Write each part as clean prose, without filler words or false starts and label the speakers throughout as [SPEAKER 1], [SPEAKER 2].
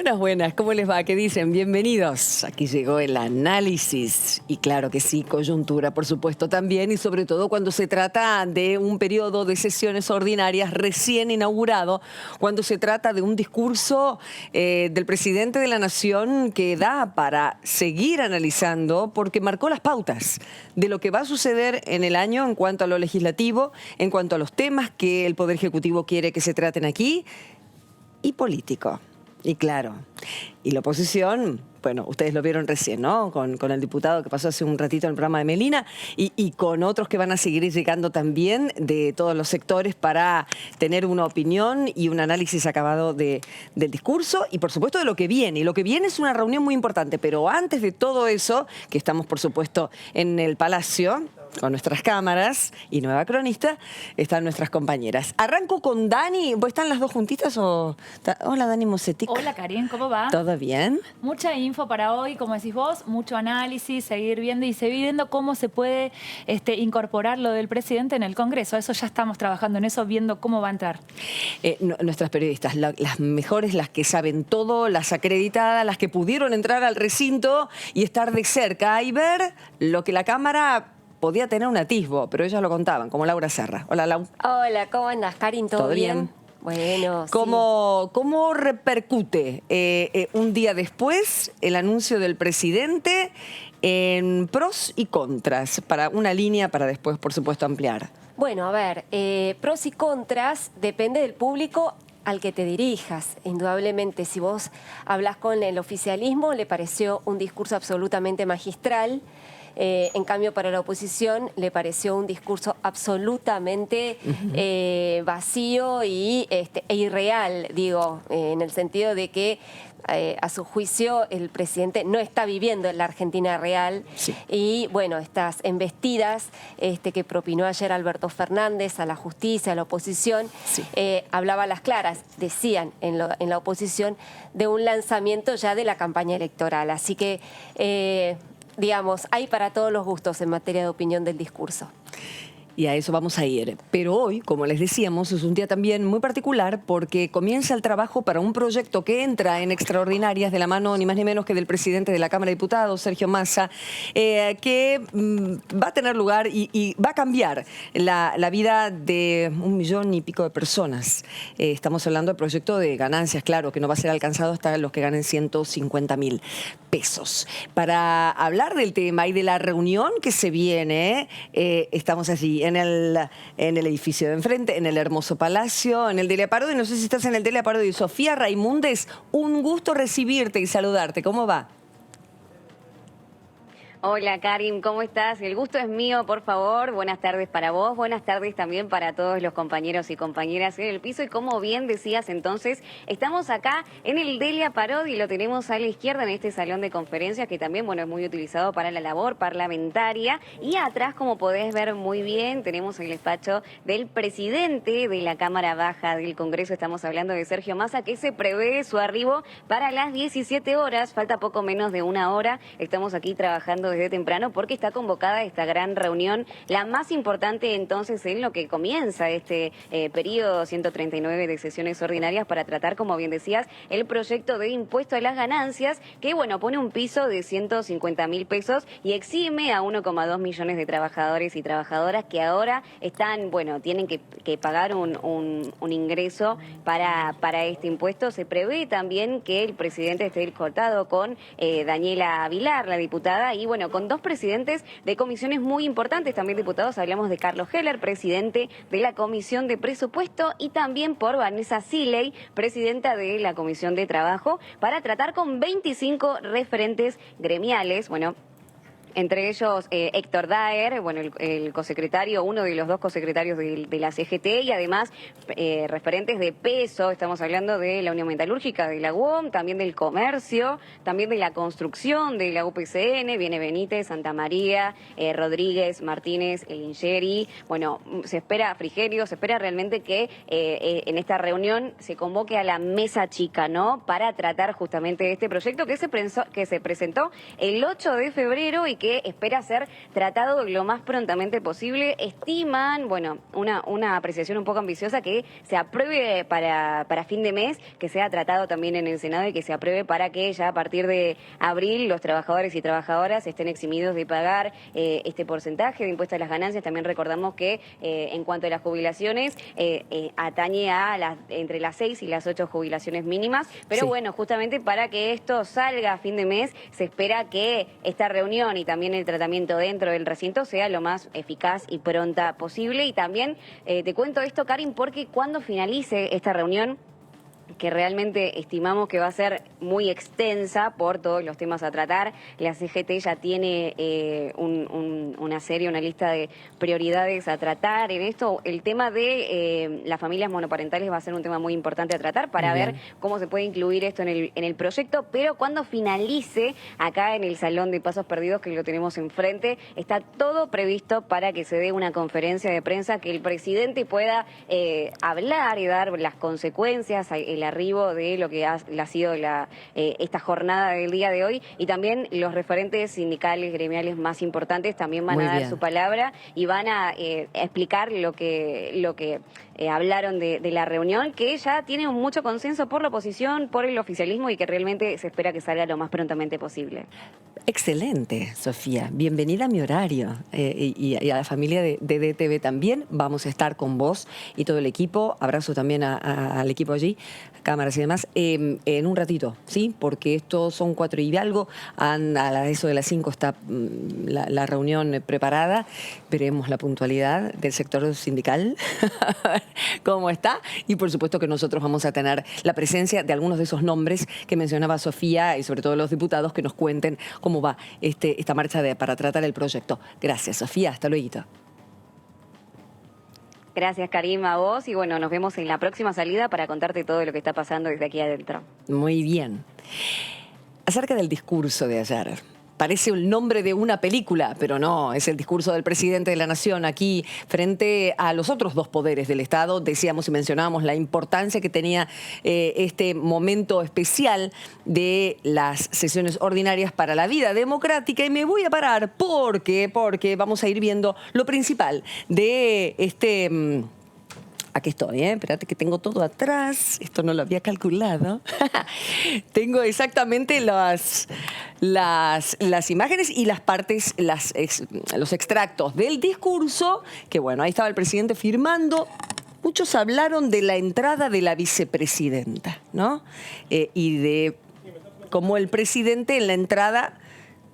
[SPEAKER 1] Buenas, buenas, ¿cómo les va? ¿Qué dicen? Bienvenidos. Aquí llegó el análisis y claro que sí, coyuntura por supuesto también y sobre todo cuando se trata de un periodo de sesiones ordinarias recién inaugurado, cuando se trata de un discurso del presidente de la Nación que da para seguir analizando porque marcó las pautas de lo que va a suceder en el año en cuanto a lo legislativo, en cuanto a los temas que el Poder Ejecutivo quiere que se traten aquí y político. Y claro, y la oposición, bueno, ustedes lo vieron recién, ¿no? Con el diputado que pasó hace un ratito en el programa de Melina y con otros que van a seguir llegando también de todos los sectores para tener una opinión y un análisis acabado del discurso y por supuesto de lo que viene. Y lo que viene es una reunión muy importante, pero antes de todo eso, que estamos por supuesto en el Palacio, con nuestras cámaras y nueva cronista, están nuestras compañeras. Arranco con Dani. ¿Vos están las dos juntitas o...? Hola, Dani Mosetic.
[SPEAKER 2] Hola, Karin, ¿cómo va?
[SPEAKER 1] ¿Todo bien?
[SPEAKER 2] Mucha info para hoy, como decís vos, mucho análisis, seguir viendo y seguir viendo cómo se puede incorporar lo del presidente en el Congreso. Eso ya estamos trabajando en eso, viendo cómo va a entrar.
[SPEAKER 1] Nuestras periodistas, las mejores, las que saben todo, las acreditadas, las que pudieron entrar al recinto y estar de cerca y ver lo que la cámara podía tener un atisbo, pero ellas lo contaban, como Laura Serra. Hola, Lau.
[SPEAKER 3] Hola, ¿cómo andas, Karin? ¿Todo bien? Bueno,
[SPEAKER 1] ¿Cómo repercute un día después el anuncio del presidente en pros y contras? Para una línea para después, por supuesto, ampliar.
[SPEAKER 3] Bueno, a ver, pros y contras depende del público al que te dirijas. Indudablemente, si vos hablas con el oficialismo, le pareció un discurso absolutamente magistral. En cambio, para la oposición le pareció un discurso absolutamente vacío e irreal, digo, en el sentido de que a su juicio el presidente no está viviendo en la Argentina real. Sí. Y bueno, estas embestidas que propinó ayer Alberto Fernández a la justicia, a la oposición, sí. Hablaba a las claras, decían en la oposición, de un lanzamiento ya de la campaña electoral. Así que digamos, hay para todos los gustos en materia de opinión del discurso.
[SPEAKER 1] Y a eso vamos a ir. Pero hoy, como les decíamos, es un día también muy particular porque comienza el trabajo para un proyecto que entra en extraordinarias de la mano ni más ni menos que del presidente de la Cámara de Diputados, Sergio Massa, que va a tener lugar y va a cambiar la vida de 1 millón y pico de personas. Estamos hablando del proyecto de ganancias, claro, que no va a ser alcanzado hasta los que ganen 150.000 pesos. Para hablar del tema y de la reunión que se viene, estamos allí en el edificio de enfrente, en el hermoso palacio, en el Delia Parodi. No sé si estás en el Delia Parodi. Sofía Raimundes, un gusto recibirte y saludarte. ¿Cómo va?
[SPEAKER 4] Hola, Karin, ¿cómo estás? El gusto es mío, por favor. Buenas tardes para vos, buenas tardes también para todos los compañeros y compañeras en el piso. Y como bien decías entonces, estamos acá en el Delia Parodi, lo tenemos a la izquierda en este salón de conferencias que también, bueno, es muy utilizado para la labor parlamentaria. Y atrás, como podés ver muy bien, tenemos el despacho del presidente de la Cámara Baja del Congreso. Estamos hablando de Sergio Massa, que se prevé su arribo para las 17 horas. Falta poco menos de 1 hora. Estamos aquí trabajando desde temprano porque está convocada esta gran reunión, la más importante entonces en lo que comienza este periodo 139 de sesiones ordinarias para tratar, como bien decías, el proyecto de impuesto a las ganancias que, bueno, pone un piso de 150.000 pesos y exime a 1,2 millones de trabajadores y trabajadoras que ahora están, bueno, tienen que pagar un ingreso para este impuesto. Se prevé también que el presidente esté escoltado con Daniela Vilar, la diputada, y bueno, con 2 presidentes de comisiones muy importantes, también diputados. Hablamos de Carlos Heller, presidente de la Comisión de Presupuesto, y también por Vanessa Siley, presidenta de la Comisión de Trabajo, para tratar con 25 referentes gremiales. Bueno, entre ellos Héctor Daer, bueno, el cosecretario, uno de los 2 cosecretarios de la CGT, y además referentes de peso. Estamos hablando de la Unión Metalúrgica, de la UOM, también del comercio, también de la construcción, de la UPCN, viene Benítez, Santa María, Rodríguez, Martínez, Elingeri. Bueno, se espera Frigerio, se espera realmente que en esta reunión se convoque a la mesa chica, ¿no? Para tratar justamente de este proyecto que se presentó el 8 de febrero y que espera ser tratado lo más prontamente posible. Estiman, bueno, una apreciación un poco ambiciosa, que se apruebe para fin de mes, que sea tratado también en el Senado y que se apruebe para que ya a partir de abril los trabajadores y trabajadoras estén eximidos de pagar este porcentaje de impuesto a las ganancias. También recordamos que en cuanto a las jubilaciones, atañe a entre las 6 y las 8 jubilaciones mínimas, pero bueno, justamente para que esto salga a fin de mes, se espera que esta reunión y también el tratamiento dentro del recinto sea lo más eficaz y pronta posible. Y también te cuento esto, Karin, porque cuando finalice esta reunión, que realmente estimamos que va a ser muy extensa por todos los temas a tratar, la CGT ya tiene una serie, una lista de prioridades a tratar en esto. El tema de las familias monoparentales va a ser un tema muy importante a tratar para ver cómo se puede incluir esto en el proyecto, pero cuando finalice acá en el Salón de Pasos Perdidos, que lo tenemos enfrente, está todo previsto para que se dé una conferencia de prensa, que el presidente pueda hablar y dar las consecuencias, el arribo de lo que ha sido esta jornada del día de hoy, y también los referentes sindicales, gremiales más importantes también van a dar su palabra y van a explicar lo que hablaron de la reunión, que ya tiene mucho consenso por la oposición, por el oficialismo, y que realmente se espera que salga lo más prontamente posible.
[SPEAKER 1] Excelente, Sofía. Bienvenida a mi horario y a la familia de DTV también. Vamos a estar con vos y todo el equipo. Abrazo también al equipo allí, cámaras y demás, en un ratito, ¿sí? Porque estos son 4 y algo. A eso de las 5 está la reunión preparada. Veremos la puntualidad del sector sindical, cómo está. Y por supuesto que nosotros vamos a tener la presencia de algunos de esos nombres que mencionaba Sofía, y sobre todo los diputados, que nos cuenten cómo va esta marcha para tratar el proyecto. Gracias, Sofía. Hasta luego.
[SPEAKER 4] Gracias, Karim, a vos. Y bueno, nos vemos en la próxima salida para contarte todo lo que está pasando desde aquí adentro.
[SPEAKER 1] Muy bien. Acerca del discurso de ayer. Parece el nombre de una película, pero no, es el discurso del presidente de la Nación aquí frente a los otros 2 poderes del Estado. Decíamos y mencionábamos la importancia que tenía este momento especial de las sesiones ordinarias para la vida democrática, y me voy a parar porque vamos a ir viendo lo principal de este... Aquí estoy, espérate que tengo todo atrás. Esto no lo había calculado. Tengo exactamente las imágenes y las partes, los extractos del discurso, que bueno, ahí estaba el presidente firmando. Muchos hablaron de la entrada de la vicepresidenta, ¿no? Y de cómo el presidente en la entrada,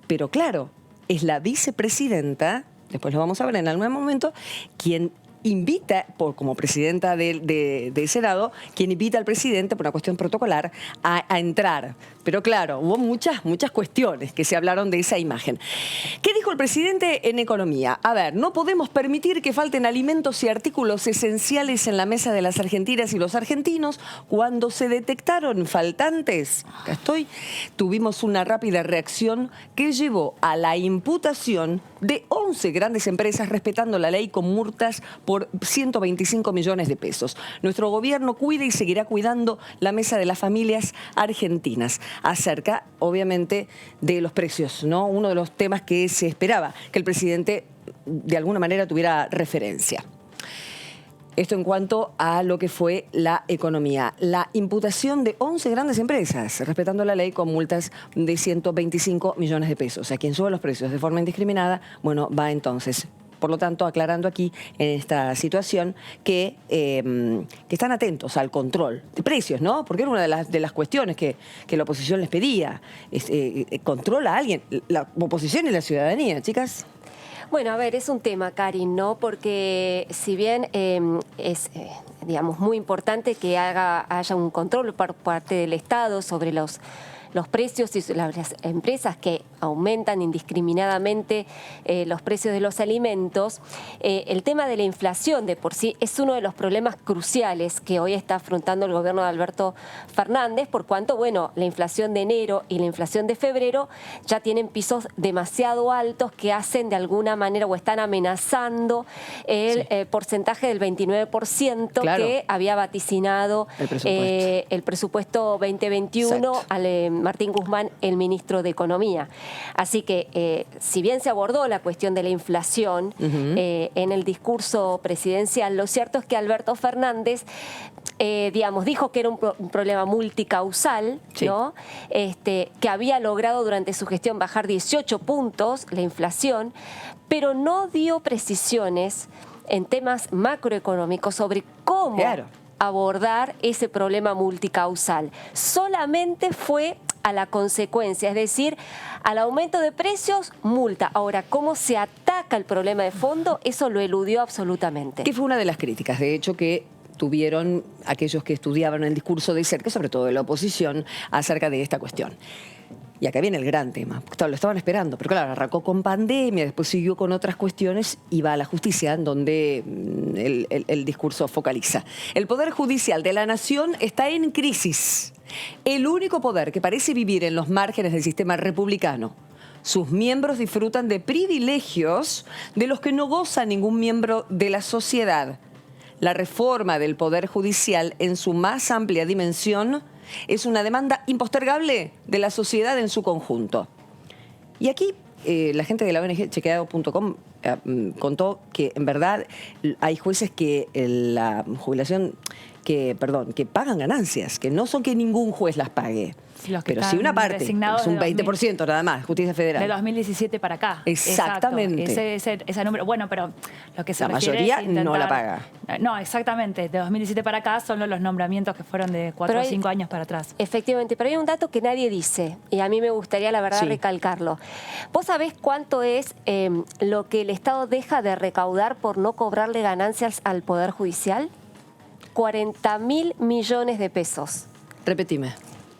[SPEAKER 1] pero claro, es la vicepresidenta, después lo vamos a ver en algún momento, quien invita, como presidenta del Senado, quien invita al presidente, por una cuestión protocolar, a entrar. Pero claro, hubo muchas cuestiones que se hablaron de esa imagen. ¿Qué dijo el presidente en economía? A ver, no podemos permitir que falten alimentos y artículos esenciales en la mesa de las argentinas y los argentinos. Cuando se detectaron faltantes, acá estoy, tuvimos una rápida reacción que llevó a la imputación de 11 grandes empresas, respetando la ley, con multas por 125 millones de pesos. Nuestro gobierno cuida y seguirá cuidando la mesa de las familias argentinas. Acerca, obviamente, de los precios, ¿no? Uno de los temas que se esperaba que el presidente, de alguna manera, tuviera referencia. Esto en cuanto a lo que fue la economía. La imputación de 11 grandes empresas, respetando la ley, con multas de 125 millones de pesos. A quien sube los precios de forma indiscriminada, bueno, va entonces. Por lo tanto, aclarando aquí en esta situación que están atentos al control de precios, ¿no? Porque era una de las cuestiones que la oposición les pedía. ¿Controla a alguien? La oposición y la ciudadanía, chicas.
[SPEAKER 3] Bueno, a ver, es un tema, Karin, ¿no? Porque si bien es, digamos, muy importante que haya un control por parte del Estado sobre los precios y las empresas que aumentan indiscriminadamente los precios de los alimentos, el tema de la inflación de por sí es uno de los problemas cruciales que hoy está afrontando el gobierno de Alberto Fernández, por cuanto, bueno, la inflación de enero y la inflación de febrero ya tienen pisos demasiado altos que hacen de alguna manera o están amenazando el porcentaje del 29% claro, que había vaticinado el presupuesto 2021 al Martín Guzmán, el ministro de Economía. Así que, si bien se abordó la cuestión de la inflación en el discurso presidencial, lo cierto es que Alberto Fernández, dijo que era un problema multicausal,
[SPEAKER 1] sí,
[SPEAKER 3] ¿no? Que había logrado durante su gestión bajar 18 puntos la inflación, pero no dio precisiones en temas macroeconómicos sobre cómo abordar ese problema multicausal. Solamente fue a la consecuencia, es decir, al aumento de precios, multa. Ahora, ¿cómo se ataca el problema de fondo? Eso lo eludió absolutamente.
[SPEAKER 1] Que fue una de las críticas, de hecho, que tuvieron aquellos que estudiaban el discurso de cerca, sobre todo de la oposición, acerca de esta cuestión. Y acá viene el gran tema, porque lo estaban esperando, pero claro, arrancó con pandemia, después siguió con otras cuestiones y va a la justicia, en donde el discurso focaliza. El Poder Judicial de la Nación está en crisis. El único poder que parece vivir en los márgenes del sistema republicano. Sus miembros disfrutan de privilegios de los que no goza ningún miembro de la sociedad. La reforma del Poder Judicial en su más amplia dimensión es una demanda impostergable de la sociedad en su conjunto. Y aquí la gente de la ONG Chequeado.com contó que en verdad hay jueces que la jubilación, que pagan ganancias, que no son que ningún juez las pague. Pero sí una parte, es un 20% nada más, Justicia Federal.
[SPEAKER 2] De 2017 para acá.
[SPEAKER 1] Exactamente.
[SPEAKER 2] Ese número. Bueno, pero lo que se
[SPEAKER 1] la
[SPEAKER 2] refiere
[SPEAKER 1] mayoría
[SPEAKER 2] es intentar,
[SPEAKER 1] no la paga.
[SPEAKER 2] No, exactamente. De 2017 para acá son los nombramientos que fueron de 4 o 5 años para atrás.
[SPEAKER 3] Efectivamente, pero hay un dato que nadie dice, y a mí me gustaría, la verdad, recalcarlo. ¿Vos sabés cuánto es lo que el Estado deja de recaudar por no cobrarle ganancias al Poder Judicial? 40.000 millones de pesos.
[SPEAKER 1] Repetime.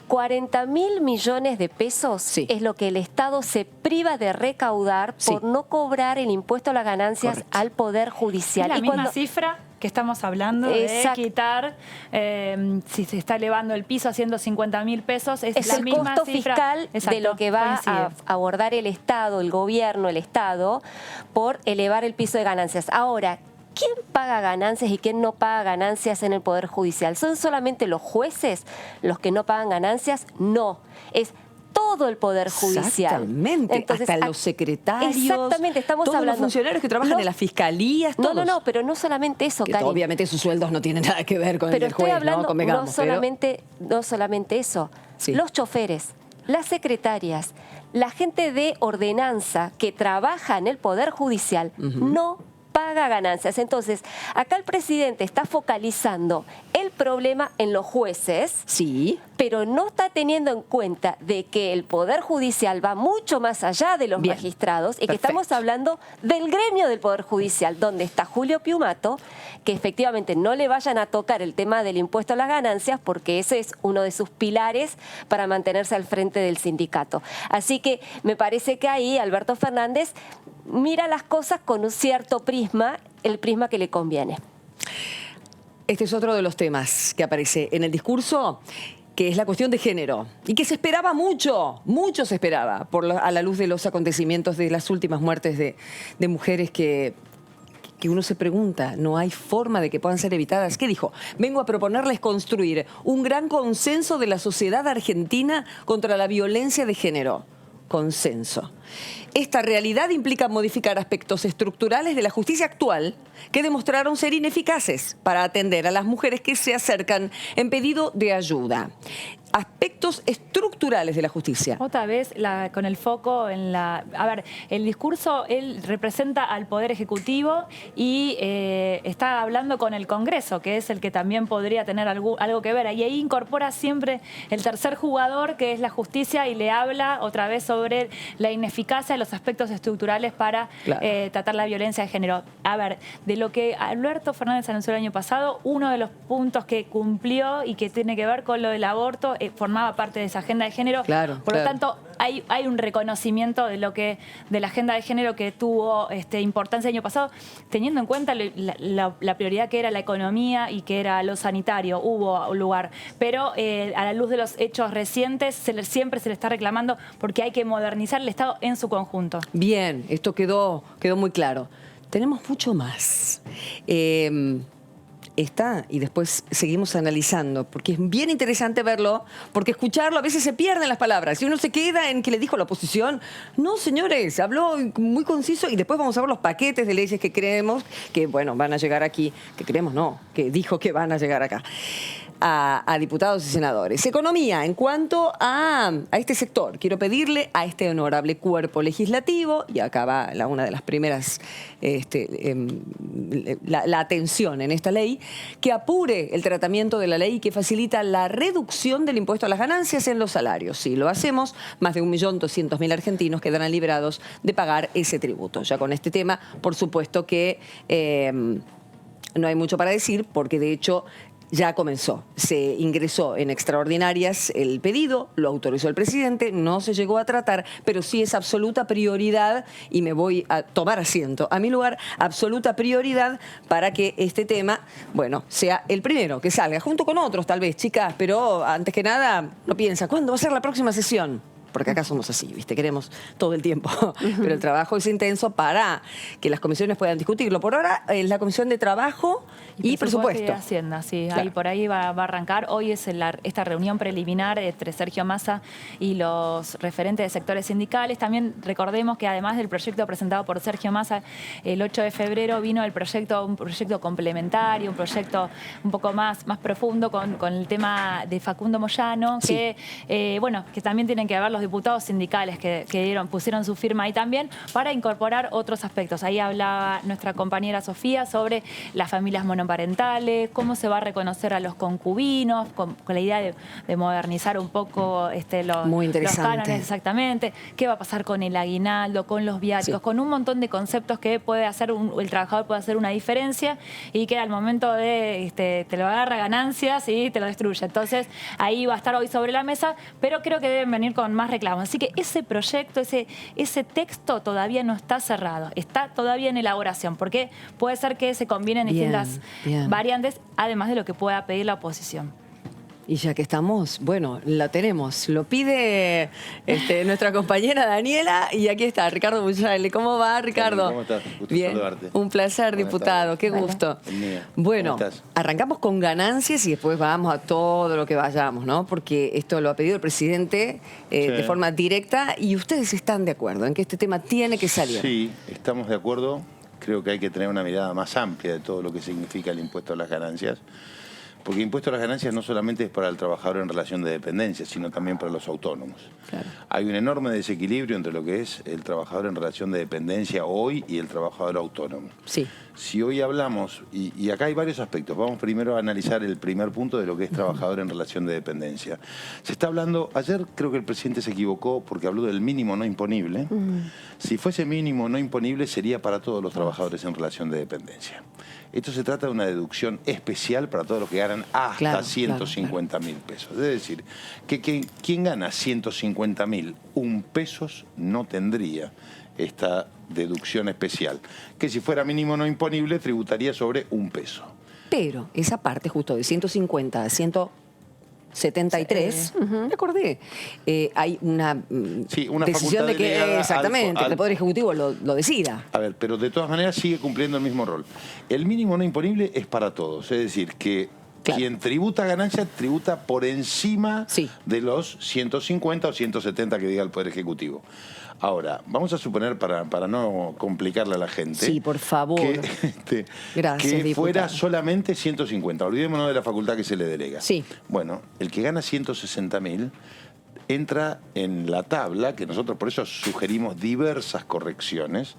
[SPEAKER 3] 40.000 millones de pesos es lo que el Estado se priva de recaudar por no cobrar el impuesto a las ganancias al Poder Judicial.
[SPEAKER 2] Es la misma cifra que estamos hablando de quitar, si se está elevando el piso a 150.000 pesos, es la misma
[SPEAKER 3] costo
[SPEAKER 2] cifra
[SPEAKER 3] fiscal de lo que va a abordar el Estado, el gobierno, el Estado, por elevar el piso de ganancias. Ahora, ¿quién paga ganancias y quién no paga ganancias en el Poder Judicial? ¿Son solamente los jueces los que no pagan ganancias? No, es todo el Poder Judicial.
[SPEAKER 1] Exactamente, entonces, hasta los secretarios,
[SPEAKER 3] exactamente, estamos
[SPEAKER 1] todos
[SPEAKER 3] hablando,
[SPEAKER 1] los funcionarios que trabajan en las fiscalías, todos.
[SPEAKER 3] No, pero no solamente eso, Karin.
[SPEAKER 1] Obviamente sus sueldos no tienen nada que ver con el del juez,
[SPEAKER 3] hablando,
[SPEAKER 1] ¿no? Convengamos,
[SPEAKER 3] no solamente eso, los choferes, las secretarias, la gente de ordenanza que trabaja en el Poder Judicial, no paga ganancias. Entonces, acá el presidente está focalizando el problema en los jueces, pero no está teniendo en cuenta de que el Poder Judicial va mucho más allá de los magistrados y que estamos hablando del gremio del Poder Judicial, donde está Julio Piumato, que efectivamente no le vayan a tocar el tema del impuesto a las ganancias, porque ese es uno de sus pilares para mantenerse al frente del sindicato. Así que me parece que ahí Alberto Fernández mira las cosas con un cierto prisma, el prisma que le conviene.
[SPEAKER 1] Este es otro de los temas que aparece en el discurso, que es la cuestión de género, y que se esperaba mucho se esperaba, a la luz de los acontecimientos de las últimas muertes de mujeres que uno se pregunta, no hay forma de que puedan ser evitadas. ¿Qué dijo? Vengo a proponerles construir un gran consenso de la sociedad argentina contra la violencia de género. Consenso. Esta realidad implica modificar aspectos estructurales de la justicia actual que demostraron ser ineficaces para atender a las mujeres que se acercan en pedido de ayuda. Aspectos estructurales de la justicia.
[SPEAKER 2] Otra vez con el foco en la... A ver, el discurso, él representa al Poder Ejecutivo y está hablando con el Congreso, que es el que también podría tener algo que ver. Y ahí incorpora siempre el tercer jugador, que es la justicia, y le habla otra vez sobre la ineficacia de los aspectos estructurales para tratar la violencia de género. A ver, de lo que Alberto Fernández anunció el año pasado, uno de los puntos que cumplió y que tiene que ver con lo del aborto formaba parte de esa agenda de género. Por lo tanto, hay un reconocimiento de la agenda de género que tuvo importancia el año pasado, teniendo en cuenta la prioridad que era la economía y que era lo sanitario. Hubo un lugar, pero a la luz de los hechos recientes siempre se le está reclamando porque hay que modernizar el Estado en su conjunto.
[SPEAKER 1] Bien, esto quedó muy claro. Tenemos mucho más. está y después seguimos analizando, porque es bien interesante verlo, porque escucharlo a veces se pierden las palabras y uno se queda en que le dijo a la oposición. No, señores, habló muy conciso y después vamos a ver los paquetes de leyes que creemos que, bueno, van a llegar aquí, que creemos no, que dijo que van a llegar acá. A diputados y senadores. Economía, en cuanto a este sector, quiero pedirle a este honorable cuerpo legislativo, y acá va una de las primeras, la atención en esta ley, que apure el tratamiento de la ley que facilita la reducción del impuesto a las ganancias en los salarios. Si lo hacemos, más de 1.200.000 argentinos quedarán liberados de pagar ese tributo. Ya con este tema, por supuesto que no hay mucho para decir, porque de hecho ya comenzó. Se ingresó en extraordinarias el pedido, lo autorizó el presidente, no se llegó a tratar, pero sí es absoluta prioridad, y me voy a tomar asiento a mi lugar, absoluta prioridad para que este tema, bueno, sea el primero que salga, junto con otros tal vez, chicas, pero antes que nada, no piensa, ¿cuándo va a ser la próxima sesión? Porque acá somos así, ¿viste? Queremos todo el tiempo. Pero el trabajo es intenso para que las comisiones puedan discutirlo. Por ahora es la Comisión de Trabajo y Presupuesto.
[SPEAKER 2] Y Hacienda, sí.
[SPEAKER 1] Claro.
[SPEAKER 2] Ahí por ahí va a arrancar. Hoy es esta reunión preliminar entre Sergio Massa y los referentes de sectores sindicales. También recordemos que además del proyecto presentado por Sergio Massa, el 8 de febrero vino un proyecto complementario, un proyecto un poco más profundo con el tema de Facundo Moyano, sí, que también tienen que ver los diputados sindicales que pusieron su firma ahí también para incorporar otros aspectos. Ahí hablaba nuestra compañera Sofía sobre las familias monoparentales, cómo se va a reconocer a los concubinos, con la idea de modernizar un poco los cánones, exactamente, qué va a pasar con el aguinaldo, con los viáticos, sí, con un montón de conceptos que puede hacer el trabajador puede hacer una diferencia y que al momento de te lo agarra ganancias y te lo destruye. Entonces ahí va a estar hoy sobre la mesa, pero creo que deben venir con más reclamos. Así que ese proyecto, ese texto todavía no está cerrado, está todavía en elaboración, porque puede ser que se combinen distintas variantes, además de lo que pueda pedir la oposición.
[SPEAKER 1] Y ya que estamos, bueno, la tenemos. Lo pide nuestra compañera Daniela y aquí está, Ricardo Buchale. ¿Cómo va, Ricardo?
[SPEAKER 5] ¿Cómo estás? Gusto
[SPEAKER 1] bien,
[SPEAKER 5] saludarte.
[SPEAKER 1] un placer, diputado. Qué gusto. Bueno, arrancamos con ganancias y después vamos a todo lo que vayamos, ¿no? Porque esto lo ha pedido el presidente de forma directa y ustedes están de acuerdo en que este tema tiene que salir.
[SPEAKER 5] Sí, estamos de acuerdo. Creo que hay que tener una mirada más amplia de todo lo que significa el impuesto a las ganancias. Porque el impuesto a las ganancias no solamente es para el trabajador en relación de dependencia, sino también para los autónomos. Claro. Hay un enorme desequilibrio entre lo que es el trabajador en relación de dependencia hoy y el trabajador autónomo.
[SPEAKER 1] Sí.
[SPEAKER 5] Si hoy hablamos, y acá hay varios aspectos, vamos primero a analizar el primer punto de lo que es trabajador en relación de dependencia. Se está hablando, ayer creo que el presidente se equivocó porque habló del mínimo no imponible. Si fuese mínimo no imponible sería para todos los trabajadores en relación de dependencia. Esto se trata de una deducción especial para todos los que ganan hasta 150.000 pesos. Es decir, que quien gana 150.000 pesos no tendría esta deducción especial, que si fuera mínimo no imponible tributaría sobre $1.
[SPEAKER 1] Pero esa parte justo de 150 a 173, me acordé, hay una decisión de que exactamente el Poder Ejecutivo lo decida.
[SPEAKER 5] A ver, pero de todas maneras sigue cumpliendo el mismo rol. El mínimo no imponible es para todos, es decir, que quien tributa ganancias tributa por encima de los 150 o 170 que diga el Poder Ejecutivo. Ahora, vamos a suponer, para no complicarle a la gente...
[SPEAKER 1] Sí, por favor.
[SPEAKER 5] Gracias, que fuera solamente 150. Olvidémonos de la facultad que se le delega. Sí. Bueno, el que gana 160.000 entra en la tabla, que nosotros por eso sugerimos diversas correcciones,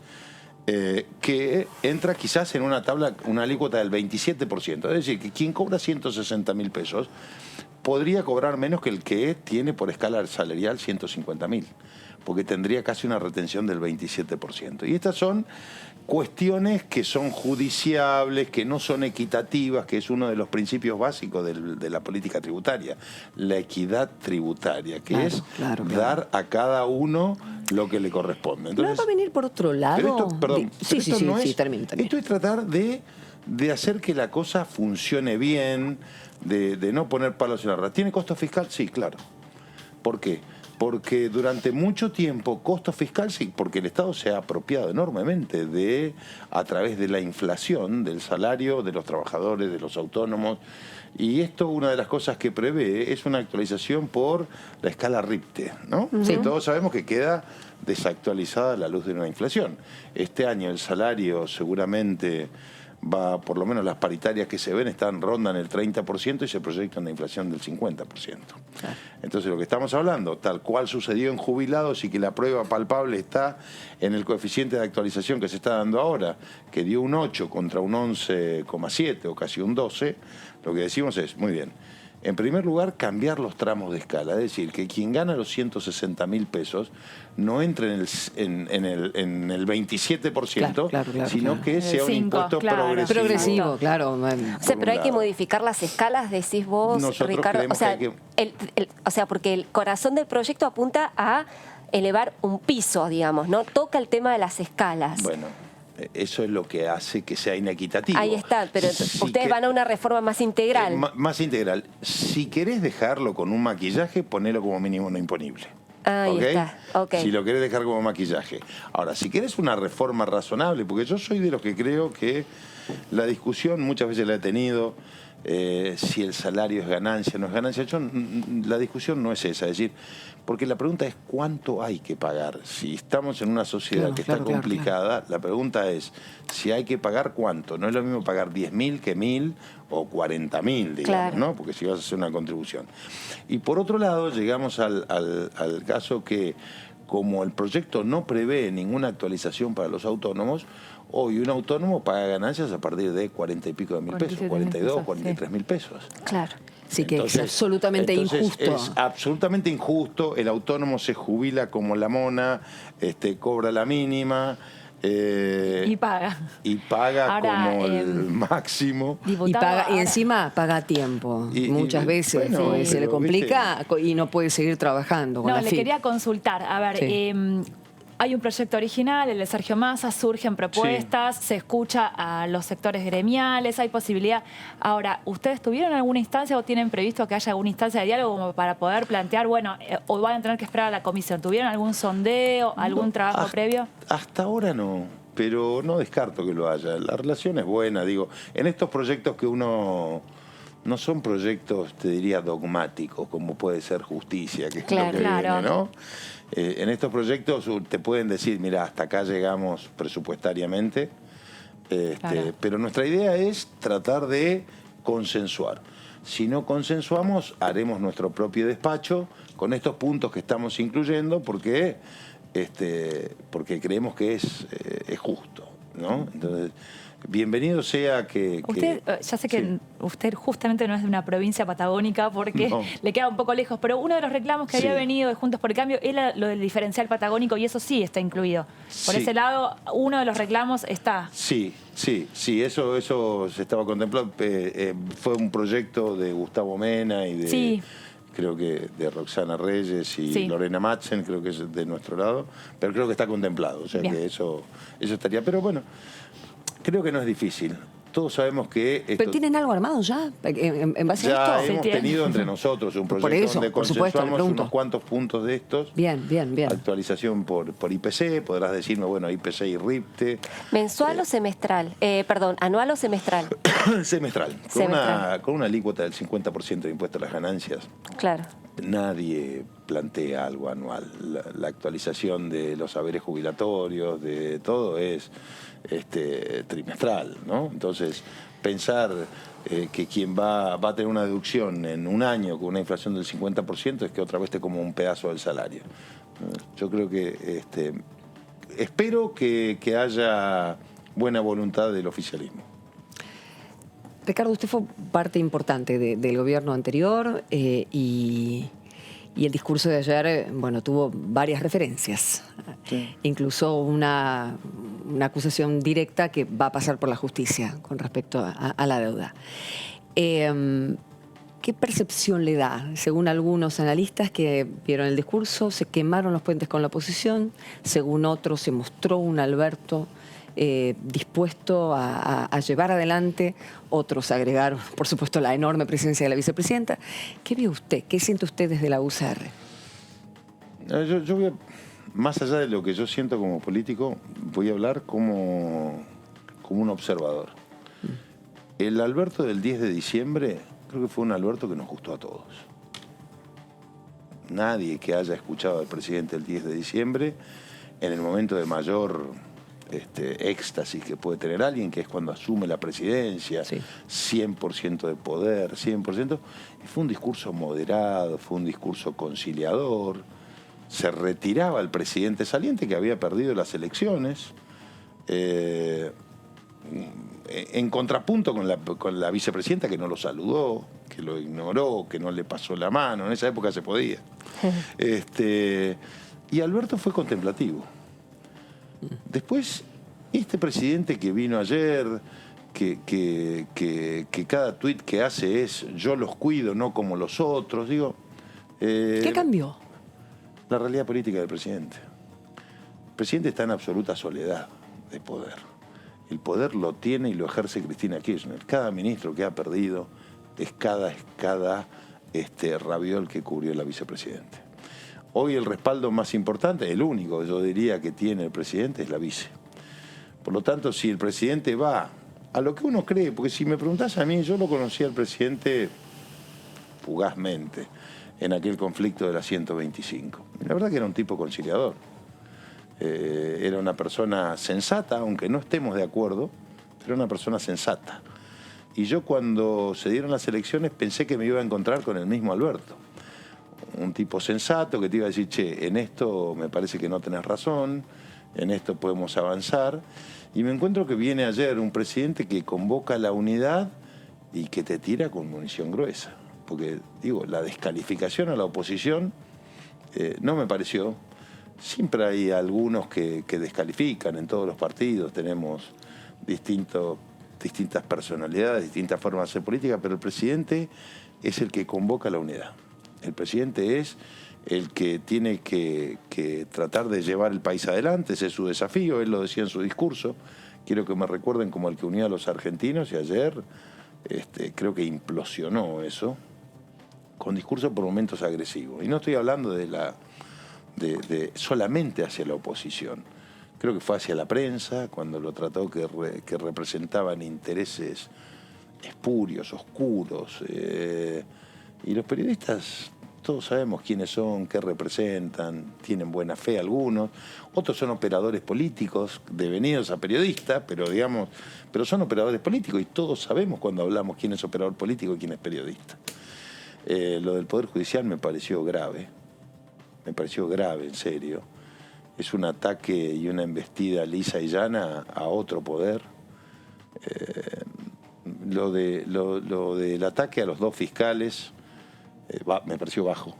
[SPEAKER 5] que entra quizás en una tabla, una alícuota del 27%. Es decir, que quien cobra 160.000 pesos podría cobrar menos que el que tiene por escala salarial 150.000, porque tendría casi una retención del 27%. Y estas son cuestiones que son judiciables, que no son equitativas, que es uno de los principios básicos de la política tributaria, la equidad tributaria, que es dar a cada uno lo que le corresponde. Entonces,
[SPEAKER 1] ¿no va a venir por otro lado?
[SPEAKER 5] Pero esto, perdón,
[SPEAKER 1] termina.
[SPEAKER 5] Esto es tratar de hacer que la cosa funcione bien, de no poner palos en la rueda. ¿Tiene costo fiscal? Sí, claro. ¿Por qué? porque durante mucho tiempo costo fiscal, sí, porque el Estado se ha apropiado enormemente a través de la inflación del salario de los trabajadores, de los autónomos, y esto, una de las cosas que prevé es una actualización por la escala Richter, ¿no? Sí. Todos sabemos que queda desactualizada a la luz de una inflación. Este año el salario seguramente va, por lo menos las paritarias que se ven rondan el 30% y se proyecta una inflación del 50%. Claro. Entonces lo que estamos hablando, tal cual sucedió en jubilados y que la prueba palpable está en el coeficiente de actualización que se está dando ahora, que dio un 8 contra un 11,7 o casi un 12, lo que decimos es, muy bien, en primer lugar, cambiar los tramos de escala, es decir, que quien gana los 160.000 pesos no entre en el 27%, sino que sea un impuesto progresivo.
[SPEAKER 1] Progresivo, claro.
[SPEAKER 3] O sea, pero hay que modificar las escalas, decís vos,
[SPEAKER 5] nosotros
[SPEAKER 3] Ricardo. O sea, porque el corazón del proyecto apunta a elevar un piso, digamos, ¿no? Toca el tema de las escalas.
[SPEAKER 5] Bueno. Eso es lo que hace que sea inequitativo.
[SPEAKER 3] Ahí está, pero ustedes van a una reforma más integral.
[SPEAKER 5] Más integral. Si querés dejarlo con un maquillaje, ponelo como mínimo no imponible.
[SPEAKER 3] Ahí está, okay.
[SPEAKER 5] Si lo querés dejar como maquillaje. Ahora, si querés una reforma razonable, porque yo soy de los que creo que la discusión muchas veces la he tenido, si el salario es ganancia o no es ganancia. La discusión no es esa, es decir, porque la pregunta es cuánto hay que pagar. Si estamos en una sociedad que está complicada, la pregunta es si hay que pagar cuánto. No es lo mismo pagar 10.000 que 1.000 o 40.000, digamos, ¿no? Porque si vas a hacer una contribución. Y por otro lado, llegamos al caso que, como el proyecto no prevé ninguna actualización para los autónomos, hoy un autónomo paga ganancias a partir de 40 y pico de mil pesos, 42, 43.000 pesos.
[SPEAKER 3] Claro.
[SPEAKER 1] Sí, que es absolutamente injusto.
[SPEAKER 5] Es absolutamente injusto. El autónomo se jubila como la mona, cobra la mínima.
[SPEAKER 2] Y paga.
[SPEAKER 5] Y paga ahora, como el máximo.
[SPEAKER 1] Y encima paga a tiempo. Muchas veces se le complica, ¿viste? Y no puede seguir trabajando con la FIP.
[SPEAKER 2] Quería consultar. A ver, hay un proyecto original, el de Sergio Massa, surgen propuestas, se escucha a los sectores gremiales, hay posibilidad. Ahora, ¿ustedes tuvieron alguna instancia o tienen previsto que haya alguna instancia de diálogo como para poder plantear, bueno, o van a tener que esperar a la comisión? ¿Tuvieron algún sondeo, algún trabajo previo?
[SPEAKER 5] Hasta ahora no, pero no descarto que lo haya. La relación es buena, digo, en estos proyectos que uno... No son proyectos, te diría, dogmáticos, como puede ser justicia, que es lo que viene, ¿no? En estos proyectos te pueden decir, mira, hasta acá llegamos presupuestariamente, pero nuestra idea es tratar de consensuar. Si no consensuamos, haremos nuestro propio despacho con estos puntos que estamos incluyendo porque creemos que es justo, ¿no? Entonces, bienvenido sea que...
[SPEAKER 2] Usted, ya sé que usted justamente no es de una provincia patagónica porque le queda un poco lejos, pero uno de los reclamos que había venido de Juntos por el Cambio era lo del diferencial patagónico y eso sí está incluido. Por ese lado, uno de los reclamos está.
[SPEAKER 5] Sí, eso se estaba contemplando. Fue un proyecto de Gustavo Mena y de... Creo que de Roxana Reyes y Lorena Matzen, creo que es de nuestro lado, pero creo que está contemplado, o sea que eso estaría. Pero bueno, creo que no es difícil. Todos sabemos que...
[SPEAKER 1] ¿Pero tienen algo armado ya en base
[SPEAKER 5] Ya
[SPEAKER 1] a esto?
[SPEAKER 5] hemos tenido entre nosotros un proyecto donde consensuamos unos cuantos puntos de estos.
[SPEAKER 1] Bien.
[SPEAKER 5] Actualización por IPC, podrás decirme, bueno, IPC y RIPTE.
[SPEAKER 3] ¿Mensual o semestral? Perdón, ¿anual o semestral?
[SPEAKER 5] Semestral. Con una alícuota del 50% de impuesto a las ganancias.
[SPEAKER 3] Claro.
[SPEAKER 5] Nadie plantea algo anual. La actualización de los haberes jubilatorios, de todo es trimestral, ¿no? Entonces, pensar que quien va a tener una deducción en un año con una inflación del 50% es que otra vez esté como un pedazo del salario. Yo creo que espero que haya buena voluntad del oficialismo.
[SPEAKER 1] Ricardo, usted fue parte importante del gobierno anterior y el discurso de ayer, tuvo varias referencias. Sí. Incluso una acusación directa que va a pasar por la justicia con respecto a la deuda. ¿Qué percepción le da? Según algunos analistas que vieron el discurso, se quemaron los puentes con la oposición. Según otros, se mostró un Alberto dispuesto a llevar adelante. Otros agregaron, por supuesto, la enorme presencia de la vicepresidenta. ¿Qué vio usted? ¿Qué siente usted desde la UCR?
[SPEAKER 5] Yo voy a, más allá de lo que yo siento como político, voy a hablar como un observador. El Alberto del 10 de diciembre creo que fue un Alberto que nos gustó a todos. Nadie que haya escuchado al presidente el 10 de diciembre, en el momento de mayor éxtasis que puede tener alguien, que es cuando asume la presidencia, sí. 100% de poder, 100%, y fue un discurso moderado, fue un discurso conciliador, se retiraba el presidente saliente que había perdido las elecciones, en contrapunto con la vicepresidenta que no lo saludó, que lo ignoró, que no le pasó la mano, en esa época se podía. Y Alberto fue contemplativo. Después, este presidente que vino ayer, que cada tuit que hace es yo los cuido, no como los otros, digo...
[SPEAKER 1] ¿Qué cambió?
[SPEAKER 5] La realidad política del presidente. El presidente está en absoluta soledad de poder. El poder lo tiene y lo ejerce Cristina Kirchner. Cada ministro que ha perdido es cada raviol que cubrió la vicepresidenta. Hoy el respaldo más importante, el único, yo diría, que tiene el presidente es la vice. Por lo tanto, si el presidente va a lo que uno cree, porque si me preguntás a mí, yo lo conocí al presidente fugazmente en aquel conflicto de la 125. La verdad que era un tipo conciliador. Era una persona sensata, aunque no estemos de acuerdo, pero una persona sensata. Y yo cuando se dieron las elecciones pensé que me iba a encontrar con el mismo Alberto. Un tipo sensato que te iba a decir, che, en esto me parece que no tenés razón, en esto podemos avanzar. Y me encuentro que viene ayer un presidente que convoca la unidad y que te tira con munición gruesa. Porque, digo, la descalificación a la oposición no me pareció. Siempre hay algunos que descalifican en todos los partidos, tenemos distintas personalidades, distintas formas de hacer política, pero el presidente es el que convoca la unidad. El presidente es el que tiene que tratar de llevar el país adelante, ese es su desafío, él lo decía en su discurso. Quiero que me recuerden como el que unía a los argentinos y ayer creo que implosionó eso, con discursos por momentos agresivos. Y no estoy hablando de solamente hacia la oposición. Creo que fue hacia la prensa, cuando lo trató que representaban intereses espurios, oscuros. Y los periodistas, todos sabemos quiénes son, qué representan, tienen buena fe algunos. Otros son operadores políticos, devenidos a periodistas, pero son operadores políticos y todos sabemos cuando hablamos quién es operador político y quién es periodista. Lo del Poder Judicial me pareció grave, en serio. Es un ataque y una embestida lisa y llana a otro poder. Lo del ataque a los dos fiscales me pareció bajo.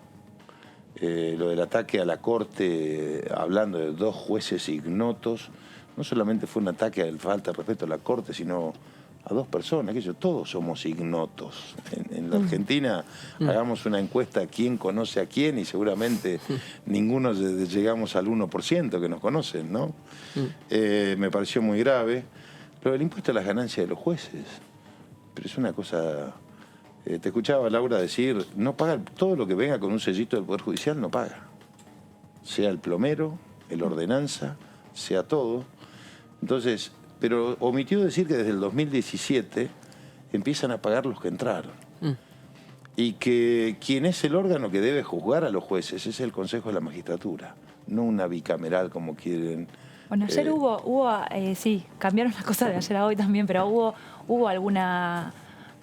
[SPEAKER 5] Lo del ataque a la Corte, hablando de dos jueces ignotos, no solamente fue un ataque a la falta de respeto a la Corte, sino a dos personas, que todos somos ignotos. En la Argentina hagamos una encuesta a quién conoce a quién y seguramente ninguno llegamos al 1% que nos conocen, ¿no? Me pareció muy grave. Pero el impuesto a las ganancias de los jueces, pero es una cosa... te escuchaba Laura decir, no paga todo lo que venga con un sellito del Poder Judicial, no paga. Sea el plomero, el ordenanza, sea todo. Entonces... Pero omitió decir que desde el 2017 empiezan a pagar los que entraron. Y que quien es el órgano que debe juzgar a los jueces es el Consejo de la Magistratura, no una bicameral como quieren.
[SPEAKER 2] Bueno, ayer sí, cambiaron las cosas de ayer a hoy también, pero hubo alguna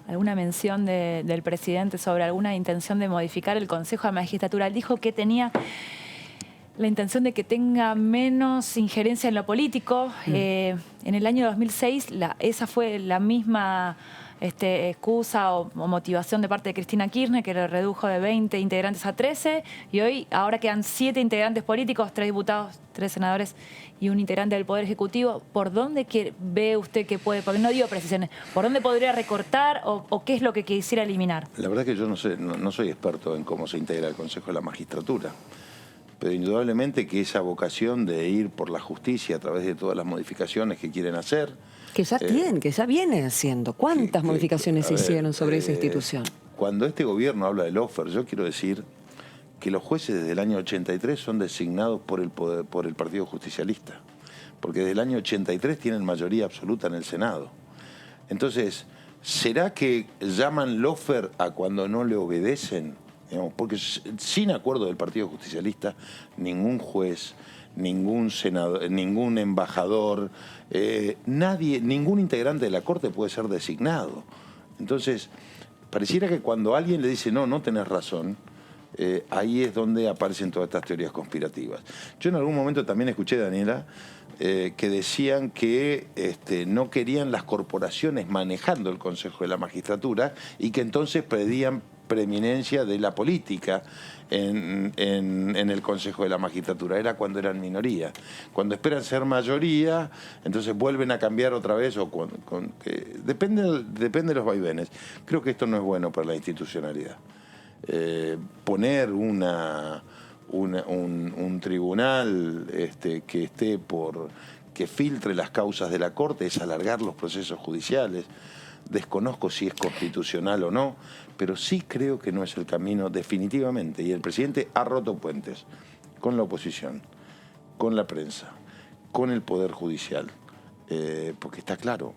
[SPEAKER 2] mención del presidente sobre alguna intención de modificar el Consejo de la Magistratura. Él dijo que tenía la intención de que tenga menos injerencia en lo político. En el año 2006 esa fue la misma excusa o motivación de parte de Cristina Kirchner, que lo redujo de 20 integrantes a 13, y ahora quedan 7 integrantes políticos, 3 diputados, 3 senadores y un integrante del Poder Ejecutivo. ¿Por dónde ve usted que puede, porque no dio precisiones, por dónde podría recortar o qué es lo que quisiera eliminar?
[SPEAKER 5] La verdad es que yo no sé, no soy experto en cómo se integra el Consejo de la Magistratura. Pero indudablemente que esa vocación de ir por la justicia a través de todas las modificaciones que quieren hacer...
[SPEAKER 1] Que ya viene haciendo. ¿Cuántas modificaciones se hicieron sobre esa institución?
[SPEAKER 5] Cuando este gobierno habla del lawfare, yo quiero decir que los jueces desde el año 83 son designados por el Partido Justicialista, porque desde el año 83 tienen mayoría absoluta en el Senado. Entonces, ¿será que llaman lawfare a cuando no le obedecen? Digamos, porque sin acuerdo del Partido Justicialista, ningún juez, ningún senador, ningún embajador, nadie, ningún integrante de la Corte puede ser designado. Entonces, pareciera que cuando alguien le dice, no tenés razón, ahí es donde aparecen todas estas teorías conspirativas. Yo en algún momento también escuché, Daniela, que decían que no querían las corporaciones manejando el Consejo de la Magistratura y que entonces pedían preeminencia de la política en el Consejo de la Magistratura. Era cuando eran minoría. Cuando esperan ser mayoría, entonces vuelven a cambiar otra vez. Depende de los vaivenes. Creo que esto no es bueno para la institucionalidad. Poner un tribunal que filtre las causas de la Corte es alargar los procesos judiciales. Desconozco si es constitucional o no, pero sí creo que no es el camino definitivamente. Y el presidente ha roto puentes con la oposición, con la prensa, con el Poder Judicial. Porque está claro,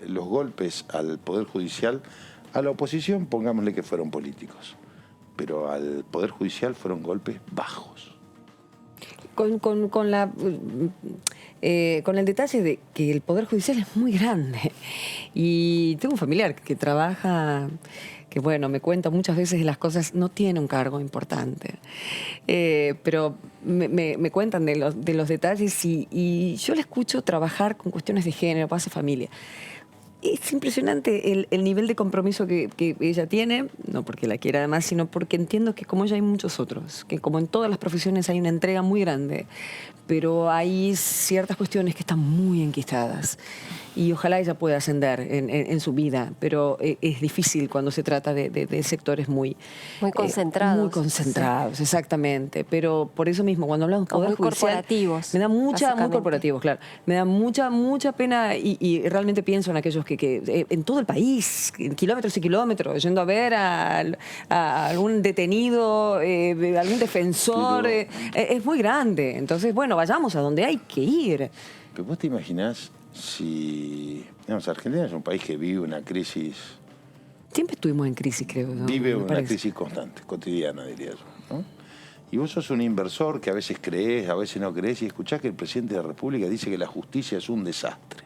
[SPEAKER 5] los golpes al Poder Judicial, a la oposición, pongámosle que fueron políticos, pero al Poder Judicial fueron golpes bajos.
[SPEAKER 1] Con el detalle de que el Poder Judicial es muy grande. Y tengo un familiar que trabaja, que bueno, me cuenta muchas veces de las cosas, no tiene un cargo importante. Pero me cuentan de los detalles y yo le escucho trabajar con cuestiones de género, paz y familia. Es impresionante el nivel de compromiso que ella tiene, no porque la quiera además, sino porque entiendo que como ella hay muchos otros, que como en todas las profesiones hay una entrega muy grande, pero hay ciertas cuestiones que están muy enquistadas. Y ojalá ella pueda ascender en su vida, pero es difícil cuando se trata de sectores muy
[SPEAKER 3] concentrados.
[SPEAKER 1] Muy concentrados, sí. Exactamente. Pero por eso mismo, cuando hablamos de Poder Judicial,
[SPEAKER 3] corporativos.
[SPEAKER 1] Me da muy corporativos, claro. Me da mucha pena y realmente pienso en aquellos que en todo el país, kilómetros y kilómetros, yendo a ver a algún detenido, algún defensor, es muy grande. Entonces, bueno, vayamos a donde hay que ir.
[SPEAKER 5] Pero vos te imaginás si... Digamos, Argentina es un país que vive una crisis...
[SPEAKER 1] Siempre estuvimos en crisis, creo. ¿No?
[SPEAKER 5] Vive una crisis constante, cotidiana, diría yo, ¿no? Y vos sos un inversor que a veces creés, a veces no creés, y escuchás que el presidente de la República dice que la justicia es un desastre.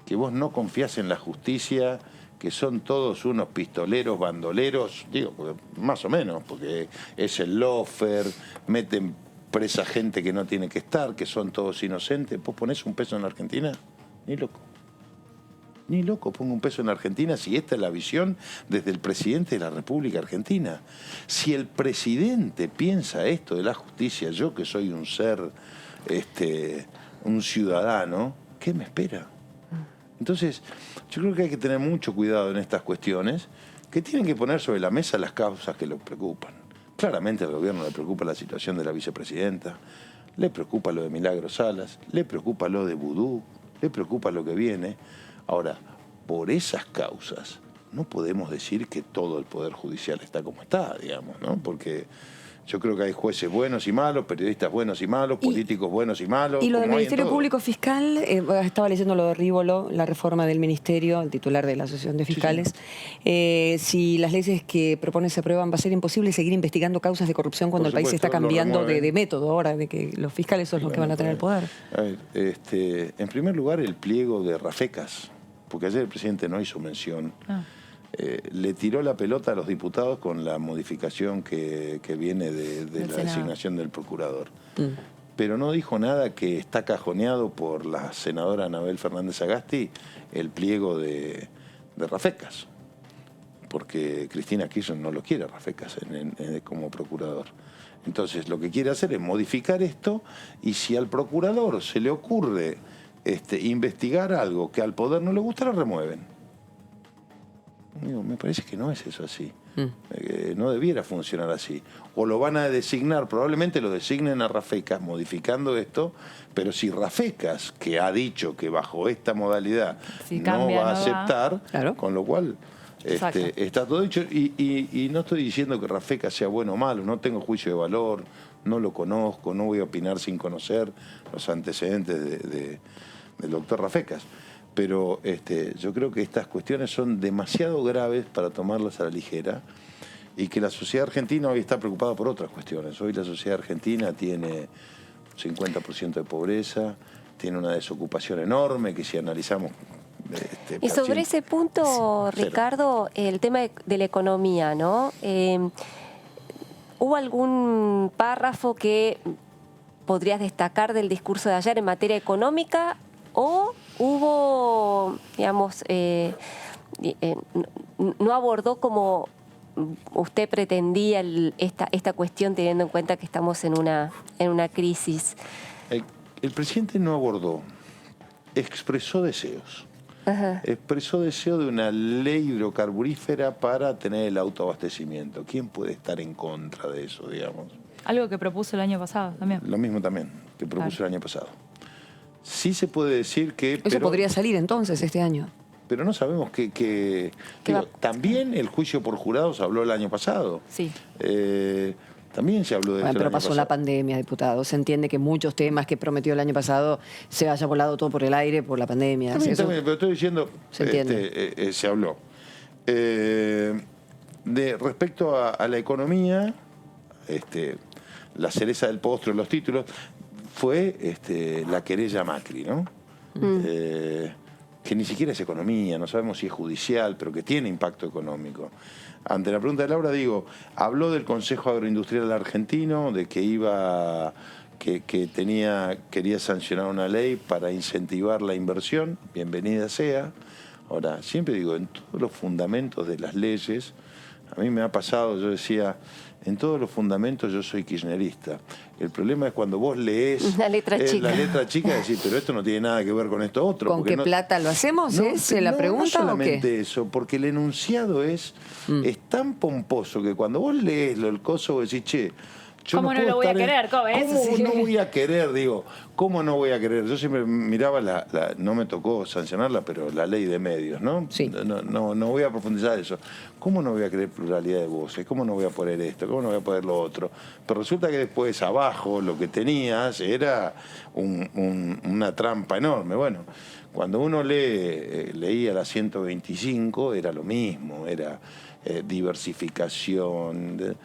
[SPEAKER 5] Que vos no confías en la justicia, que son todos unos pistoleros, bandoleros, digo, más o menos, porque es el lawfare, meten presa gente que no tiene que estar, que son todos inocentes. ¿Vos ponés un peso en la Argentina? Ni loco. Ni loco pongo un peso en la Argentina si esta es la visión desde el presidente de la República Argentina. Si el presidente piensa esto de la justicia, yo que soy un ser, un ciudadano, ¿qué me espera? Entonces, yo creo que hay que tener mucho cuidado en estas cuestiones, que tienen que poner sobre la mesa las causas que los preocupan. Claramente al gobierno le preocupa la situación de la vicepresidenta, le preocupa lo de Milagros Salas, le preocupa lo de Vudú, le preocupa lo que viene. Ahora, por esas causas no podemos decir que todo el Poder Judicial está como está, digamos, ¿no? Porque yo creo que hay jueces buenos y malos, periodistas buenos y malos, políticos buenos y malos.
[SPEAKER 1] Y lo del Ministerio Público Fiscal, estaba leyendo lo de Rívolo, la reforma del Ministerio, el titular de la Asociación de Fiscales. Sí. Si las leyes que propone se aprueban, va a ser imposible seguir investigando causas de corrupción cuando el país está cambiando de método ahora, de que los fiscales son los que van a tener el poder.
[SPEAKER 5] A ver, en primer lugar, el pliego de Rafecas, porque ayer el presidente no hizo mención. Le tiró la pelota a los diputados con la modificación que viene de la designación del procurador. Pero no dijo nada que está cajoneado por la senadora Anabel Fernández Agasti, el pliego de Rafecas. Porque Cristina Kirchner no lo quiere a Rafecas como procurador. Entonces lo que quiere hacer es modificar esto, y si al procurador se le ocurre investigar algo que al poder no le gusta, lo remueven. Digo, me parece que no es eso así. No debiera funcionar así. O lo van a designar, probablemente lo designen a Rafecas modificando esto, pero si Rafecas, que ha dicho que bajo esta modalidad no va a aceptar, claro, con lo cual Está todo dicho y no estoy diciendo que Rafecas sea bueno o malo, no tengo juicio de valor, no lo conozco, no voy a opinar sin conocer los antecedentes del doctor Rafecas. Pero yo creo que estas cuestiones son demasiado graves para tomarlas a la ligera y que la sociedad argentina hoy está preocupada por otras cuestiones. Hoy la sociedad argentina tiene 50% de pobreza, tiene una desocupación enorme que si analizamos...
[SPEAKER 3] Y sobre ese punto, Ricardo, el tema de la economía, ¿no? ¿Hubo algún párrafo que podrías destacar del discurso de ayer en materia económica o hubo, digamos, no abordó como usted pretendía esta cuestión teniendo en cuenta que estamos en una crisis?
[SPEAKER 5] El presidente no abordó, expresó deseos. Ajá. Expresó deseo de una ley hidrocarburífera para tener el autoabastecimiento. ¿Quién puede estar en contra de eso, digamos?
[SPEAKER 2] Algo que propuso el año pasado también.
[SPEAKER 5] Lo mismo también que propuso el año pasado. Sí se puede decir que...
[SPEAKER 1] Eso podría salir entonces este año.
[SPEAKER 5] Pero no sabemos que también el juicio por jurados habló el año pasado.
[SPEAKER 2] Sí.
[SPEAKER 5] También se habló de eso.
[SPEAKER 1] Pero pasó la pandemia, diputado. Se entiende que muchos temas que prometió el año pasado se haya volado todo por el aire por la pandemia.
[SPEAKER 5] También, pero estoy diciendo,
[SPEAKER 1] se entiende.
[SPEAKER 5] Se habló. Respecto a la economía, la cereza del postre, los títulos, fue la querella Macri, ¿no? Que ni siquiera es economía, no sabemos si es judicial, pero que tiene impacto económico. Ante la pregunta de Laura, digo, habló del Consejo Agroindustrial Argentino, de que quería sancionar una ley para incentivar la inversión, bienvenida sea. Ahora, siempre digo, en todos los fundamentos de las leyes, a mí me ha pasado, yo decía, en todos los fundamentos yo soy kirchnerista. El problema es cuando vos lees
[SPEAKER 3] la letra chica
[SPEAKER 5] y decís, pero esto no tiene nada que ver con esto otro.
[SPEAKER 1] ¿Con qué plata lo hacemos? ¿Se la pregunta
[SPEAKER 5] no solamente
[SPEAKER 1] o qué?
[SPEAKER 5] Eso, porque el enunciado es tan pomposo que cuando vos lees el coso vos decís, che, yo
[SPEAKER 2] ¿cómo no lo voy a querer? ¿Cómo
[SPEAKER 5] no voy a querer? Digo, ¿cómo no voy a querer? Yo siempre miraba no me tocó sancionarla, pero la ley de medios, ¿no?
[SPEAKER 1] Sí.
[SPEAKER 5] No voy a profundizar eso. ¿Cómo no voy a querer pluralidad de voces? ¿Cómo no voy a poner esto? ¿Cómo no voy a poner lo otro? Pero resulta que después abajo lo que tenías era una trampa enorme. Bueno, cuando uno leía la 125 era lo mismo, era diversificación.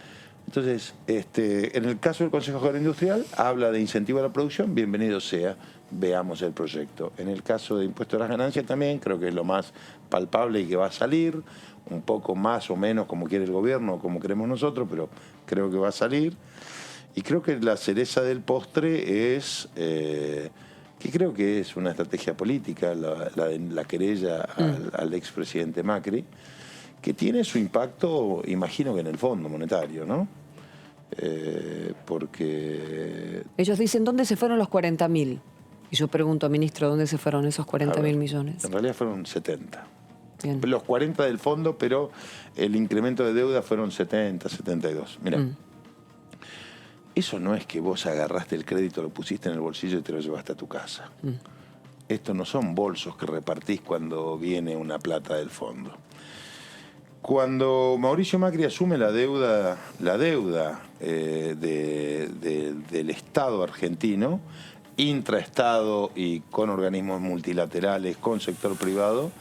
[SPEAKER 5] Entonces, en el caso del Consejo Agroindustrial, habla de incentivo a la producción, bienvenido sea, veamos el proyecto. En el caso de impuesto a las ganancias también, creo que es lo más palpable y que va a salir, un poco más o menos como quiere el gobierno o como queremos nosotros, pero creo que va a salir. Y creo que la cereza del postre es, que creo que es una estrategia política, la querella al expresidente Macri, que tiene su impacto, imagino que en el Fondo Monetario, ¿no? Porque...
[SPEAKER 1] Ellos dicen, ¿dónde se fueron los 40.000? Y yo pregunto, ministro, ¿dónde se fueron esos 40.000 millones?
[SPEAKER 5] En realidad fueron 70.
[SPEAKER 1] Bien.
[SPEAKER 5] Los 40 del fondo, pero el incremento de deuda fueron 70, 72. Mirá, eso no es que vos agarraste el crédito, lo pusiste en el bolsillo y te lo llevaste a tu casa. Estos no son bolsos que repartís cuando viene una plata del fondo. Cuando Mauricio Macri asume la deuda del Estado argentino, intraestado y con organismos multilaterales, con sector privado,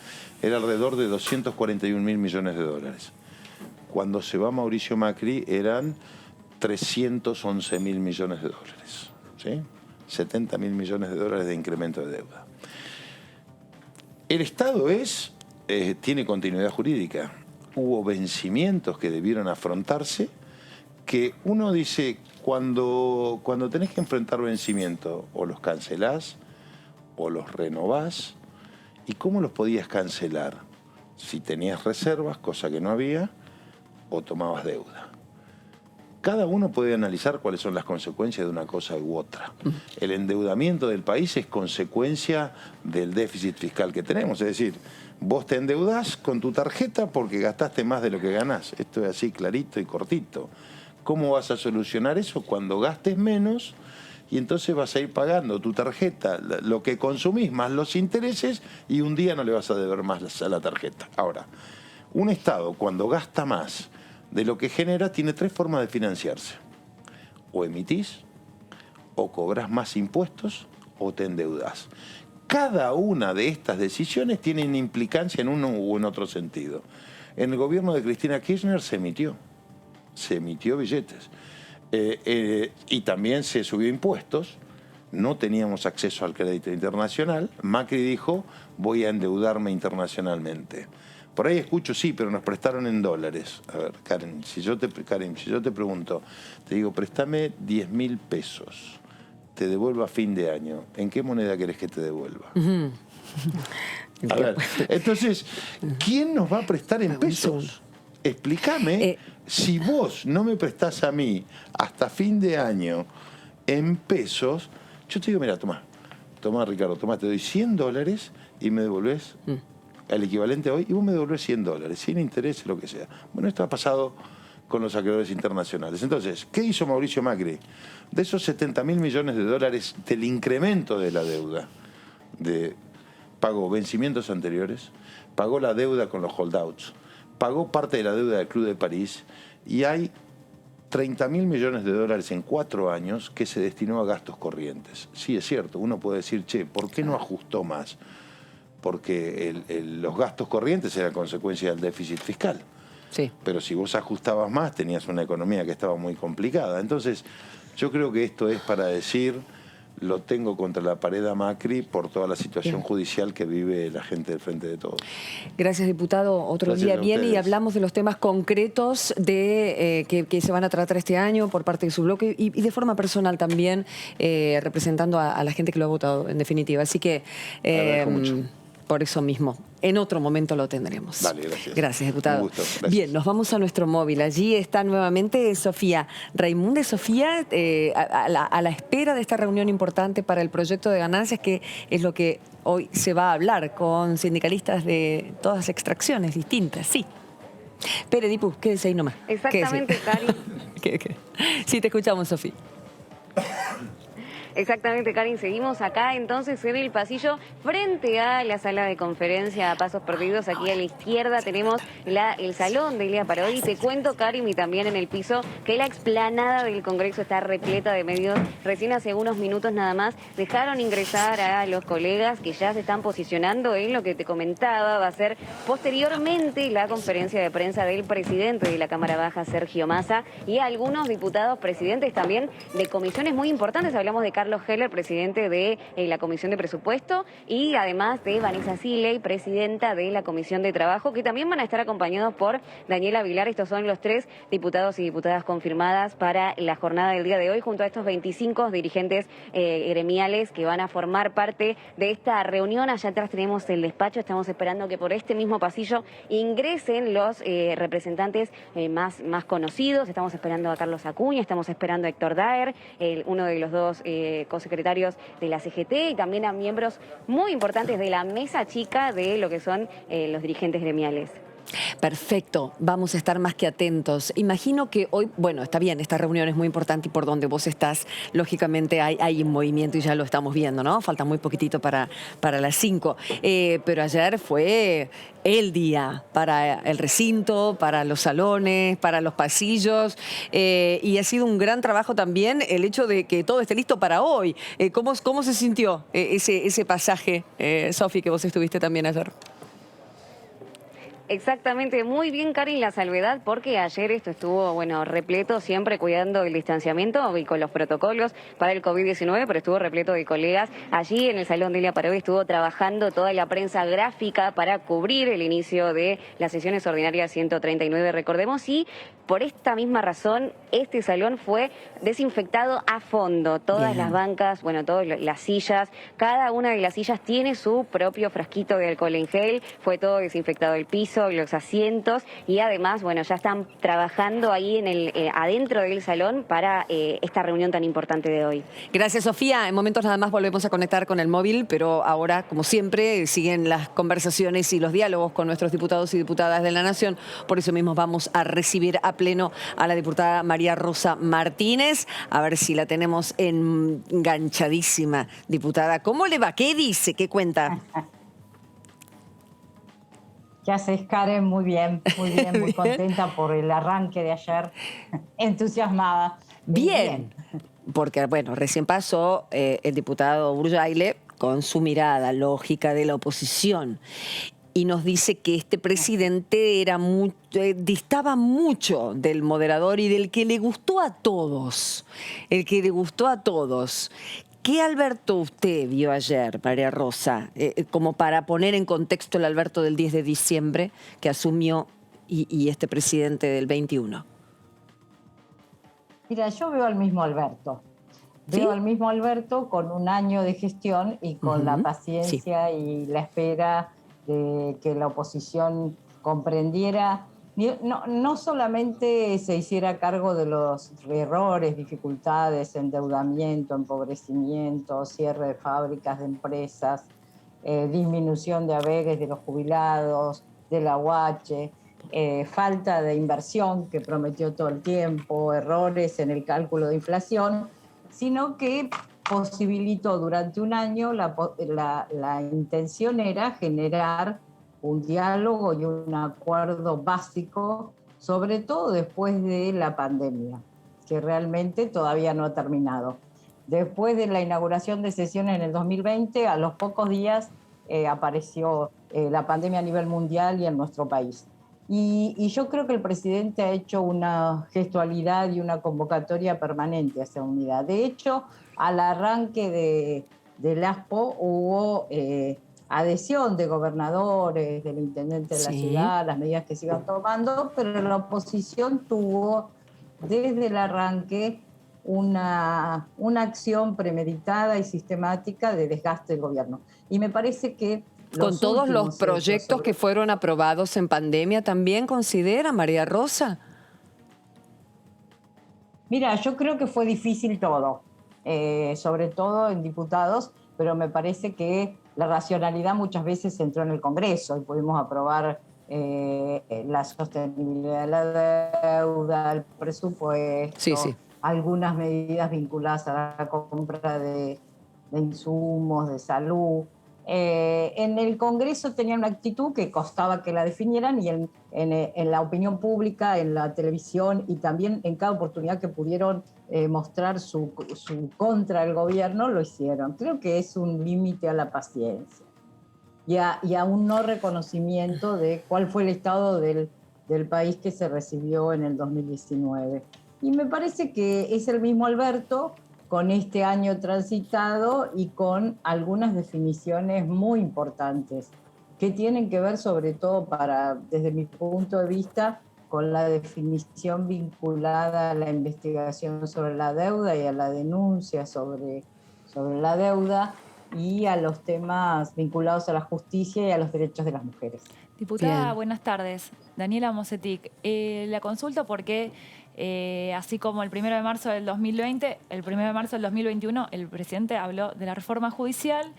[SPEAKER 5] era alrededor de 241.000 millones de dólares. Cuando se va Mauricio Macri eran 311.000 millones de dólares. ¿Sí? 70.000 millones de dólares de incremento de deuda. El Estado tiene continuidad jurídica. Hubo vencimientos que debieron afrontarse, que uno dice, cuando tenés que enfrentar vencimientos, o los cancelás, o los renovás. ¿Y cómo los podías cancelar? Si tenías reservas, cosa que no había, o tomabas deuda. Cada uno puede analizar cuáles son las consecuencias de una cosa u otra. El endeudamiento del país es consecuencia del déficit fiscal que tenemos, es decir, vos te endeudás con tu tarjeta porque gastaste más de lo que ganás. Esto es así clarito y cortito. ¿Cómo vas a solucionar eso? Cuando gastes menos y entonces vas a ir pagando tu tarjeta, lo que consumís más los intereses y un día no le vas a deber más a la tarjeta. Ahora, Un Estado, cuando gasta más de lo que genera, tiene 3 formas de financiarse. O emitís, o cobrás más impuestos, o te endeudás. Cada una de estas decisiones tiene una implicancia en uno u en otro sentido. En el gobierno de Cristina Kirchner se emitió billetes. Y también se subió impuestos. No teníamos acceso al crédito internacional. Macri dijo, voy a endeudarme internacionalmente. Por ahí escucho, sí, pero nos prestaron en dólares. A ver, Karen, si yo te pregunto, te digo, préstame 10.000 pesos, te devuelvo a fin de año, ¿en qué moneda querés que te devuelva? A ver, entonces, ¿quién nos va a prestar en pesos? Explícame, si vos no me prestás a mí hasta fin de año en pesos, yo te digo, mira, tomá Ricardo, te doy $100 y me devolvés el equivalente hoy, y vos me devolvés $100, sin interés, lo que sea. Bueno, esto ha pasado con los acreedores internacionales. Entonces, ¿qué hizo Mauricio Macri? De esos $70.000 millones del incremento de la deuda, pagó vencimientos anteriores, pagó la deuda con los holdouts, pagó parte de la deuda del Club de París, y hay $30.000 millones en 4 años que se destinó a gastos corrientes. Sí, es cierto, uno puede decir, che, ¿por qué no ajustó más? Porque los gastos corrientes eran consecuencia del déficit fiscal.
[SPEAKER 1] Sí.
[SPEAKER 5] Pero si vos ajustabas más, tenías una economía que estaba muy complicada. Entonces, yo creo que esto es para decir, lo tengo contra la pared a Macri por toda la situación judicial que vive la gente del Frente de Todos.
[SPEAKER 1] Gracias, diputado. Otro día viene y hablamos de los temas concretos que se van a tratar este año por parte de su bloque y de forma personal también, representando a la gente que lo ha votado, en definitiva. Así que, por eso mismo, en otro momento lo tendremos.
[SPEAKER 5] Vale, gracias.
[SPEAKER 1] Gracias, diputado.
[SPEAKER 5] Un gusto, gracias.
[SPEAKER 1] Bien, nos vamos a nuestro móvil. Allí está nuevamente Sofía Raimunde. Sofía, a la espera de esta reunión importante para el proyecto de ganancias, que es lo que hoy se va a hablar con sindicalistas de todas las extracciones distintas. Sí. Pere, Dipu, quédese ahí nomás.
[SPEAKER 4] Exactamente, Cari.
[SPEAKER 1] Sí, te escuchamos, Sofía.
[SPEAKER 4] Exactamente, Karin. Seguimos acá entonces en el pasillo frente a la sala de conferencia a pasos perdidos. Aquí a la izquierda tenemos el salón de Elia Parodi. Te cuento, Karin, y también en el piso, que la explanada del Congreso está repleta de medios. Recién hace unos minutos nada más dejaron ingresar a los colegas que ya se están posicionando en lo que te comentaba. Va a ser posteriormente la conferencia de prensa del presidente de la Cámara Baja, Sergio Massa, y algunos diputados presidentes también de comisiones muy importantes. Hablamos de Carlos Heller, presidente de la Comisión de Presupuesto, y además de Vanessa Siley, presidenta de la Comisión de Trabajo, que también van a estar acompañados por Daniela Vilar. Estos son los 3 diputados y diputadas confirmadas para la jornada del día de hoy, junto a estos 25 dirigentes gremiales que van a formar parte de esta reunión. Allá atrás tenemos el despacho. Estamos esperando que por este mismo pasillo ingresen los representantes más conocidos. Estamos esperando a Carlos Acuña, estamos esperando a Héctor Daer, uno de los 2 cosecretarios de la CGT, y también a miembros muy importantes de la mesa chica de lo que son los dirigentes gremiales.
[SPEAKER 1] Perfecto, vamos a estar más que atentos. Imagino que hoy, bueno, está bien, esta reunión es muy importante y por donde vos estás, lógicamente hay un movimiento y ya lo estamos viendo, ¿no? Falta muy poquitito para las 5. Pero ayer fue el día para el recinto, para los salones, para los pasillos, y ha sido un gran trabajo también el hecho de que todo esté listo para hoy. ¿Cómo se sintió ese pasaje, Sofi, que vos estuviste también ayer?
[SPEAKER 4] Exactamente, muy bien, Karin, la salvedad, porque ayer esto estuvo, bueno, repleto, siempre cuidando el distanciamiento y con los protocolos para el COVID-19, pero estuvo repleto de colegas. Allí en el Salón de Elia Parodi estuvo trabajando toda la prensa gráfica para cubrir el inicio de las sesiones ordinarias 139, recordemos, y por esta misma razón este salón fue desinfectado a fondo. Todas las bancas, bueno, todas las sillas, cada una de las sillas tiene su propio frasquito de alcohol en gel, fue todo desinfectado el piso, los asientos, y además, bueno, ya están trabajando ahí en adentro del salón para esta reunión tan importante de hoy.
[SPEAKER 1] Gracias, Sofía. En momentos nada más volvemos a conectar con el móvil, pero ahora, como siempre, siguen las conversaciones y los diálogos con nuestros diputados y diputadas de la Nación. Por eso mismo vamos a recibir a pleno a la diputada María Rosa Martínez, a ver si la tenemos enganchadísima. Diputada, ¿cómo le va? ¿Qué dice? ¿Qué cuenta?
[SPEAKER 6] ¿Qué haces, Karen? Muy bien, muy contenta por el arranque de ayer, entusiasmada.
[SPEAKER 1] Bien, porque bueno, recién pasó el diputado Burjaile con su mirada lógica de la oposición y nos dice que este presidente era distaba mucho del moderador y del que le gustó a todos, el que le gustó a todos. ¿Qué Alberto usted vio ayer, María Rosa, como para poner en contexto el Alberto del 10 de diciembre que asumió y este presidente del 21?
[SPEAKER 6] Mira, yo veo al mismo Alberto.
[SPEAKER 1] ¿Sí?
[SPEAKER 6] Veo al mismo Alberto con un año de gestión y con la paciencia y la espera de que la oposición comprendiera, no solamente se hiciera cargo de los errores, dificultades, endeudamiento, empobrecimiento, cierre de fábricas, de empresas, disminución de haberes de los jubilados, de la UH, falta de inversión que prometió todo el tiempo, errores en el cálculo de inflación, sino que posibilitó durante un año, la intención era generar un diálogo y un acuerdo básico, sobre todo después de la pandemia, que realmente todavía no ha terminado. Después de la inauguración de sesiones en el 2020, a los pocos días apareció la pandemia a nivel mundial y en nuestro país. Y yo creo que el presidente ha hecho una gestualidad y una convocatoria permanente hacia unidad. De hecho, al arranque del ASPO hubo adhesión de gobernadores, del intendente de la ciudad, las medidas que se iban tomando, pero la oposición tuvo desde el arranque una acción premeditada y sistemática de desgaste del gobierno. Y me parece que
[SPEAKER 1] con todos los proyectos que fueron aprobados en pandemia, ¿también considera, María Rosa?
[SPEAKER 6] Mira, yo creo que fue difícil todo, sobre todo en diputados, pero me parece que la racionalidad muchas veces entró en el Congreso y pudimos aprobar la sostenibilidad de la deuda, el presupuesto, algunas medidas vinculadas a la compra de insumos, de salud. En el Congreso tenían una actitud que costaba que la definieran y en la opinión pública, en la televisión y también en cada oportunidad que pudieron mostrar su contra el gobierno, lo hicieron. Creo que es un límite a la paciencia y a un no reconocimiento de cuál fue el estado del país que se recibió en el 2019. Y me parece que es el mismo Alberto, con este año transitado y con algunas definiciones muy importantes que tienen que ver sobre todo desde mi punto de vista, con la definición vinculada a la investigación sobre la deuda y a la denuncia sobre la deuda y a los temas vinculados a la justicia y a los derechos de las mujeres.
[SPEAKER 2] Diputada, buenas tardes. Daniela Mosetic. La consulto porque así como el 1 de marzo del 2020, el 1 de marzo del 2021, el presidente habló de la reforma judicial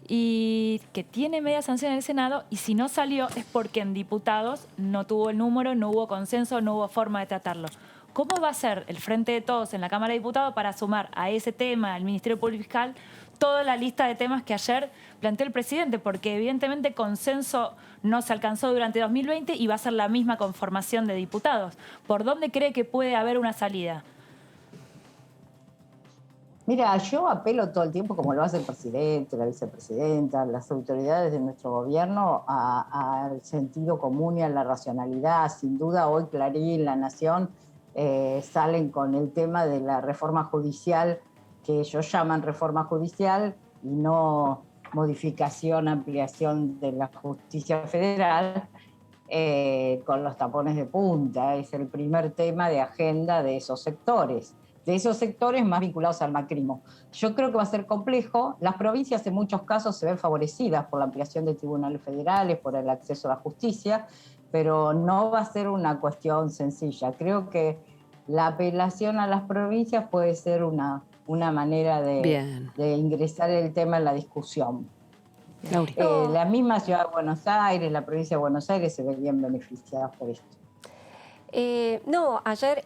[SPEAKER 2] y que tiene media sanción en el Senado, y si no salió es porque en diputados no tuvo el número, no hubo consenso, no hubo forma de tratarlo. ¿Cómo va a ser el Frente de Todos en la Cámara de Diputados para sumar a ese tema, al Ministerio Público Fiscal, toda la lista de temas que ayer planteó el presidente? Porque evidentemente consenso no se alcanzó durante 2020 y va a ser la misma conformación de diputados. ¿Por dónde cree que puede haber una salida?
[SPEAKER 6] Mira, yo apelo todo el tiempo, como lo hace el presidente, la vicepresidenta, las autoridades de nuestro gobierno, al sentido común y a la racionalidad. Sin duda, hoy Clarín, La Nación, salen con el tema de la reforma judicial, que ellos llaman reforma judicial y no modificación, ampliación de la justicia federal, con los tapones de punta. Es el primer tema de agenda de esos sectores más vinculados al macrismo. Yo creo que va a ser complejo. Las provincias en muchos casos se ven favorecidas por la ampliación de tribunales federales, por el acceso a la justicia, pero no va a ser una cuestión sencilla. Creo que la apelación a las provincias puede ser una manera de ingresar el tema en la discusión. La misma Ciudad de Buenos Aires, la provincia de Buenos Aires se verían beneficiadas por esto.
[SPEAKER 3] No, ayer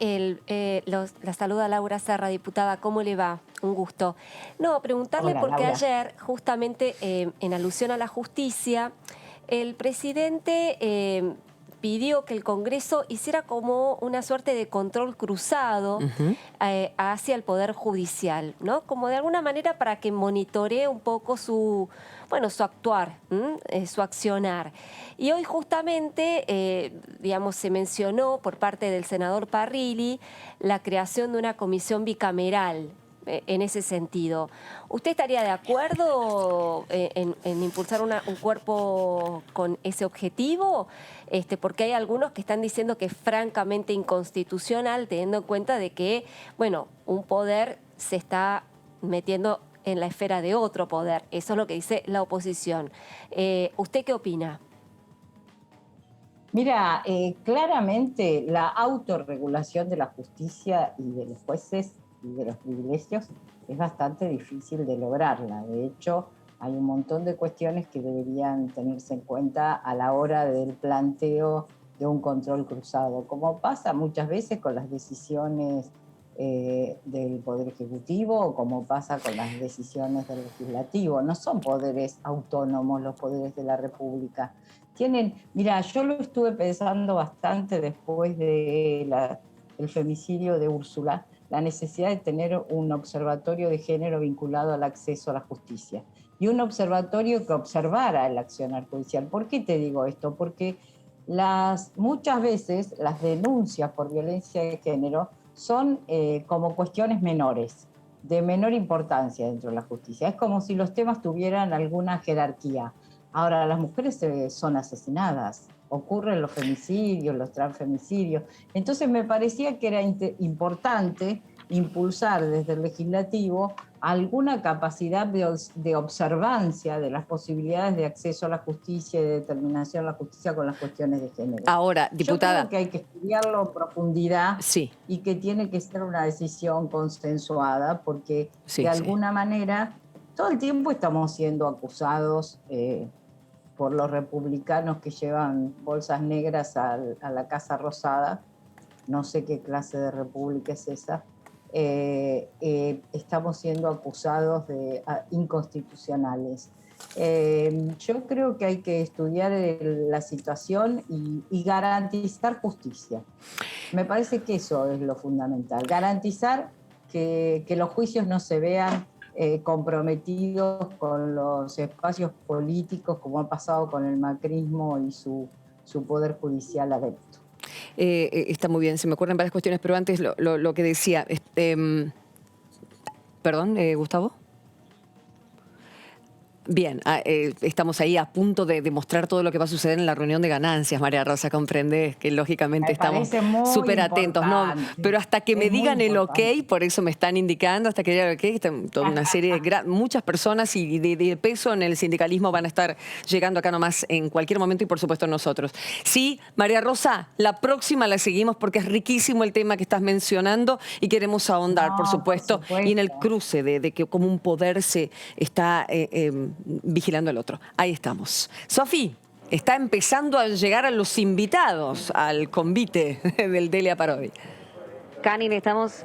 [SPEAKER 3] la saluda Laura Serra, diputada, ¿cómo le va? Un gusto. No, preguntarle. Hola, porque Laura. Ayer, justamente en alusión a la justicia, El presidente pidió que el Congreso hiciera como una suerte de control cruzado hacia el Poder Judicial, ¿no? Como de alguna manera para que monitoree un poco su actuar, su accionar. Y hoy justamente, digamos, se mencionó por parte del senador Parrilli la creación de una comisión bicameral en ese sentido. ¿Usted estaría de acuerdo en impulsar un cuerpo con ese objetivo? Porque hay algunos que están diciendo que es francamente inconstitucional, teniendo en cuenta de que, bueno, un poder se está metiendo en la esfera de otro poder. Eso es lo que dice la oposición. ¿Usted qué opina?
[SPEAKER 6] Mira, claramente la autorregulación de la justicia y de los jueces y de los privilegios es bastante difícil de lograrla. De hecho, hay un montón de cuestiones que deberían tenerse en cuenta a la hora del planteo de un control cruzado, como pasa muchas veces con las decisiones del Poder Ejecutivo o como pasa con las decisiones del Legislativo. No son poderes autónomos los poderes de la República. Mira, yo lo estuve pensando bastante después del femicidio de Úrsula, la necesidad de tener un observatorio de género vinculado al acceso a la justicia y un observatorio que observara el accionar judicial. ¿Por qué te digo esto? Porque muchas veces las denuncias por violencia de género son como cuestiones menores, de menor importancia dentro de la justicia. Es como si los temas tuvieran alguna jerarquía. Ahora, las mujeres son asesinadas, ocurren los femicidios, los transfemicidios. Entonces me parecía que era importante impulsar desde el legislativo alguna capacidad de observancia de las posibilidades de acceso a la justicia y de determinación de la justicia con las cuestiones de género.
[SPEAKER 1] Ahora, diputada,
[SPEAKER 6] yo creo que hay que estudiarlo en profundidad
[SPEAKER 1] sí,
[SPEAKER 6] y que tiene que ser una decisión consensuada porque de alguna manera todo el tiempo estamos siendo acusados por los republicanos que llevan bolsas negras a la Casa Rosada. No sé qué clase de república es esa. Estamos siendo acusados de inconstitucionales. Yo creo que hay que estudiar la situación y garantizar justicia. Me parece que eso es lo fundamental. Garantizar que los juicios no se vean comprometidos con los espacios políticos, como ha pasado con el macrismo y su poder judicial adepto.
[SPEAKER 1] Está muy bien, se me ocurren varias cuestiones, pero antes lo que decía. Perdón, Gustavo. Bien, estamos ahí a punto de demostrar todo lo que va a suceder en la reunión de ganancias, María Rosa, comprendés que lógicamente estamos súper atentos, ¿no? Pero hasta que me digan el ok, por eso me están indicando, hasta que digan el ok, están toda una serie de muchas personas y de peso en el sindicalismo van a estar llegando acá nomás en cualquier momento y por supuesto nosotros. Sí, María Rosa, la próxima la seguimos porque es riquísimo el tema que estás mencionando y queremos ahondar, por supuesto, y en el cruce de que como un poder se está vigilando al otro. Ahí estamos. Sofi, está empezando a llegar a los invitados al convite del Delia Parodi.
[SPEAKER 4] Canin, estamos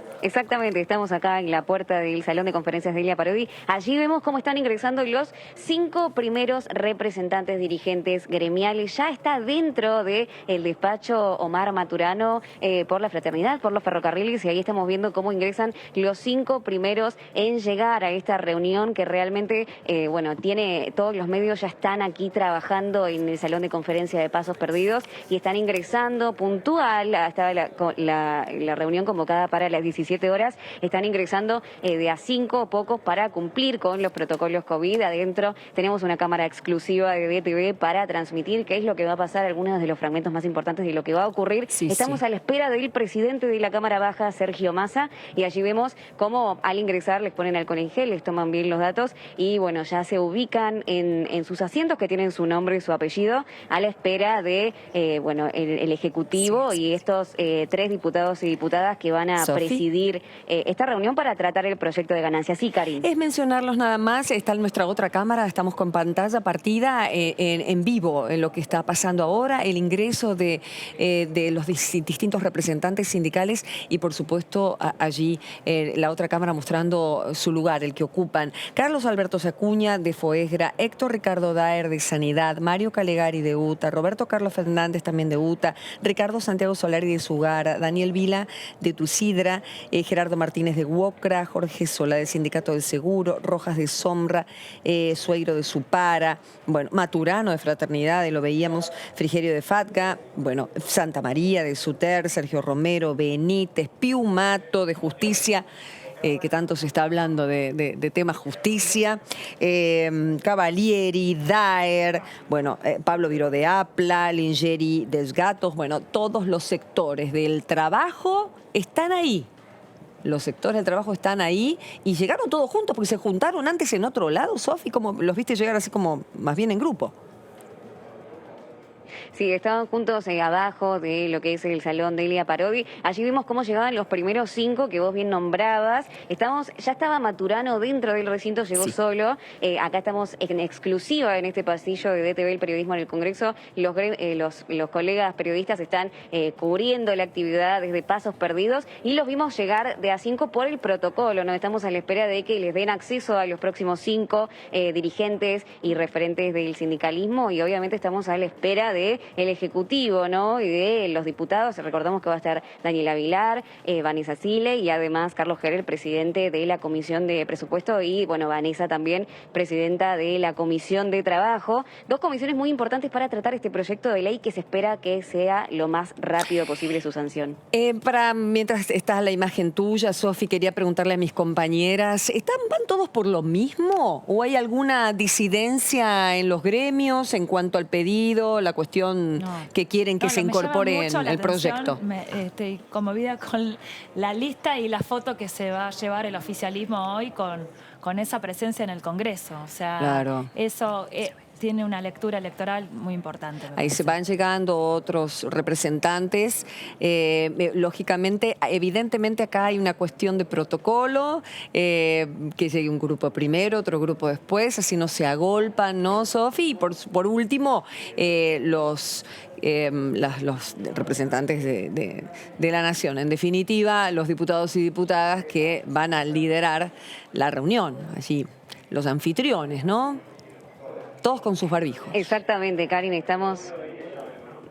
[SPEAKER 4] acá en la puerta del Salón de Conferencias de Delia Parodi. Allí vemos cómo están ingresando los 5 primeros representantes dirigentes gremiales. Ya está dentro del despacho Omar Maturano por la Fraternidad, por los ferrocarriles, y ahí estamos viendo cómo ingresan los 5 primeros en llegar a esta reunión que realmente, todos los medios ya están aquí trabajando en el Salón de Conferencias de Pasos Perdidos y están ingresando puntual. Estaba la reunión convocada para las 17 horas, están ingresando de a 5 pocos para cumplir con los protocolos COVID. Adentro tenemos una cámara exclusiva de DTV para transmitir qué es lo que va a pasar, algunos de los fragmentos más importantes de lo que va a ocurrir. Estamos a la espera del presidente de la Cámara Baja, Sergio Massa, y allí vemos cómo al ingresar les ponen alcohol en gel, les toman bien los datos y bueno, ya se ubican en sus asientos que tienen su nombre y su apellido a la espera de el Ejecutivo y estos 3 diputados y diputadas diputadas que van a presidir esta reunión para tratar el proyecto de ganancias. Sí, Karin.
[SPEAKER 1] Es mencionarlos nada más, está en nuestra otra cámara, estamos con pantalla partida en vivo en lo que está pasando ahora, el ingreso de los distintos representantes sindicales y por supuesto allí la otra cámara mostrando su lugar, el que ocupan Carlos Alberto Acuña de FOESGRA, Héctor Ricardo Daer de Sanidad, Mario Calegari de UTA, Roberto Carlos Fernández también de UTA, Ricardo Santiago Solari de Sugara, Daniel Vila de Tucidra, Gerardo Martínez de Huocra, Jorge Sola del Sindicato del Seguro, Rojas de Sombra, Sueiro de Supara, bueno, Maturano de Fraternidad, lo veíamos, Frigerio de FATCA, bueno, Santa María de Suter, Sergio Romero, Benítez, Piumato de Justicia, que tanto se está hablando de tema justicia, Cavalieri, Daer, bueno, Pablo Viro de Apla, Lingeri de Gatos, bueno, todos los sectores del trabajo están ahí. Los sectores del trabajo están ahí y llegaron todos juntos porque se juntaron antes en otro lado, Sofi, como los viste llegar así como más bien en grupo.
[SPEAKER 4] Sí, estaban juntos abajo de lo que es el Salón Delia Parodi. Allí vimos cómo llegaban los primeros 5 que vos bien nombrabas. Ya estaba Maturano dentro del recinto, llegó solo. Acá estamos en exclusiva en este pasillo de DTV, el periodismo en el Congreso. Los colegas periodistas están cubriendo la actividad desde Pasos Perdidos y los vimos llegar de a 5 por el protocolo. Nos estamos a la espera de que les den acceso a los próximos 5 dirigentes y referentes del sindicalismo y obviamente estamos a la espera de el Ejecutivo, ¿no? Y de los diputados. Recordamos que va a estar Daniela Vilar, Vanessa Sile y además Carlos Herer, presidente de la Comisión de Presupuesto y, bueno, Vanessa también, presidenta de la Comisión de Trabajo. 2 comisiones muy importantes para tratar este proyecto de ley que se espera que sea lo más rápido posible su sanción.
[SPEAKER 1] Mientras está la imagen tuya, Sofi, quería preguntarle a mis compañeras, ¿van todos por lo mismo? ¿O hay alguna disidencia en los gremios en cuanto al pedido, la cuestión que quieren que se incorpore en el proyecto?
[SPEAKER 2] Estoy conmovida con la lista y la foto que se va a llevar el oficialismo hoy con esa presencia en el Congreso. O sea,
[SPEAKER 1] claro.
[SPEAKER 2] Eso tiene una lectura electoral muy importante.
[SPEAKER 1] Ahí se van llegando otros representantes. Lógicamente, evidentemente acá hay una cuestión de protocolo, que llegue un grupo primero, otro grupo después, así no se agolpan, ¿no, Sofi? Y por último, los representantes de la Nación. En definitiva, los diputados y diputadas que van a liderar la reunión. Allí, los anfitriones, ¿no? Todos con sus barbijos.
[SPEAKER 4] Exactamente, Karin, estamos...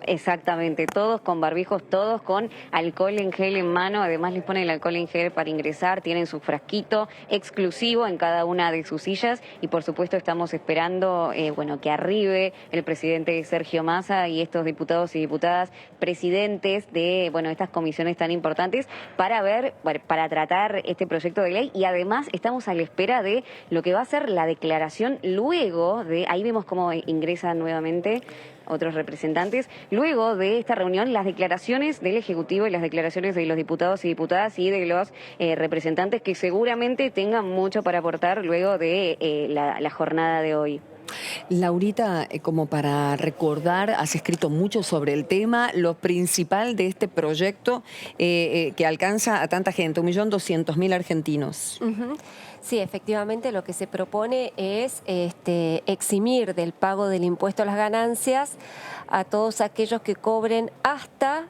[SPEAKER 4] Exactamente, todos con barbijos, todos con alcohol en gel en mano, además les ponen el alcohol en gel para ingresar, tienen su frasquito exclusivo en cada una de sus sillas y por supuesto estamos esperando que arribe el presidente Sergio Massa y estos diputados y diputadas presidentes de estas comisiones tan importantes para tratar este proyecto de ley y además estamos a la espera de lo que va a ser la declaración luego de, ahí vemos cómo ingresan nuevamente otros representantes. Luego de esta reunión, las declaraciones del Ejecutivo y las declaraciones de los diputados y diputadas y de los representantes que seguramente tengan mucho para aportar luego de la jornada de hoy.
[SPEAKER 1] Laurita, como para recordar, has escrito mucho sobre el tema, lo principal de este proyecto que alcanza a tanta gente, 1.200.000 argentinos.
[SPEAKER 3] Sí, efectivamente lo que se propone es eximir del pago del impuesto a las ganancias a todos aquellos que cobren hasta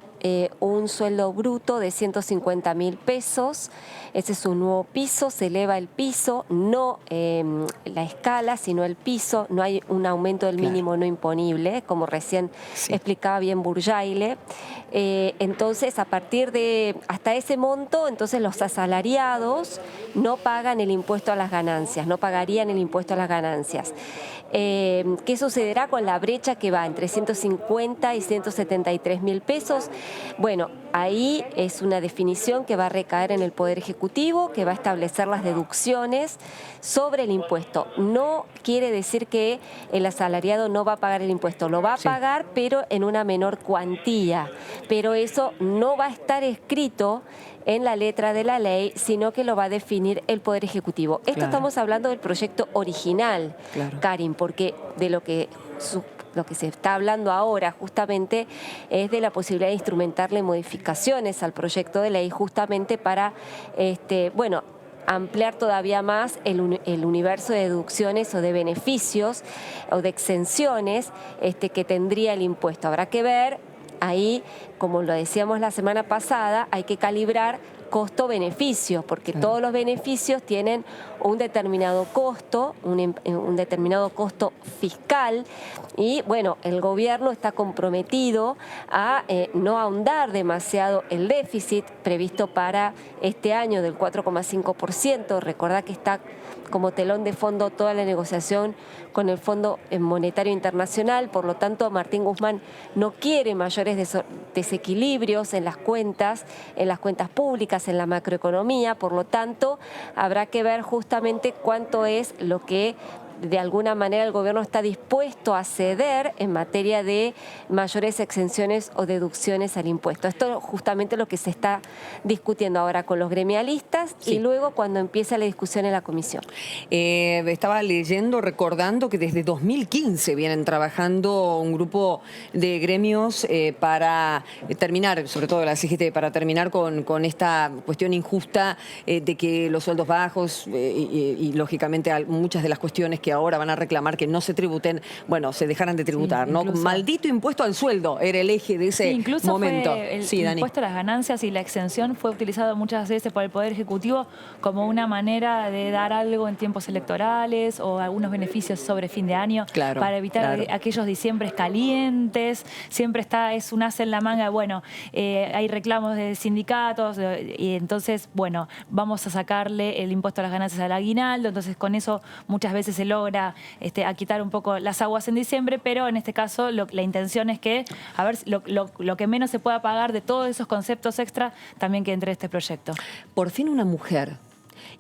[SPEAKER 3] un sueldo bruto de 150.000 pesos. Ese es un nuevo piso, se eleva el piso, no la escala, sino el piso. No hay un aumento del mínimo no imponible, como recién explicaba bien Burjaile. Entonces, a partir de hasta ese monto, entonces los asalariados no pagan el impuesto a las ganancias, no pagarían el impuesto a las ganancias. ¿Qué sucederá con la brecha que va entre 150 y 173.000 pesos? Bueno, ahí es una definición que va a recaer en el Poder Ejecutivo, que va a establecer las deducciones sobre el impuesto. No quiere decir que el asalariado no va a pagar el impuesto, lo va a pagar, pero en una menor cuantía. Pero eso no va a estar escrito en la letra de la ley, sino que lo va a definir el Poder Ejecutivo. Esto estamos hablando del proyecto original, Karin, porque de lo que lo que se está hablando ahora justamente es de la posibilidad de instrumentarle modificaciones al proyecto de ley justamente para, bueno, ampliar todavía más el universo de deducciones o de beneficios o de exenciones que tendría el impuesto. Habrá que ver, ahí, como lo decíamos la semana pasada, hay que calibrar costo-beneficio, porque todos los beneficios tienen un determinado costo, un determinado costo fiscal, y bueno, el gobierno está comprometido a no ahondar demasiado el déficit previsto para este año del 4,5%. Recordá que está como telón de fondo toda la negociación con el Fondo Monetario Internacional, por lo tanto Martín Guzmán no quiere mayores desequilibrios en las cuentas públicas, en la macroeconomía, por lo tanto habrá que ver justamente cuánto es lo que de alguna manera el gobierno está dispuesto a ceder en materia de mayores exenciones o deducciones al impuesto. Esto es justamente lo que se está discutiendo ahora con los gremialistas y luego cuando empieza la discusión en la comisión.
[SPEAKER 1] Estaba leyendo, recordando que desde 2015 vienen trabajando un grupo de gremios para terminar, sobre todo la CGT, para terminar con esta cuestión injusta de que los sueldos bajos y lógicamente muchas de las cuestiones que ahora van a reclamar que no se tributen, bueno, se dejaran de tributar, ¿no? Maldito impuesto al sueldo era el eje de ese momento.
[SPEAKER 2] El impuesto a las ganancias y la exención fue utilizado muchas veces por el Poder Ejecutivo como una manera de dar algo en tiempos electorales o algunos beneficios sobre fin de año para evitar aquellos diciembres calientes. Siempre es un as en la manga. Bueno, hay reclamos de sindicatos y entonces, bueno, vamos a sacarle el impuesto a las ganancias al aguinaldo. Entonces, con eso muchas veces se logra a quitar un poco las aguas en diciembre, pero en este caso la intención es que, a ver, lo que menos se pueda pagar de todos esos conceptos extra también que entre este proyecto.
[SPEAKER 1] Por fin una mujer.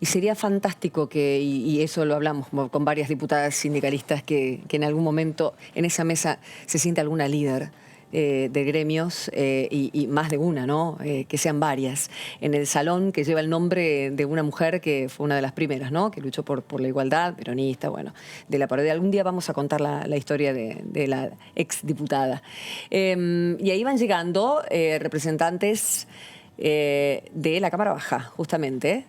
[SPEAKER 1] Y sería fantástico y eso lo hablamos con varias diputadas sindicalistas, que en algún momento en esa mesa se siente alguna líder de gremios y más de una, ¿no? Que sean varias. En el salón que lleva el nombre de una mujer que fue una de las primeras, ¿no? Que luchó por la igualdad, peronista, bueno, de la parodia. Algún día vamos a contar la historia de la exdiputada. Y ahí van llegando representantes de la Cámara Baja, justamente,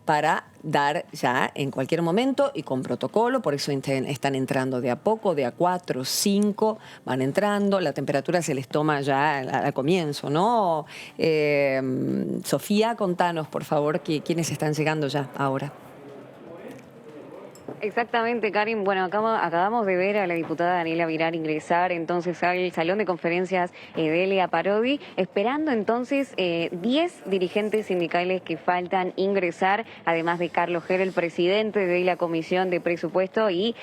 [SPEAKER 1] para dar ya en cualquier momento y con protocolo, por eso están entrando de a poco, de a 4, 5, van entrando, la temperatura se les toma ya al comienzo, ¿no? Sofía, contanos, por favor, quiénes están llegando ya ahora.
[SPEAKER 4] Exactamente, Karin. Bueno, acabamos de ver a la diputada Daniela Virar ingresar entonces al salón de conferencias Delia Parodi, esperando entonces 10 dirigentes sindicales que faltan ingresar, además de Carlos Gera, el presidente de la Comisión de Presupuesto, y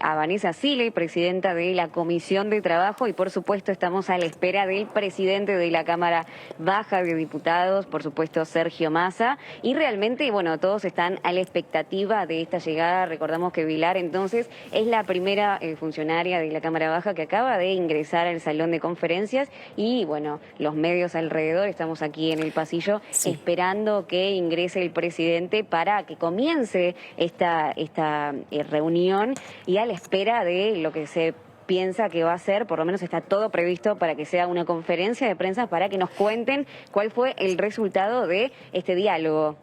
[SPEAKER 4] a Vanessa Sile, presidenta de la Comisión de Trabajo, y por supuesto estamos a la espera del presidente de la Cámara Baja de Diputados, por supuesto Sergio Massa, y realmente, bueno, todos están a la expectativa de esta llegada. Recordamos que Vilar entonces es la primera funcionaria de la Cámara Baja que acaba de ingresar al salón de conferencias y bueno, los medios alrededor, estamos aquí en el pasillo esperando que ingrese el presidente para que comience esta reunión y a la espera de lo que se piensa que va a ser, por lo menos está todo previsto para que sea una conferencia de prensa para que nos cuenten cuál fue el resultado de este diálogo.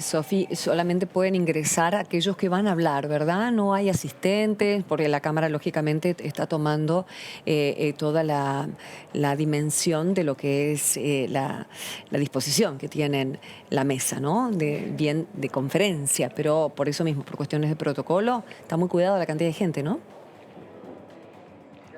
[SPEAKER 1] Sofi, solamente pueden ingresar aquellos que van a hablar, ¿verdad? No hay asistentes, porque la Cámara lógicamente está tomando toda la dimensión de lo que es la disposición que tienen la mesa, ¿no? De conferencia, pero por eso mismo, por cuestiones de protocolo, está muy cuidado la cantidad de gente, ¿no?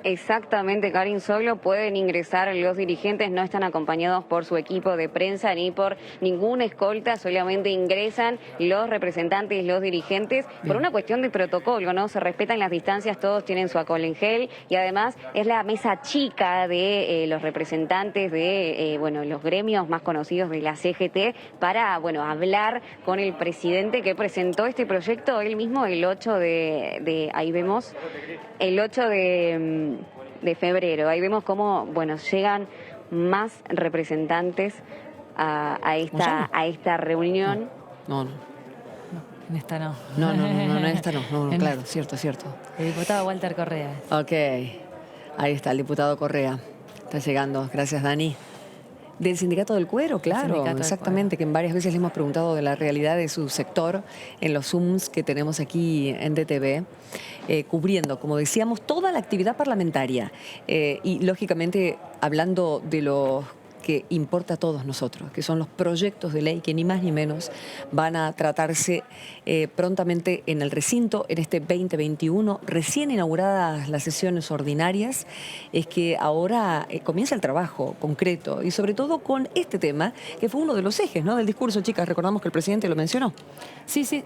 [SPEAKER 4] Exactamente, Karin, solo pueden ingresar los dirigentes, no están acompañados por su equipo de prensa ni por ninguna escolta, solamente ingresan los representantes, los dirigentes, por una cuestión de protocolo, ¿no? Se respetan las distancias, todos tienen su alcohol en gel y además es la mesa chica de los representantes de, bueno, los gremios más conocidos de la CGT para, bueno, hablar con el presidente que presentó este proyecto él mismo el 8 ahí vemos, el 8 de febrero. Ahí vemos cómo, bueno, llegan más representantes a esta reunión.
[SPEAKER 1] No.
[SPEAKER 2] En esta no.
[SPEAKER 1] No, en esta no, claro, cierto.
[SPEAKER 2] El diputado Walter Correa.
[SPEAKER 1] Ok, ahí está el diputado Correa. Está llegando, gracias Dani. Del Sindicato del Cuero, claro, exactamente, que en varias veces le hemos preguntado de la realidad de su sector en los Zooms que tenemos aquí en DTV, cubriendo, como decíamos, toda la actividad parlamentaria y, lógicamente, hablando de los que importa a todos nosotros, que son los proyectos de ley que ni más ni menos van a tratarse prontamente en el recinto en este 2021, recién inauguradas las sesiones ordinarias. Es que ahora comienza el trabajo concreto y sobre todo con este tema que fue uno de los ejes, ¿no?, del discurso. Chicas, recordamos que el presidente lo mencionó.
[SPEAKER 2] Sí.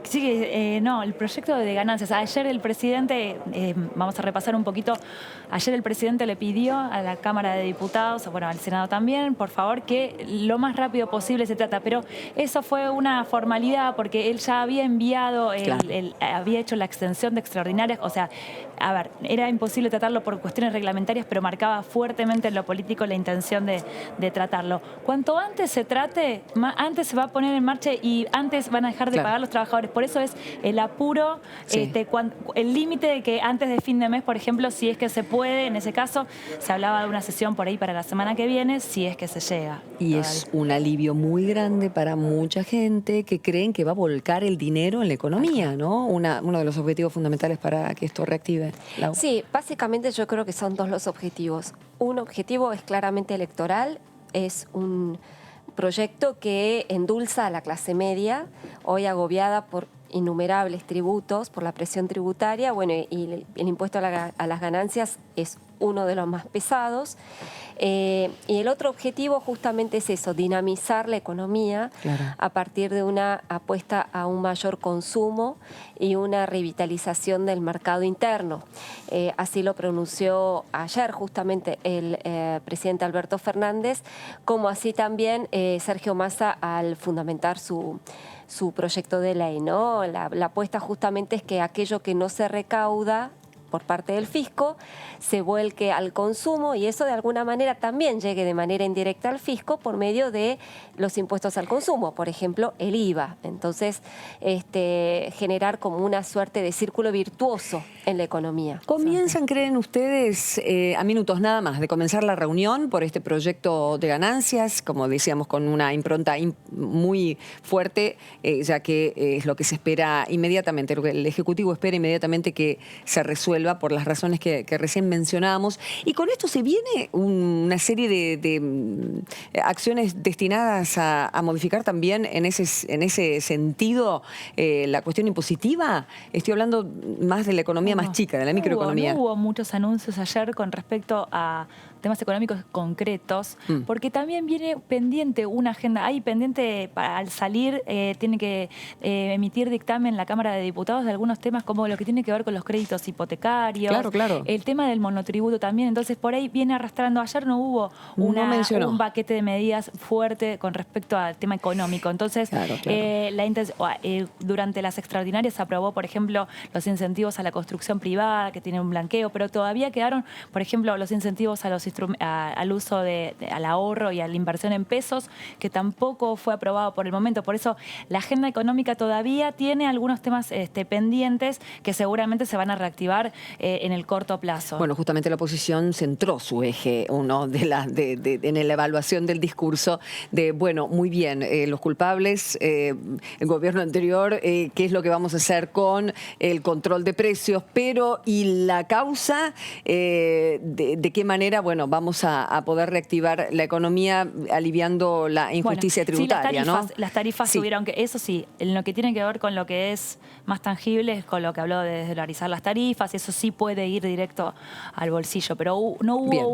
[SPEAKER 2] Sí, no, el proyecto de ganancias. Ayer el presidente, vamos a repasar un poquito, ayer el presidente le pidió a la Cámara de Diputados, bueno, al Senado también, por favor, que lo más rápido posible se trata. Pero eso fue una formalidad porque él ya había enviado, había hecho la extensión de extraordinarias, o sea, a ver, era imposible tratarlo por cuestiones reglamentarias, pero marcaba fuertemente en lo político la intención de tratarlo. Cuanto antes se trate, antes se va a poner en marcha y antes van a dejar de pagar los trabajadores. Por eso es el apuro, el límite de que antes de fin de mes, por ejemplo, si es que se puede, en ese caso, se hablaba de una sesión por ahí para la semana que viene, si es que se llega.
[SPEAKER 1] Y es un alivio muy grande para mucha gente que creen que va a volcar el dinero en la economía, ¿no? Uno de los objetivos fundamentales para que esto reactive. Lau.
[SPEAKER 3] Sí, básicamente yo creo que son dos los objetivos. Un objetivo es claramente electoral, es un proyecto que endulza a la clase media, hoy agobiada por innumerables tributos, por la presión tributaria, bueno, y el impuesto a las ganancias es uno de los más pesados. Y el otro objetivo justamente es eso, dinamizar la economía a partir de una apuesta a un mayor consumo y una revitalización del mercado interno. Así lo pronunció ayer justamente el presidente Alberto Fernández, como así también Sergio Massa al fundamentar su proyecto de ley, ¿no? La apuesta justamente es que aquello que no se recauda por parte del fisco se vuelque al consumo y eso de alguna manera también llegue de manera indirecta al fisco por medio de los impuestos al consumo, por ejemplo, el IVA. Entonces, generar como una suerte de círculo virtuoso en la economía.
[SPEAKER 1] ¿Comienzan, creen ustedes, a minutos nada más de comenzar la reunión por este proyecto de ganancias, como decíamos, con una impronta muy fuerte, ya que es lo que se espera inmediatamente, lo que el Ejecutivo espera inmediatamente que se resuelva por las razones que recién mencionábamos? Y con esto se viene una serie de acciones destinadas a modificar también en ese sentido la cuestión impositiva. Estoy hablando más de la economía más chica, de la microeconomía.
[SPEAKER 2] No hubo muchos anuncios ayer con respecto a temas económicos concretos, porque también viene pendiente una agenda, hay pendiente al salir, tiene que emitir dictamen la Cámara de Diputados de algunos temas como lo que tiene que ver con los créditos hipotecarios, el tema del monotributo también, entonces por ahí viene arrastrando. Ayer no hubo un paquete de medidas fuerte con respecto al tema económico, entonces durante las extraordinarias se aprobó, por ejemplo, los incentivos a la construcción privada, que tiene un blanqueo, pero todavía quedaron, por ejemplo, los incentivos a los al uso al ahorro y a la inversión en pesos, que tampoco fue aprobado por el momento. Por eso la agenda económica todavía tiene algunos temas pendientes que seguramente se van a reactivar en el corto plazo.
[SPEAKER 1] Bueno, justamente la oposición centró su eje en la evaluación del discurso de, bueno, muy bien, los culpables, el gobierno anterior, qué es lo que vamos a hacer con el control de precios, pero ¿y la causa? ¿De qué manera? Bueno, vamos a poder reactivar la economía aliviando la injusticia tributaria,
[SPEAKER 2] sí,
[SPEAKER 1] ¿no?
[SPEAKER 2] Las tarifas subieron, que eso sí, en lo que tiene que ver con lo que es más tangible, es con lo que habló de desdolarizar las tarifas, eso sí puede ir directo al bolsillo, pero no hubo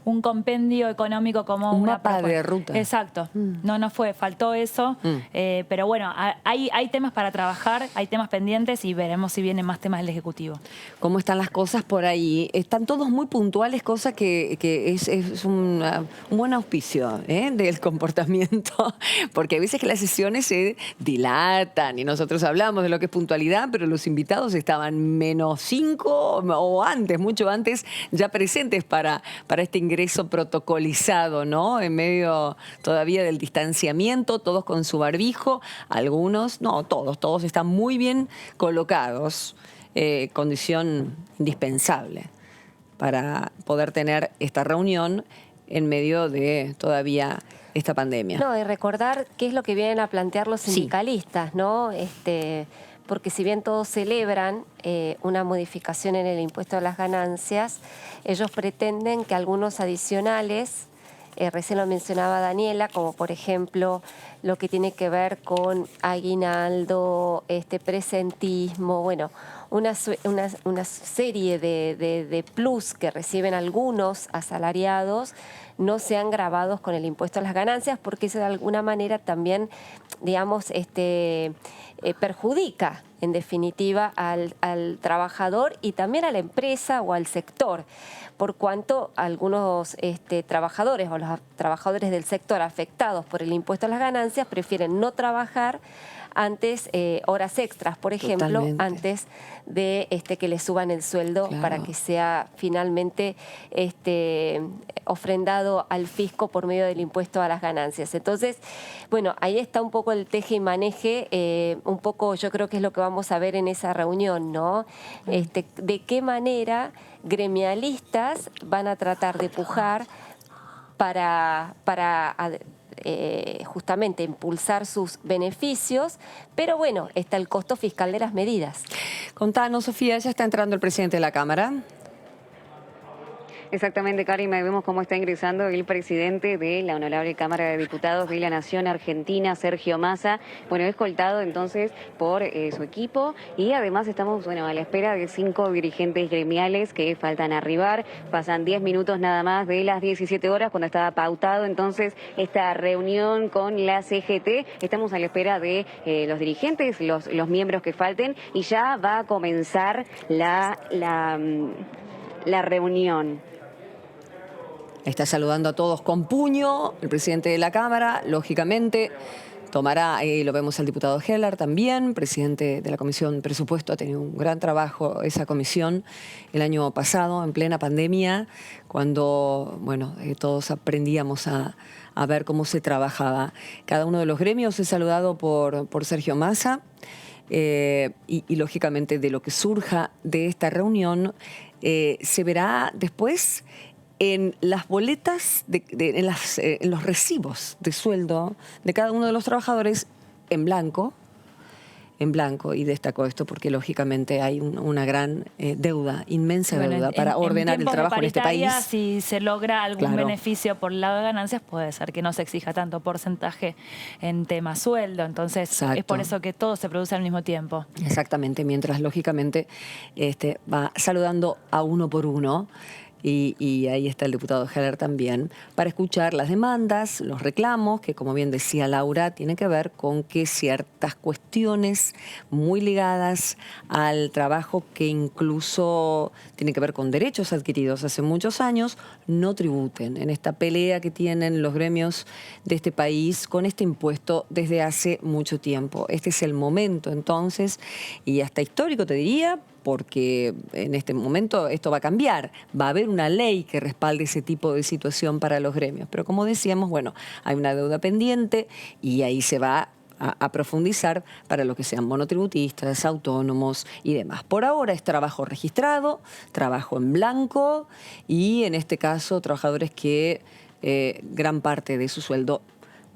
[SPEAKER 2] un compendio económico como
[SPEAKER 1] un mapa de ruta.
[SPEAKER 2] Exacto, no fue, faltó eso, pero bueno, hay temas para trabajar, hay temas pendientes y veremos si vienen más temas del Ejecutivo.
[SPEAKER 1] ¿Cómo están las cosas por ahí? Están todos muy puntuales, cosa que es un buen auspicio del comportamiento, porque a veces que las sesiones se dilatan y nosotros hablamos de lo que es puntualidad, pero los invitados estaban menos 5 o antes, mucho antes, ya presentes para este ingreso protocolizado, ¿no? En medio todavía del distanciamiento, todos con su barbijo, algunos, no, todos están muy bien colocados, condición indispensable para poder tener esta reunión en medio de todavía esta pandemia.
[SPEAKER 3] No, y recordar qué es lo que vienen a plantear los sindicalistas, ¿no? Porque si bien todos celebran una modificación en el impuesto a las ganancias, ellos pretenden que algunos adicionales, recién lo mencionaba Daniela, como por ejemplo lo que tiene que ver con aguinaldo, presentismo, bueno, una serie de plus que reciben algunos asalariados no sean gravados con el impuesto a las ganancias, porque eso de alguna manera también, digamos, perjudica en definitiva al trabajador y también a la empresa o al sector, por cuanto algunos trabajadores o los trabajadores del sector afectados por el impuesto a las ganancias prefieren no trabajar antes, horas extras, por ejemplo,
[SPEAKER 1] Totalmente.
[SPEAKER 3] antes de que le suban el sueldo, claro, para que sea finalmente ofrendado al fisco por medio del impuesto a las ganancias. Entonces, bueno, ahí está un poco el teje y maneje, un poco yo creo que es lo que vamos a ver en esa reunión, ¿no? De qué manera gremialistas van a tratar de pujar para justamente impulsar sus beneficios, pero bueno, está el costo fiscal de las medidas.
[SPEAKER 1] Contanos, Sofía, ya está entrando el presidente de la Cámara.
[SPEAKER 4] Exactamente, Karima, vemos cómo está ingresando el presidente de la Honorable Cámara de Diputados de la Nación Argentina, Sergio Massa. Bueno, escoltado entonces por su equipo y además estamos, bueno, a la espera de 5 dirigentes gremiales que faltan arribar. Pasan 10 minutos nada más de las 17 horas cuando estaba pautado entonces esta reunión con la CGT. Estamos a la espera de los dirigentes, los miembros que falten y ya va a comenzar la reunión.
[SPEAKER 1] Está saludando a todos con puño, el presidente de la Cámara, lógicamente. Tomará, lo vemos al diputado Heller también, presidente de la Comisión Presupuesto, ha tenido un gran trabajo esa comisión el año pasado, en plena pandemia, cuando, bueno, todos aprendíamos a ver cómo se trabajaba. Cada uno de los gremios es saludado por Sergio Massa y lógicamente de lo que surja de esta reunión se verá después en las boletas, en los recibos de sueldo de cada uno de los trabajadores en blanco, y destacó esto porque lógicamente hay una gran deuda, inmensa deuda para ordenar el trabajo en este país.
[SPEAKER 2] Si se logra algún beneficio por el lado de ganancias, puede ser que no se exija tanto porcentaje en tema sueldo, entonces exacto, es por eso que todo se produce al mismo tiempo. Exactamente, mientras lógicamente va saludando a uno por uno. Y ahí está el diputado Heller también, para escuchar las demandas, los reclamos, que como bien decía Laura, tiene que ver con que ciertas cuestiones muy ligadas al trabajo que incluso tiene que ver con derechos adquiridos hace muchos años, no tributen en esta pelea que tienen los gremios de este país con este impuesto desde hace mucho tiempo. Este es el momento entonces, y hasta histórico te diría, porque en este momento esto va a cambiar, va a haber una ley que respalde ese tipo de situación para los gremios. Pero como decíamos, bueno, hay una deuda pendiente y ahí se va a profundizar para los que sean monotributistas, autónomos y demás. Por ahora es trabajo registrado, trabajo en blanco y en este caso trabajadores que gran parte de su sueldo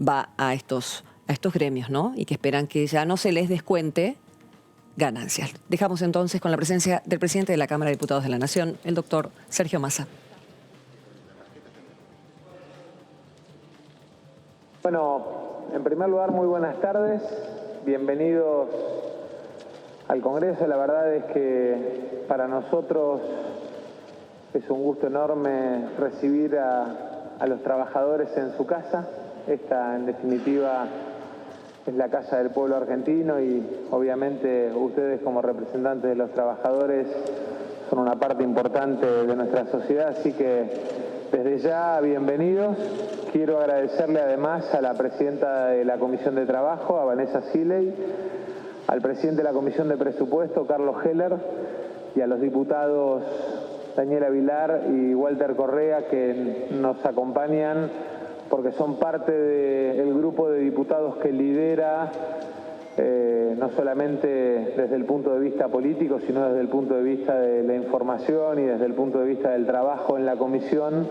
[SPEAKER 2] va a estos gremios, ¿no? Y que esperan que ya no se les descuente ganancias. Dejamos entonces con la presencia del presidente de la Cámara de Diputados de la Nación, el doctor Sergio Massa.
[SPEAKER 7] Bueno, en primer lugar, muy buenas tardes. Bienvenidos al Congreso. La verdad es que para nosotros es un gusto enorme recibir a los trabajadores en su casa. Esta, en definitiva, es la casa del pueblo argentino y obviamente ustedes como representantes de los trabajadores son una parte importante de nuestra sociedad, así que desde ya bienvenidos. Quiero agradecerle además a la presidenta de la Comisión de Trabajo, a Vanessa Siley, al presidente de la Comisión de Presupuesto, Carlos Heller, y a los diputados Daniela Vilar y Walter Correa, que nos acompañan porque son parte del grupo de diputados que lidera, no solamente desde el punto de vista político, sino desde el punto de vista de la información y desde el punto de vista del trabajo en la comisión,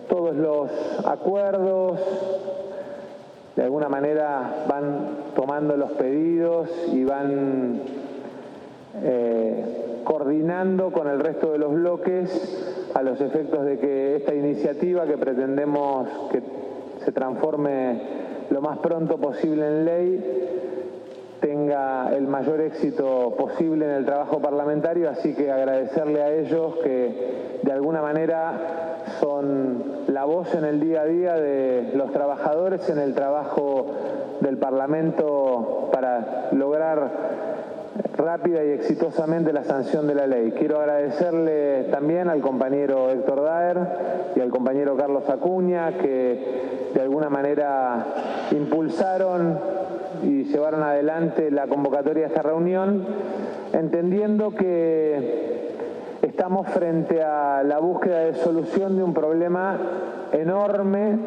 [SPEAKER 7] todos los acuerdos. De alguna manera van tomando los pedidos y van coordinando con el resto de los bloques a los efectos de que esta iniciativa, que pretendemos que se transforme lo más pronto posible en ley, tenga el mayor éxito posible en el trabajo parlamentario. Así que agradecerle a ellos que de alguna manera son la voz en el día a día de los trabajadores en el trabajo del Parlamento para lograr rápida y exitosamente la sanción de la ley. Quiero agradecerle también al compañero Héctor Daer y al compañero Carlos Acuña, que de alguna manera impulsaron y llevaron adelante la convocatoria de esta reunión, entendiendo que estamos frente a la búsqueda de solución de un problema enorme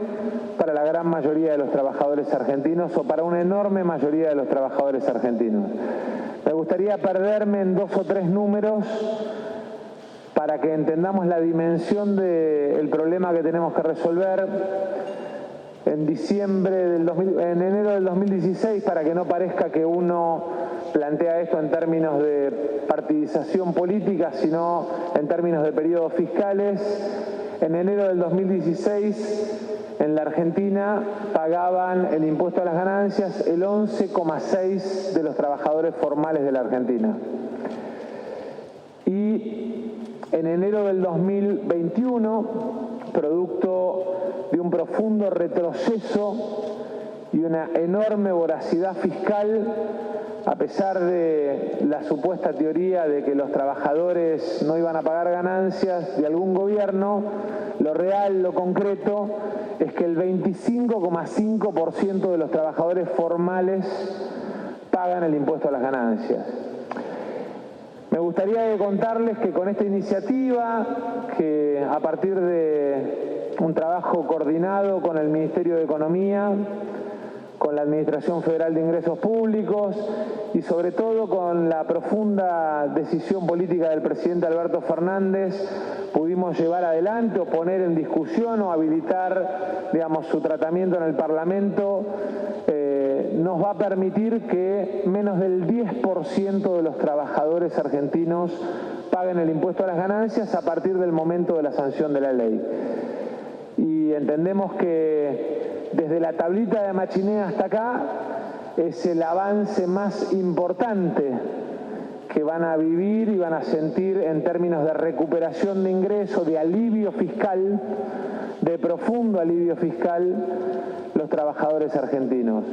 [SPEAKER 7] para la gran mayoría de los trabajadores argentinos, o para una enorme mayoría de los trabajadores argentinos. Me gustaría perderme en 2 o 3 números para que entendamos la dimensión del problema que tenemos que resolver. En enero del 2016, para que no parezca que uno plantea esto en términos de partidización política, sino en términos de periodos fiscales, en enero del 2016 en la Argentina pagaban el impuesto a las ganancias el 11,6% de los trabajadores formales de la Argentina. Y en enero del 2021, producto de un profundo retroceso y una enorme voracidad fiscal, a pesar de la supuesta teoría de que los trabajadores no iban a pagar ganancias de algún gobierno, lo real, lo concreto, es que el 25,5% de los trabajadores formales pagan el impuesto a las ganancias. Me gustaría contarles que con esta iniciativa, que a partir de un trabajo coordinado con el Ministerio de Economía, con la Administración Federal de Ingresos Públicos y sobre todo con la profunda decisión política del presidente Alberto Fernández, pudimos llevar adelante o poner en discusión o habilitar, digamos, su tratamiento en el Parlamento. Nos va a permitir que menos del 10% de los trabajadores argentinos paguen el impuesto a las ganancias a partir del momento de la sanción de la ley. Y entendemos que desde la tablita de Machinea hasta acá es el avance más importante que van a vivir y van a sentir en términos de recuperación de ingresos, de alivio fiscal, de profundo alivio fiscal, los trabajadores argentinos.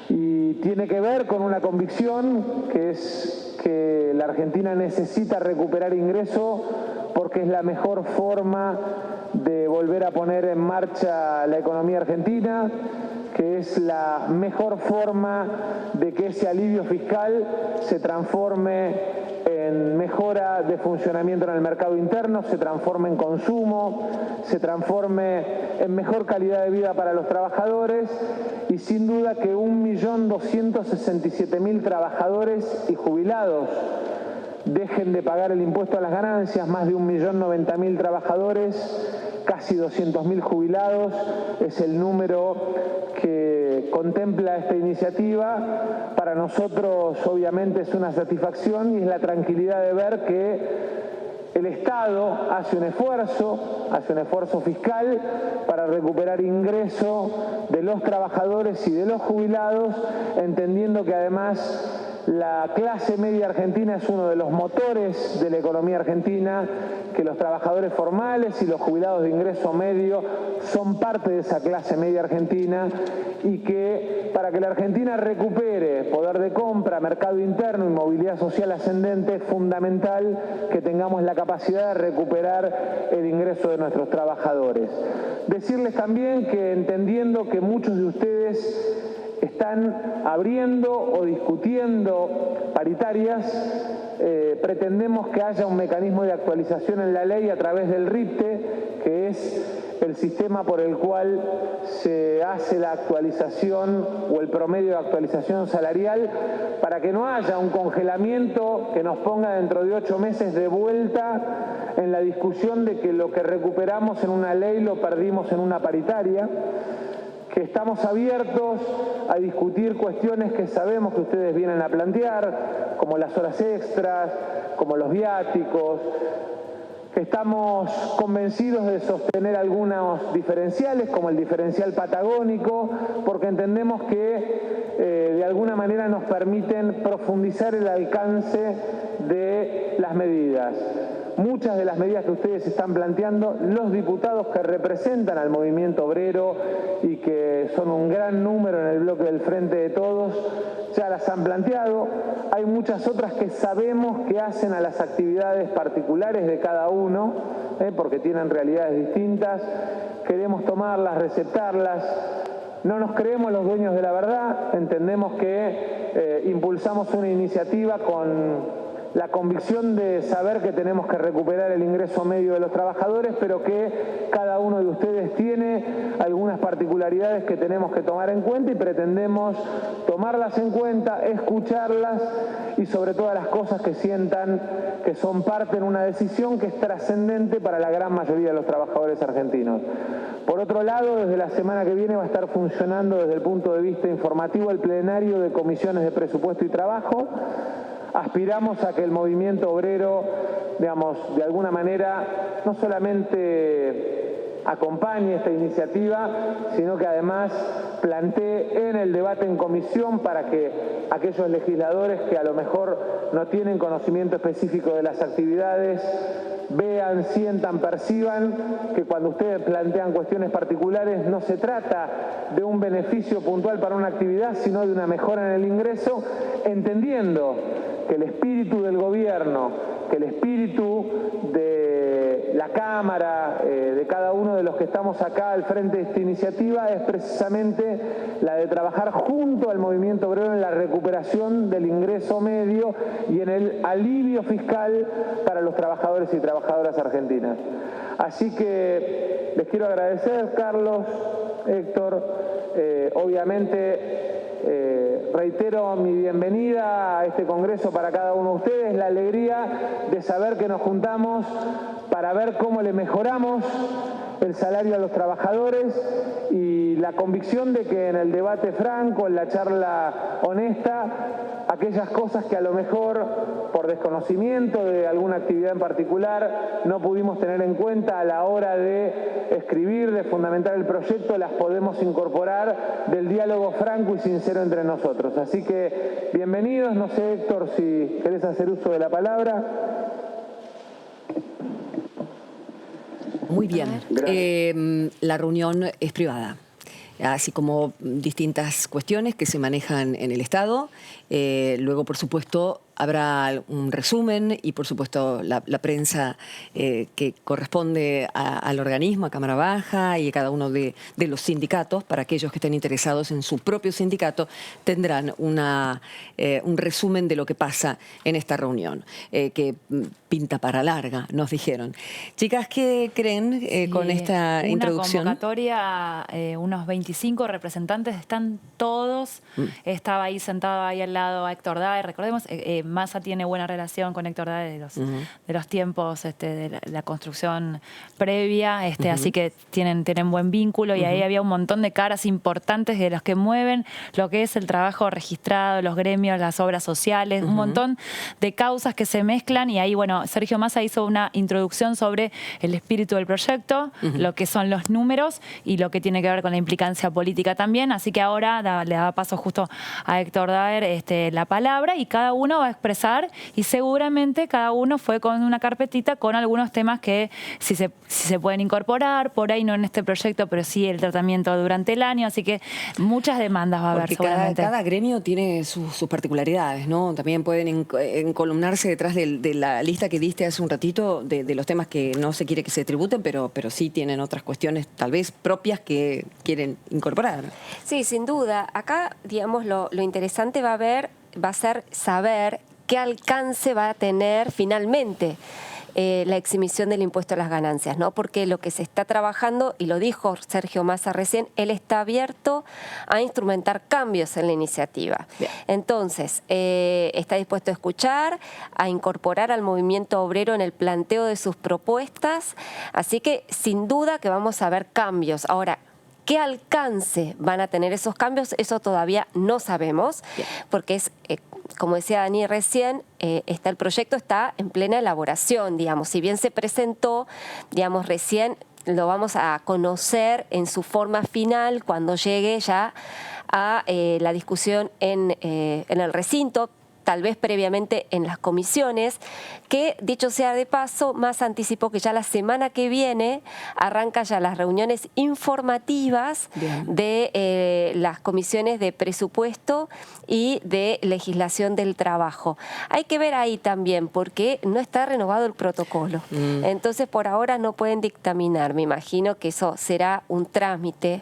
[SPEAKER 7] Y tiene que ver con una convicción, que es que la Argentina necesita recuperar ingresos porque es la mejor forma de volver a poner en marcha la economía argentina, que es la mejor forma de que ese alivio fiscal se transforme en mejora de funcionamiento en el mercado interno, se transforme en consumo, se transforme en mejor calidad de vida para los trabajadores, y sin duda que 1.267.000 trabajadores y jubilados dejen de pagar el impuesto a las ganancias, más de 1.090.000 trabajadores, casi 200.000 jubilados, es el número que contempla esta iniciativa. Para nosotros obviamente es una satisfacción y es la tranquilidad de ver que el Estado hace un esfuerzo fiscal para recuperar ingresos de los trabajadores y de los jubilados, entendiendo que además la clase media argentina es uno de los motores de la economía argentina, que los trabajadores formales y los jubilados de ingreso medio son parte de esa clase media argentina, y que para que la Argentina recupere poder de compra, mercado interno y movilidad social ascendente es fundamental que tengamos la capacidad de recuperar el ingreso de nuestros trabajadores. Decirles también que, entendiendo que muchos de ustedes están abriendo o discutiendo paritarias, pretendemos que haya un mecanismo de actualización en la ley a través del RIPTE, que es el sistema por el cual se hace la actualización o el promedio de actualización salarial, para que no haya un congelamiento que nos ponga dentro de 8 meses de vuelta en la discusión de que lo que recuperamos en una ley lo perdimos en una paritaria, que estamos abiertos a discutir cuestiones que sabemos que ustedes vienen a plantear, como las horas extras, como los viáticos, que estamos convencidos de sostener algunos diferenciales, como el diferencial patagónico, porque entendemos que de alguna manera nos permiten profundizar el alcance de las medidas. Muchas de las medidas que ustedes están planteando, los diputados que representan al movimiento obrero y que son un gran número en el bloque del Frente de Todos, ya las han planteado. Hay muchas otras que sabemos que hacen a las actividades particulares de cada uno, porque tienen realidades distintas. Queremos tomarlas, receptarlas. No nos creemos los dueños de la verdad. Entendemos que impulsamos una iniciativa con la convicción de saber que tenemos que recuperar el ingreso medio de los trabajadores, pero que cada uno de ustedes tiene algunas particularidades que tenemos que tomar en cuenta y pretendemos tomarlas en cuenta, escucharlas y sobre todas las cosas que sientan que son parte en una decisión que es trascendente para la gran mayoría de los trabajadores argentinos. Por otro lado, desde la semana que viene va a estar funcionando desde el punto de vista informativo el plenario de comisiones de presupuesto y trabajo. Aspiramos a que el movimiento obrero, digamos, de alguna manera, no solamente acompañe esta iniciativa, sino que además plantee en el debate en comisión para que aquellos legisladores que a lo mejor no tienen conocimiento específico de las actividades vean, sientan, perciban que cuando ustedes plantean cuestiones particulares no se trata de un beneficio puntual para una actividad, sino de una mejora en el ingreso, entendiendo que el espíritu del gobierno, que el espíritu de la Cámara, de cada uno de los que estamos acá al frente de esta iniciativa, es precisamente la de trabajar junto al movimiento obrero en la recuperación del ingreso medio y en el alivio fiscal para los trabajadores y trabajadoras argentinas. Así que les quiero agradecer, Carlos, Héctor, obviamente reitero mi bienvenida a este congreso para cada uno de ustedes, la alegría de saber que nos juntamos para ver cómo le mejoramos el salario a los trabajadores y la convicción de que en el debate franco, en la charla honesta, aquellas cosas que a lo mejor por desconocimiento de alguna actividad en particular no pudimos tener en cuenta a la hora de escribir, de fundamentar el proyecto, las podemos incorporar del diálogo franco y sincero entre nosotros. Así que bienvenidos, no sé, Héctor, si querés hacer uso de la palabra.
[SPEAKER 1] Muy bien. La reunión es privada, así como distintas cuestiones que se manejan en el Estado. Luego, por supuesto, habrá un resumen y, por supuesto, la prensa que corresponde al organismo, a Cámara Baja y a cada uno de los sindicatos. Para aquellos que estén interesados en su propio sindicato, tendrán un resumen de lo que pasa en esta reunión, que pinta para larga, nos dijeron. Chicas, ¿qué creen con esta introducción?
[SPEAKER 2] Una convocatoria, unos 25 representantes, están todos. Estaba ahí sentado ahí al lado a Héctor Daer, recordemos, Massa tiene buena relación con Héctor Daer de los tiempos de la construcción previa, así que tienen buen vínculo y ahí había un montón de caras importantes de los que mueven lo que es el trabajo registrado, los gremios, las obras sociales, un montón de causas que se mezclan y ahí, bueno, Sergio Massa hizo una introducción sobre el espíritu del proyecto, lo que son los números y lo que tiene que ver con la implicancia política también, así que ahora le da paso justo a Héctor Daer la palabra y cada uno va expresar y seguramente cada uno fue con una carpetita con algunos temas que si se pueden incorporar, por ahí no en este proyecto, pero sí el tratamiento durante el año, así que muchas demandas va a haber seguramente.
[SPEAKER 1] Cada gremio tiene sus particularidades, ¿no? También pueden encolumnarse detrás de la lista que diste hace un ratito de los temas que no se quiere que se tributen, pero sí tienen otras cuestiones tal vez propias que quieren incorporar.
[SPEAKER 3] Sí, sin duda. Acá, digamos, lo interesante va a ser saber qué alcance va a tener finalmente la exhibición del impuesto a las ganancias, ¿no? Porque lo que se está trabajando, y lo dijo Sergio Massa recién, él está abierto a instrumentar cambios en la iniciativa. Bien. Entonces, está dispuesto a escuchar, a incorporar al movimiento obrero en el planteo de sus propuestas, así que sin duda que vamos a ver cambios. Ahora, ¿qué alcance van a tener esos cambios? Eso todavía no sabemos, bien, porque es, como decía Dani recién, el proyecto está en plena elaboración, digamos. Si bien se presentó, digamos, recién lo vamos a conocer en su forma final cuando llegue ya a la discusión en el recinto, tal vez previamente en las comisiones, que dicho sea de paso, Massa anticipó que ya la semana que viene arranca ya las reuniones informativas de las comisiones de presupuesto y de legislación del trabajo. Hay que ver ahí también porque no está renovado el protocolo. Entonces por ahora no pueden dictaminar. Me imagino que eso será un trámite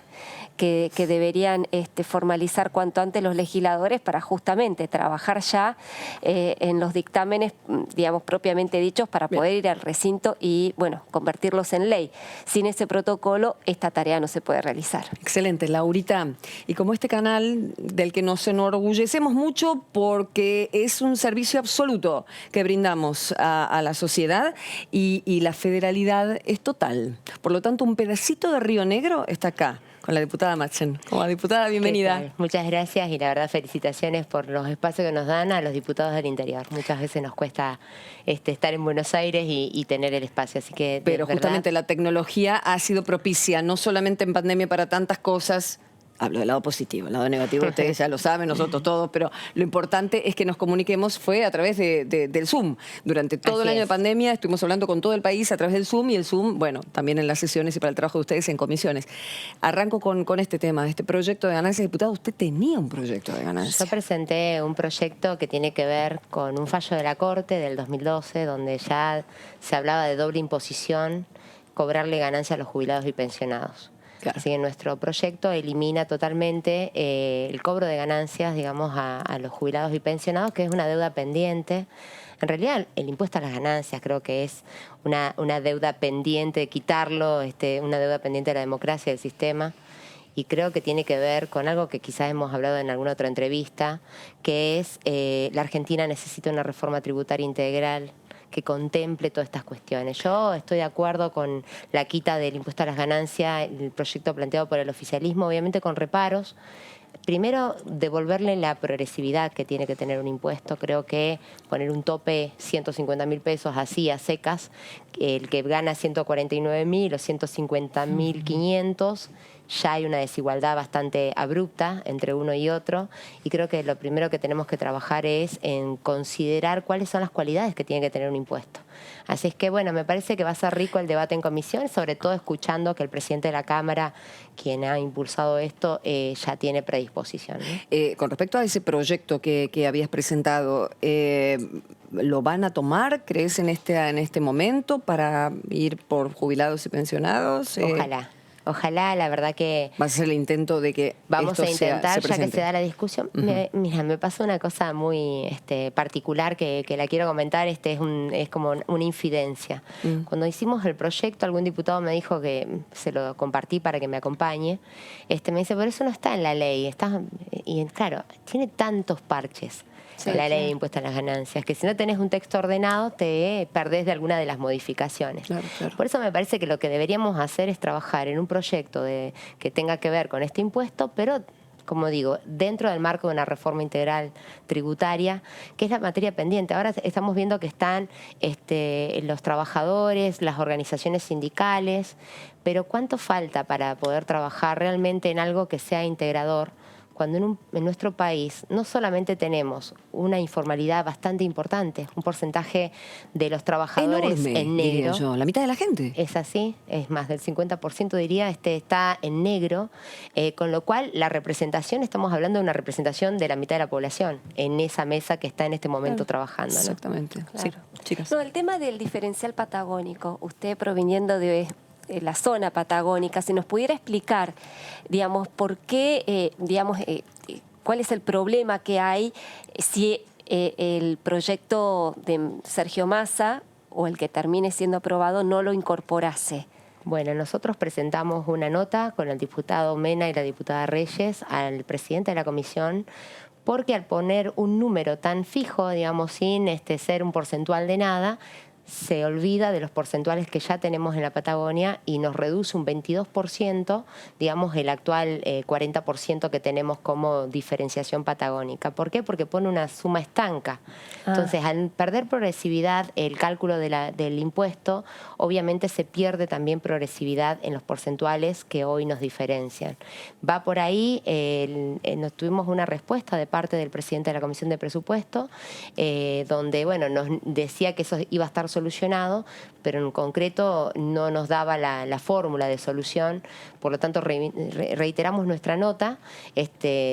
[SPEAKER 3] que deberían formalizar cuanto antes los legisladores para justamente trabajar ya en los dictámenes, digamos, propiamente dichos para poder ir al recinto y, bueno, convertirlos en ley. Sin ese protocolo, esta tarea no se puede realizar.
[SPEAKER 1] Excelente, Laurita. Y como este canal del que nos enorgullecemos mucho porque es un servicio absoluto que brindamos a la sociedad y la federalidad es total. Por lo tanto, un pedacito de Río Negro está acá, con la diputada Madsen. Como diputada, bienvenida.
[SPEAKER 8] Muchas gracias y la verdad felicitaciones por los espacios que nos dan a los diputados del interior. Muchas veces nos cuesta estar en Buenos Aires y tener el espacio, así que
[SPEAKER 1] pero justamente la tecnología ha sido propicia, no solamente en pandemia para tantas cosas. Hablo del lado positivo, el lado negativo ustedes ya lo saben, nosotros todos, pero lo importante es que nos comuniquemos fue a través del Zoom. Durante todo el año de pandemia estuvimos hablando con todo el país a través del Zoom y el Zoom, bueno, también en las sesiones y para el trabajo de ustedes en comisiones. Arranco con este tema, este proyecto de ganancias. Diputado, usted tenía un proyecto de ganancias.
[SPEAKER 8] Yo presenté un proyecto que tiene que ver con un fallo de la Corte del 2012, donde ya se hablaba de doble imposición, cobrarle ganancias a los jubilados y pensionados. Claro. Así que nuestro proyecto elimina totalmente el cobro de ganancias, digamos, a los jubilados y pensionados, que es una deuda pendiente. En realidad, el impuesto a las ganancias creo que es una deuda pendiente, quitarlo, una deuda pendiente de la democracia, del sistema. Y creo que tiene que ver con algo que quizás hemos hablado en alguna otra entrevista, que es la Argentina necesita una reforma tributaria integral que contemple todas estas cuestiones. Yo estoy de acuerdo con la quita del impuesto a las ganancias, el proyecto planteado por el oficialismo, obviamente con reparos. Primero, devolverle la progresividad que tiene que tener un impuesto. Creo que poner un tope 150.000 pesos así a secas, el que gana 149.000 o 150.500, ya hay una desigualdad bastante abrupta entre uno y otro, y creo que lo primero que tenemos que trabajar es en considerar cuáles son las cualidades que tiene que tener un impuesto. Así es que, bueno, me parece que va a ser rico el debate en comisión, sobre todo escuchando que el presidente de la Cámara, quien ha impulsado esto, ya tiene predisposición, ¿no?
[SPEAKER 1] Con respecto a ese proyecto que habías presentado, ¿lo van a tomar, crees, en este momento para ir por jubilados y pensionados?
[SPEAKER 8] Ojalá. Ojalá, la verdad que...
[SPEAKER 1] ¿Vas a hacer el intento de que
[SPEAKER 8] vamos a intentar,
[SPEAKER 1] se
[SPEAKER 8] ya que se da la discusión? Mira, me pasó una cosa muy particular que la quiero comentar. Es como una infidencia. Cuando hicimos el proyecto, algún diputado me dijo que se lo compartí para que me acompañe. Me dice, pero eso no está en la ley. Y claro, tiene tantos parches. La ley de impuesto a las ganancias, que si no tenés un texto ordenado te perdés de alguna de las modificaciones. Claro. Por eso me parece que lo que deberíamos hacer es trabajar en un proyecto que tenga que ver con este impuesto, pero, como digo, dentro del marco de una reforma integral tributaria, que es la materia pendiente. Ahora estamos viendo que están los trabajadores, las organizaciones sindicales, pero ¿cuánto falta para poder trabajar realmente en algo que sea integrador? cuando en nuestro país no solamente tenemos una informalidad bastante importante, un porcentaje de los trabajadores
[SPEAKER 1] enorme,
[SPEAKER 8] en negro.
[SPEAKER 1] Diría yo, la mitad de la gente.
[SPEAKER 8] Es así, es más del 50% diría, está en negro, con lo cual la representación, estamos hablando de una representación de la mitad de la población en esa mesa que está en este momento trabajando, ¿no?
[SPEAKER 1] Exactamente.
[SPEAKER 3] Claro.
[SPEAKER 1] Sí, chicas.
[SPEAKER 3] No, el tema del diferencial patagónico, usted proviniendo de la zona patagónica, si nos pudiera explicar, digamos, por qué, cuál es el problema que hay si el proyecto de Sergio Massa o el que termine siendo aprobado no lo incorporase.
[SPEAKER 8] Bueno, nosotros presentamos una nota con el diputado Mena y la diputada Reyes al presidente de la comisión, porque al poner un número tan fijo, digamos, sin ser un porcentual de nada, se olvida de los porcentuales que ya tenemos en la Patagonia y nos reduce un 22%, digamos, el actual 40% que tenemos como diferenciación patagónica. ¿Por qué? Porque pone una suma estanca. Entonces, al perder progresividad el cálculo del impuesto, obviamente se pierde también progresividad en los porcentuales que hoy nos diferencian. Va por ahí, nos tuvimos una respuesta de parte del presidente de la Comisión de Presupuesto, donde, bueno, nos decía que eso iba a estar solucionado, pero en concreto no nos daba la fórmula de solución. Por lo tanto, reiteramos nuestra nota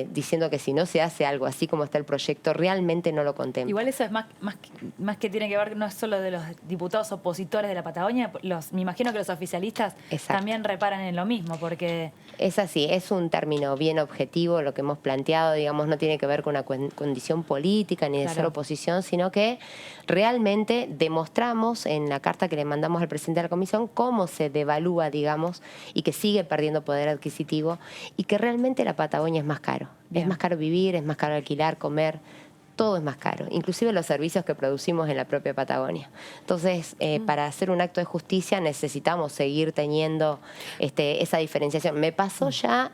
[SPEAKER 8] diciendo que si no se hace algo así como está el proyecto, realmente no lo contempla.
[SPEAKER 2] Igual eso es más que tiene que ver, no es solo de los diputados opositores de la Patagonia, me imagino que los oficialistas también reparan en lo mismo, porque...
[SPEAKER 8] Es así, es un término bien objetivo, lo que hemos planteado, digamos, no tiene que ver con una condición política ni de ser oposición, sino que realmente demostramos en la carta que le mandamos al presidente de la comisión cómo se devalúa, digamos, y que sigue perdiendo poder adquisitivo y que realmente la Patagonia es más caro. Bien. Es más caro vivir, es más caro alquilar, comer, todo es más caro, inclusive los servicios que producimos en la propia Patagonia. Entonces, para hacer un acto de justicia necesitamos seguir teniendo esa diferenciación. Me pasó ya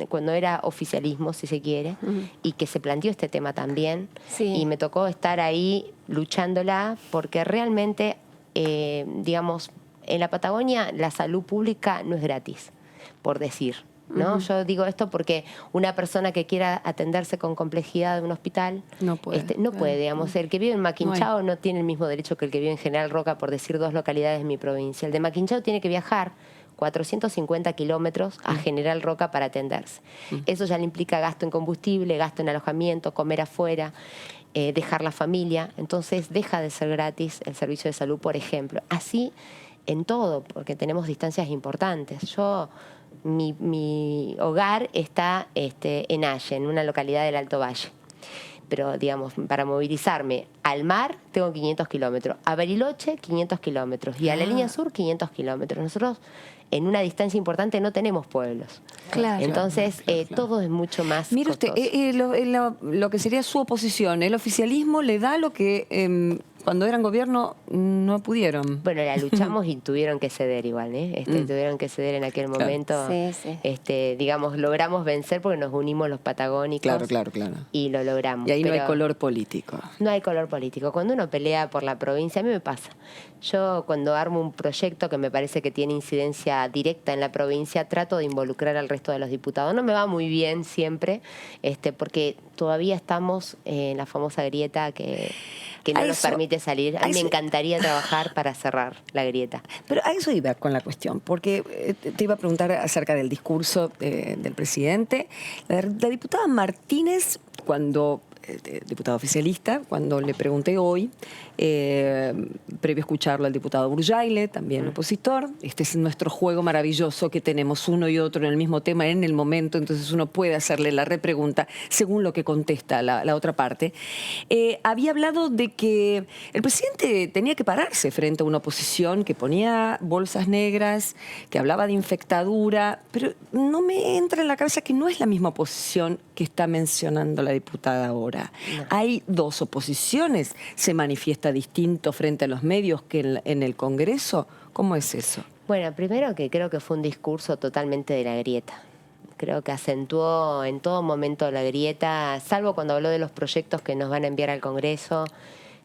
[SPEAKER 8] cuando era oficialismo, si se quiere, y que se planteó este tema también, y me tocó estar ahí luchándola, porque realmente, digamos, en la Patagonia la salud pública no es gratis, por decir, ¿no? Yo digo esto porque una persona que quiera atenderse con complejidad de un hospital no puede, digamos, el que vive en Maquinchao no tiene el mismo derecho que el que vive en General Roca, por decir dos localidades de mi provincia. El de Maquinchao tiene que viajar 450 kilómetros a General Roca para atenderse. Eso ya le implica gasto en combustible, gasto en alojamiento, comer afuera, dejar la familia. Entonces deja de ser gratis el servicio de salud, por ejemplo. Así en todo, porque tenemos distancias importantes. Mi hogar está en Aye, en una localidad del Alto Valle. Pero, digamos, para movilizarme al mar tengo 500 kilómetros, a Bariloche 500 kilómetros y a la línea sur 500 kilómetros. Nosotros en una distancia importante no tenemos pueblos. Claro. Entonces, todo es mucho más
[SPEAKER 1] Mire usted, lo que sería su oposición, el oficialismo le da lo que cuando eran gobierno no pudieron.
[SPEAKER 8] Bueno, la luchamos y tuvieron que ceder igual, tuvieron que ceder en aquel momento. Digamos, logramos vencer porque nos unimos los patagónicos.
[SPEAKER 1] Claro.
[SPEAKER 8] Y lo logramos.
[SPEAKER 1] Y ahí no hay color político.
[SPEAKER 8] No hay color político. Cuando uno pelea por la provincia, a mí me pasa. Yo cuando armo un proyecto que me parece que tiene incidencia directa en la provincia, trato de involucrar al resto de los diputados. No me va muy bien siempre, porque todavía estamos en la famosa grieta que no nos permite salir. A mí me encantaría trabajar para cerrar la grieta.
[SPEAKER 1] Pero a eso iba con la cuestión, porque te iba a preguntar acerca del discurso del presidente. La diputada Martínez, diputada oficialista, cuando le pregunté hoy, previo a escucharlo al diputado Burjaile, también opositor, este es nuestro juego maravilloso que tenemos uno y otro en el mismo tema en el momento, entonces uno puede hacerle la repregunta según lo que contesta la otra parte. Había hablado de que el presidente tenía que pararse frente a una oposición que ponía bolsas negras, que hablaba de infectadura, pero no me entra en la cabeza que no es la misma oposición que está mencionando la diputada ahora. No. Hay dos oposiciones, se manifiesta distinto frente a los medios que en el Congreso. ¿Cómo es eso?
[SPEAKER 8] Bueno, primero que creo que fue un discurso totalmente de la grieta. Creo que acentuó en todo momento la grieta, salvo cuando habló de los proyectos que nos van a enviar al Congreso,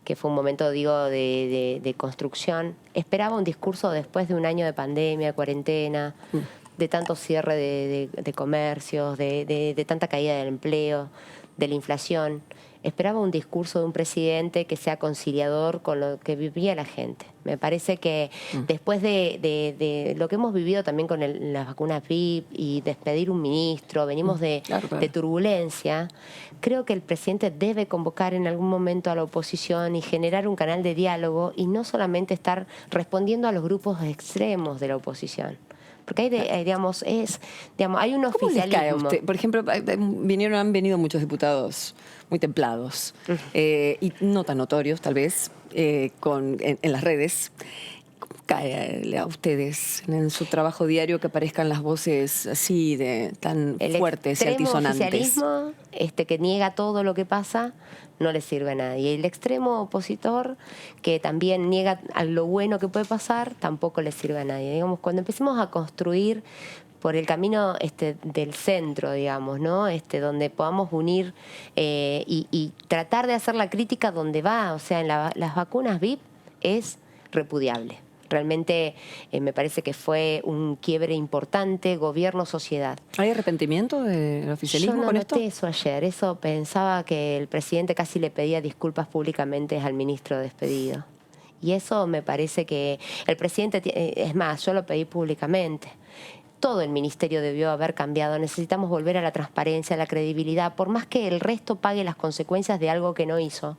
[SPEAKER 8] que fue un momento, digo, de construcción. Esperaba un discurso después de un año de pandemia, cuarentena, de tanto cierre de comercios, de tanta caída del empleo, de la inflación. Esperaba un discurso de un presidente que sea conciliador con lo que vivía la gente. Me parece que después de lo que hemos vivido también con las vacunas VIP y despedir un ministro, venimos de turbulencia, creo que el presidente debe convocar en algún momento a la oposición y generar un canal de diálogo y no solamente estar respondiendo a los grupos extremos de la oposición. Porque hay un oficialismo.
[SPEAKER 1] ¿Cómo les cae a usted? Por ejemplo, han venido muchos diputados muy templados y no tan notorios, tal vez, en las redes. ¿Cómo cae a ustedes en su trabajo diario que aparezcan las voces así tan fuertes y altisonantes?
[SPEAKER 8] El oficialismo que niega todo lo que pasa no le sirve a nadie. Y el extremo opositor, que también niega a lo bueno que puede pasar, tampoco le sirve a nadie. Digamos, cuando empecemos a construir por el camino del centro, digamos, ¿no? Donde podamos unir y tratar de hacer la crítica donde va. O sea, en las vacunas VIP es repudiable. Realmente me parece que fue un quiebre importante, gobierno-sociedad.
[SPEAKER 1] ¿Hay arrepentimiento del oficialismo con esto?
[SPEAKER 8] Yo no noté eso ayer. Eso pensaba que el presidente casi le pedía disculpas públicamente al ministro despedido. Y eso me parece que el presidente, es más, yo lo pedí públicamente. Todo el ministerio debió haber cambiado. Necesitamos volver a la transparencia, a la credibilidad, por más que el resto pague las consecuencias de algo que no hizo.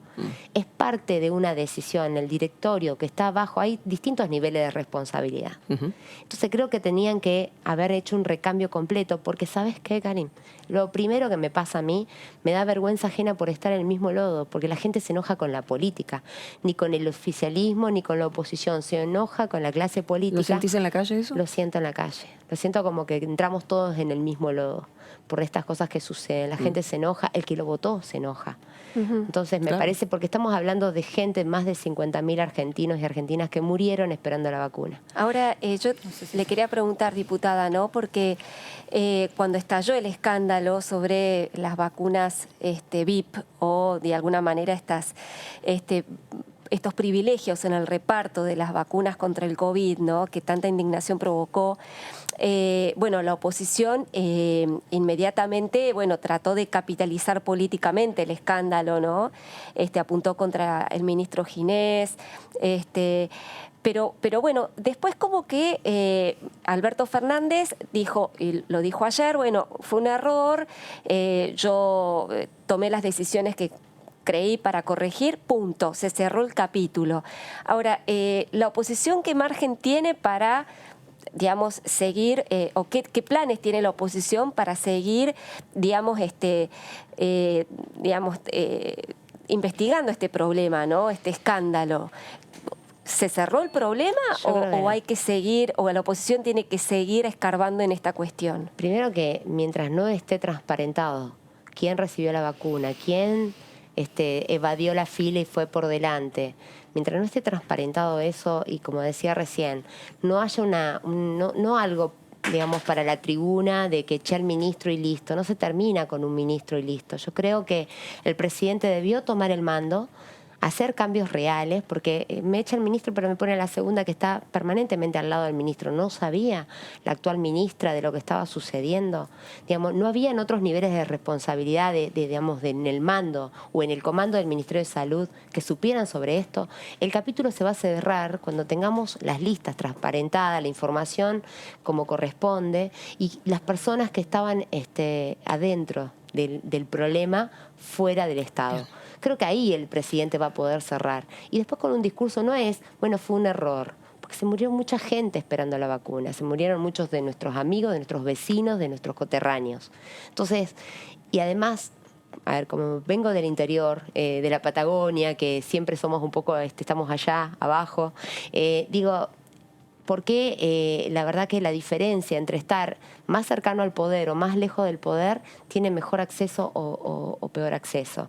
[SPEAKER 8] Es parte de una decisión. El directorio que está abajo, hay distintos niveles de responsabilidad. Entonces creo que tenían que haber hecho un recambio completo, porque ¿sabes qué, Karin? Lo primero que me pasa a mí, me da vergüenza ajena por estar en el mismo lodo, porque la gente se enoja con la política, ni con el oficialismo, ni con la oposición. Se enoja con la clase política.
[SPEAKER 1] ¿Lo sentís en la calle eso?
[SPEAKER 8] Lo siento en la calle. Lo siento como que entramos todos en el mismo lodo por estas cosas que suceden. La gente se enoja, el que lo votó se enoja. Entonces me parece, porque estamos hablando de gente, más de 50.000 argentinos y argentinas que murieron esperando la vacuna.
[SPEAKER 3] Ahora, yo le quería preguntar, diputada, ¿no? Porque cuando estalló el escándalo sobre las vacunas VIP o de alguna manera estos privilegios en el reparto de las vacunas contra el COVID, ¿no? Que tanta indignación provocó. La oposición inmediatamente, trató de capitalizar políticamente el escándalo, ¿no? Apuntó contra el ministro Ginés, Pero después como que Alberto Fernández dijo, y lo dijo ayer, fue un error, yo tomé las decisiones que creí para corregir, punto, se cerró el capítulo. Ahora, la oposición, ¿qué margen tiene para, digamos, seguir, o qué planes tiene la oposición para seguir, investigando este problema, ¿no? Este escándalo? ¿Se cerró el problema o hay que seguir, o la oposición tiene que seguir escarbando en esta cuestión?
[SPEAKER 8] Primero que mientras no esté transparentado quién recibió la vacuna, quién evadió la fila y fue por delante, mientras no esté transparentado eso, y como decía recién, no haya no algo, digamos, para la tribuna de que eché al ministro y listo, no se termina con un ministro y listo. Yo creo que el presidente debió tomar el mando, hacer cambios reales, porque me echa el ministro pero me pone a la segunda que está permanentemente al lado del ministro. No sabía la actual ministra de lo que estaba sucediendo. Digamos, no habían otros niveles de responsabilidad en el mando o en el comando del Ministerio de Salud que supieran sobre esto. El capítulo se va a cerrar cuando tengamos las listas transparentadas, la información como corresponde, y las personas que estaban adentro del problema fuera del Estado. Creo que ahí el presidente va a poder cerrar. Y después con un discurso no es, fue un error, porque se murió mucha gente esperando la vacuna, se murieron muchos de nuestros amigos, de nuestros vecinos, de nuestros coterráneos. Entonces, y además, como vengo del interior, de la Patagonia, que siempre somos un poco, estamos allá, abajo, porque la verdad que la diferencia entre estar más cercano al poder o más lejos del poder tiene mejor acceso o peor acceso.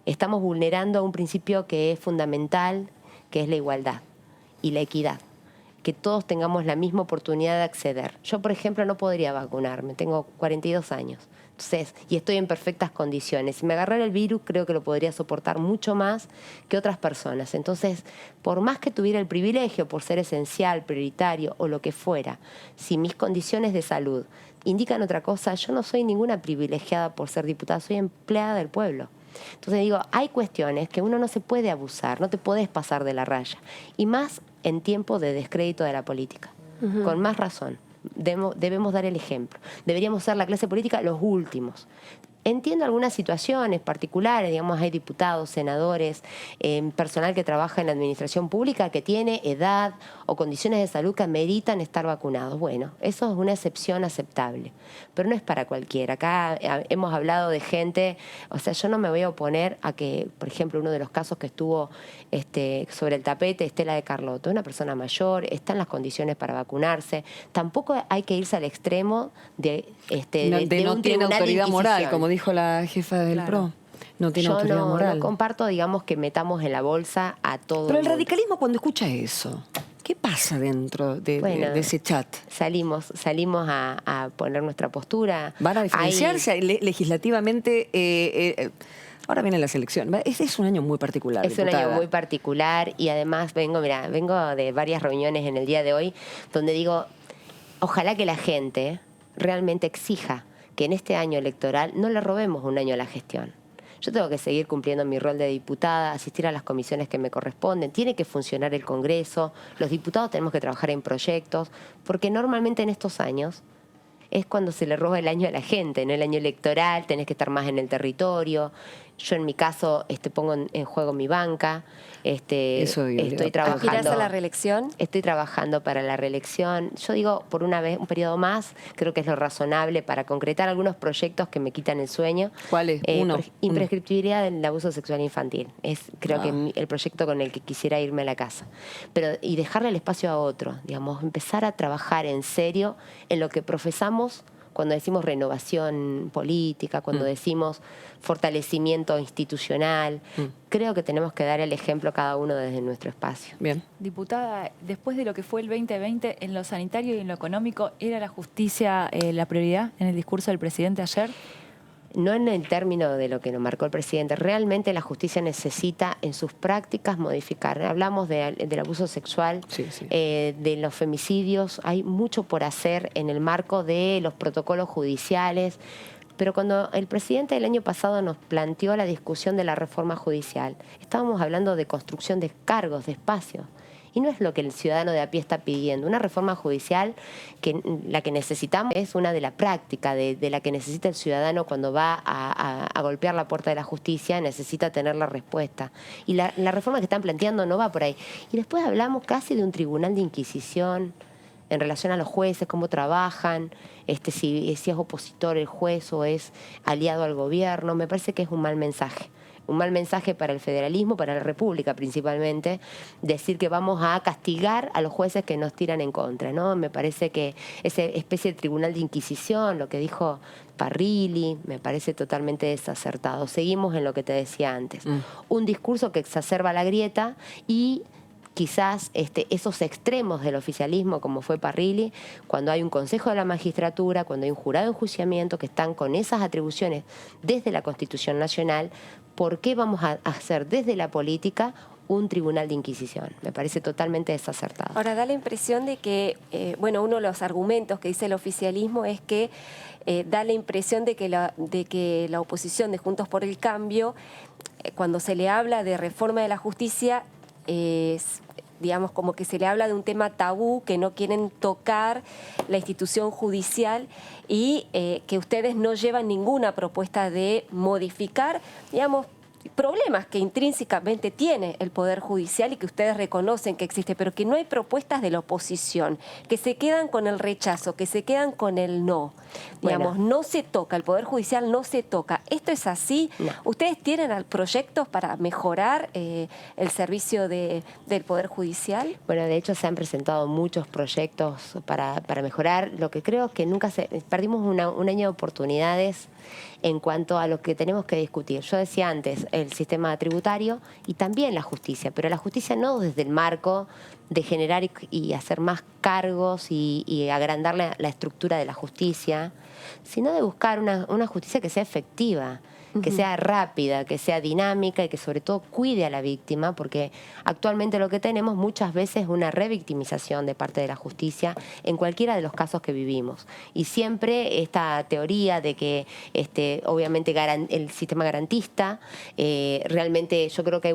[SPEAKER 8] Estamos vulnerando un principio que es fundamental, que es la igualdad y la equidad. Que todos tengamos la misma oportunidad de acceder. Yo, por ejemplo, no podría vacunarme, tengo 42 años. Entonces, y estoy en perfectas condiciones. Si me agarrara el virus, creo que lo podría soportar mucho más que otras personas. Entonces, por más que tuviera el privilegio, por ser esencial, prioritario o lo que fuera, si mis condiciones de salud indican otra cosa, yo no soy ninguna privilegiada por ser diputada, soy empleada del pueblo. Entonces digo, hay cuestiones que uno no se puede abusar, no te podés pasar de la raya. Y más en tiempo de descrédito de la política. Con más razón. Debemos dar el ejemplo. Deberíamos ser la clase política los últimos. Entiendo algunas situaciones particulares, digamos, hay diputados, senadores, personal que trabaja en la administración pública que tiene edad o condiciones de salud que ameritan estar vacunados. Bueno, eso es una excepción aceptable, pero no es para cualquiera. Acá hemos hablado de gente, o sea, yo no me voy a oponer a que, por ejemplo, uno de los casos que estuvo sobre el tapete, Estela de Carlotto, una persona mayor, está en las condiciones para vacunarse. Tampoco hay que irse al extremo de
[SPEAKER 1] no tiene autoridad moral, como dijo la jefa del PRO. No tiene autoridad moral.
[SPEAKER 8] No comparto, digamos, que metamos en la bolsa a todo.
[SPEAKER 1] Pero el radicalismo, cuando escucha eso, ¿qué pasa dentro de ese chat?
[SPEAKER 8] Salimos a poner nuestra postura.
[SPEAKER 1] ¿Van a diferenciarse legislativamente? Ahora viene la selección. Este es un año muy particular,
[SPEAKER 8] Es diputada. Un año muy particular y además vengo de varias reuniones en el día de hoy donde digo, ojalá que la gente realmente exija que en este año electoral no le robemos un año a la gestión. Yo tengo que seguir cumpliendo mi rol de diputada, asistir a las comisiones que me corresponden, tiene que funcionar el Congreso, los diputados tenemos que trabajar en proyectos, porque normalmente en estos años es cuando se le roba el año a la gente, ¿no? El año electoral, tenés que estar más en el territorio. Yo en mi caso pongo en juego mi banca. Estoy trabajando.
[SPEAKER 3] ¿Aspirás a la reelección?
[SPEAKER 8] Estoy trabajando para la reelección. Yo digo, por una vez, un periodo más, creo que es lo razonable para concretar algunos proyectos que me quitan el sueño.
[SPEAKER 1] ¿Cuál es? Uno.
[SPEAKER 8] Imprescriptibilidad del abuso sexual infantil. Es creo que el proyecto con el que quisiera irme a la casa. Y dejarle el espacio a otro, digamos, empezar a trabajar en serio en lo que profesamos cuando decimos renovación política, cuando decimos fortalecimiento institucional. Creo que tenemos que dar el ejemplo cada uno desde nuestro espacio.
[SPEAKER 1] Bien.
[SPEAKER 2] Diputada, después de lo que fue el 2020, en lo sanitario y en lo económico, ¿era la justicia la prioridad en el discurso del presidente ayer?
[SPEAKER 8] No en el término de lo que nos marcó el presidente. Realmente la justicia necesita en sus prácticas modificar. Hablamos del abuso sexual, de los femicidios. Hay mucho por hacer en el marco de los protocolos judiciales. Pero cuando el presidente el año pasado nos planteó la discusión de la reforma judicial, estábamos hablando de construcción de cargos, de espacios. Y no es lo que el ciudadano de a pie está pidiendo. Una reforma judicial que la que necesitamos es una de la práctica, de la que necesita el ciudadano cuando va a golpear la puerta de la justicia, necesita tener la respuesta. Y la reforma que están planteando no va por ahí. Y después hablamos casi de un tribunal de inquisición en relación a los jueces, cómo trabajan, si es opositor el juez o es aliado al gobierno. Me parece que es un mal mensaje. Un mal mensaje para el federalismo, para la República principalmente, decir que vamos a castigar a los jueces que nos tiran en contra, ¿no? Me parece que esa especie de tribunal de inquisición, lo que dijo Parrilli, me parece totalmente desacertado. Seguimos en lo que te decía antes. Un discurso que exacerba la grieta y quizás esos extremos del oficialismo, como fue Parrilli, cuando hay un Consejo de la Magistratura, cuando hay un jurado de enjuiciamiento que están con esas atribuciones desde la Constitución Nacional, ¿por qué vamos a hacer desde la política un tribunal de inquisición? Me parece totalmente desacertado.
[SPEAKER 3] Ahora, da la impresión de que, uno de los argumentos que dice el oficialismo es que da la impresión de que la oposición de Juntos por el Cambio, cuando se le habla de reforma de la justicia, digamos, como que se le habla de un tema tabú, que no quieren tocar la institución judicial y que ustedes no llevan ninguna propuesta de modificar, digamos, problemas que intrínsecamente tiene el Poder Judicial y que ustedes reconocen que existe, pero que no hay propuestas de la oposición, que se quedan con el rechazo, que se quedan con el no. Digamos, no se toca, el Poder Judicial no se toca. ¿Esto es así? No. ¿Ustedes tienen proyectos para mejorar el servicio del Poder Judicial?
[SPEAKER 8] Bueno, de hecho se han presentado muchos proyectos para mejorar. Lo que creo es que perdimos un año de oportunidades en cuanto a lo que tenemos que discutir. Yo decía antes, el sistema tributario y también la justicia, pero la justicia no desde el marco de generar y hacer más cargos y agrandar la estructura de la justicia, sino de buscar una justicia que sea efectiva, que sea rápida, que sea dinámica y que sobre todo cuide a la víctima, porque actualmente lo que tenemos muchas veces es una revictimización de parte de la justicia en cualquiera de los casos que vivimos. Y siempre esta teoría de que obviamente el sistema garantista, realmente yo creo que hay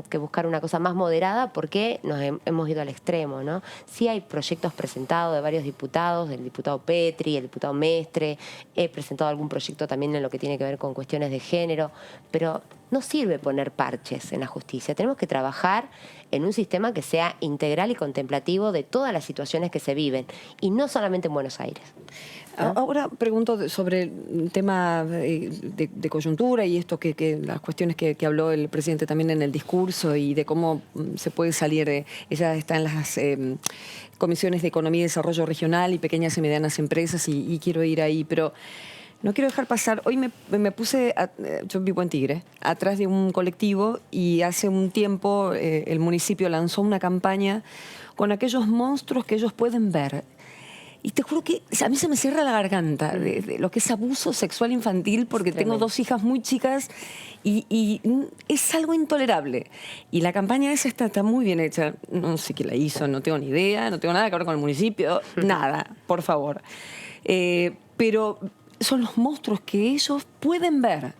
[SPEAKER 8] que buscar una cosa más moderada porque nos hemos ido al extremo, ¿no? Sí hay proyectos presentados de varios diputados, del diputado Petri, el diputado Mestre, he presentado algún proyecto también en lo que tiene que ver con cuestiones de género, pero no sirve poner parches en la justicia. Tenemos que trabajar en un sistema que sea integral y contemplativo de todas las situaciones que se viven, y no solamente en Buenos Aires, ¿no?
[SPEAKER 1] Ahora pregunto sobre el tema de coyuntura y esto que las cuestiones que habló el presidente también en el discurso y de cómo se puede salir. Ella está en las comisiones de Economía y Desarrollo Regional y Pequeñas y Medianas Empresas y quiero ir ahí, pero no quiero dejar pasar. Hoy me puse, yo vivo en Tigre, atrás de un colectivo y hace un tiempo el municipio lanzó una campaña con aquellos monstruos que ellos pueden ver. Y te juro que a mí se me cierra la garganta de lo que es abuso sexual infantil, porque tengo 2 hijas muy chicas y es algo intolerable. Y la campaña esa está muy bien hecha. No sé quién la hizo, no tengo ni idea, no tengo nada que ver con el municipio, nada, por favor. Pero son los monstruos que ellos pueden ver,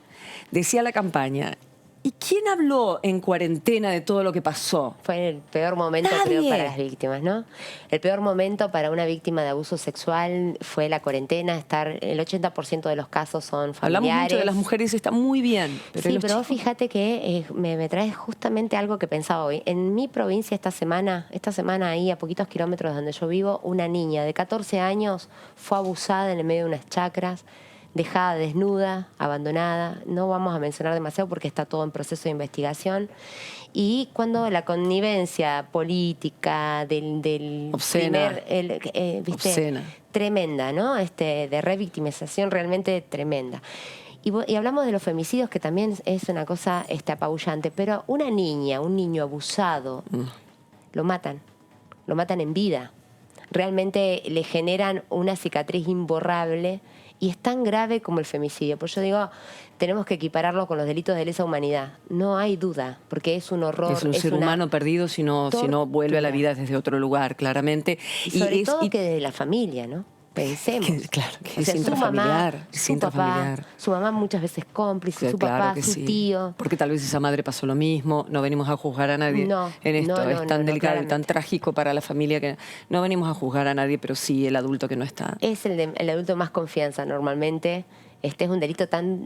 [SPEAKER 1] decía la campaña. ¿Y quién habló en cuarentena de todo lo que pasó?
[SPEAKER 8] Fue el peor momento,
[SPEAKER 1] Nadie.
[SPEAKER 8] creo, para las víctimas, ¿no? El peor momento para una víctima de abuso sexual fue la cuarentena. El 80% de los casos son familiares.
[SPEAKER 1] Hablamos mucho de las mujeres, está muy bien. Pero
[SPEAKER 8] sí, pero fíjate que me trae justamente algo que pensaba hoy. En mi provincia esta semana ahí a poquitos kilómetros de donde yo vivo, una niña de 14 años fue abusada en el medio de unas chacras, dejada desnuda, abandonada. No vamos a mencionar demasiado porque está todo en proceso de investigación. Y cuando la connivencia política del
[SPEAKER 1] obscena.
[SPEAKER 8] ¿viste?
[SPEAKER 1] Obscena.
[SPEAKER 8] Tremenda, ¿no? De revictimización realmente tremenda. Y hablamos de los femicidios, que también es una cosa apabullante, pero una niña, un niño abusado, lo matan en vida. Realmente le generan una cicatriz imborrable y es tan grave como el femicidio. Por eso digo, tenemos que equipararlo con los delitos de lesa humanidad. No hay duda, porque es un horror.
[SPEAKER 1] Es un ser humano perdido si no vuelve a la vida desde otro lugar, claramente.
[SPEAKER 8] Y sobre todo que desde la familia, ¿no? Pensemos.
[SPEAKER 1] Claro, que es intrafamiliar.
[SPEAKER 8] Su mamá muchas veces cómplice, su papá, su tío.
[SPEAKER 1] Porque tal vez esa madre pasó lo mismo. No venimos a juzgar a nadie en esto. Es tan delicado y tan trágico para la familia que no venimos a juzgar a nadie, pero sí el adulto que no está.
[SPEAKER 8] Es el adulto más confianza normalmente. Es un delito tan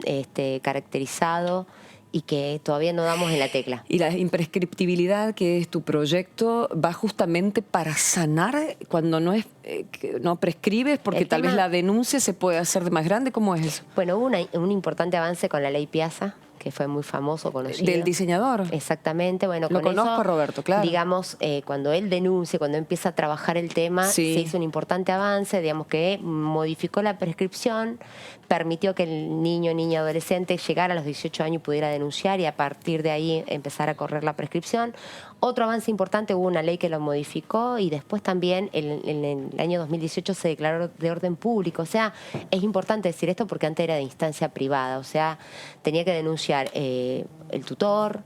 [SPEAKER 8] caracterizado y que todavía no damos en la tecla.
[SPEAKER 1] Y la imprescriptibilidad, que es tu proyecto, va justamente para sanar cuando no prescribes, porque tal vez la denuncia se puede hacer de más grande. ¿Cómo es eso?
[SPEAKER 8] Bueno, hubo un importante avance con la ley Piazza, que fue muy famoso, conocido.
[SPEAKER 1] ¿Del diseñador?
[SPEAKER 8] Exactamente. Bueno,
[SPEAKER 1] lo conozco a Roberto, claro.
[SPEAKER 8] Digamos, cuando él denuncia, cuando empieza a trabajar el tema, se hizo un importante avance, digamos que modificó la prescripción, permitió que el niño, niña, adolescente llegara a los 18 años y pudiera denunciar y a partir de ahí empezar a correr la prescripción. Otro avance importante, hubo una ley que lo modificó y después también en el año 2018 se declaró de orden público. O sea, es importante decir esto porque antes era de instancia privada, o sea, tenía que denunciar el tutor,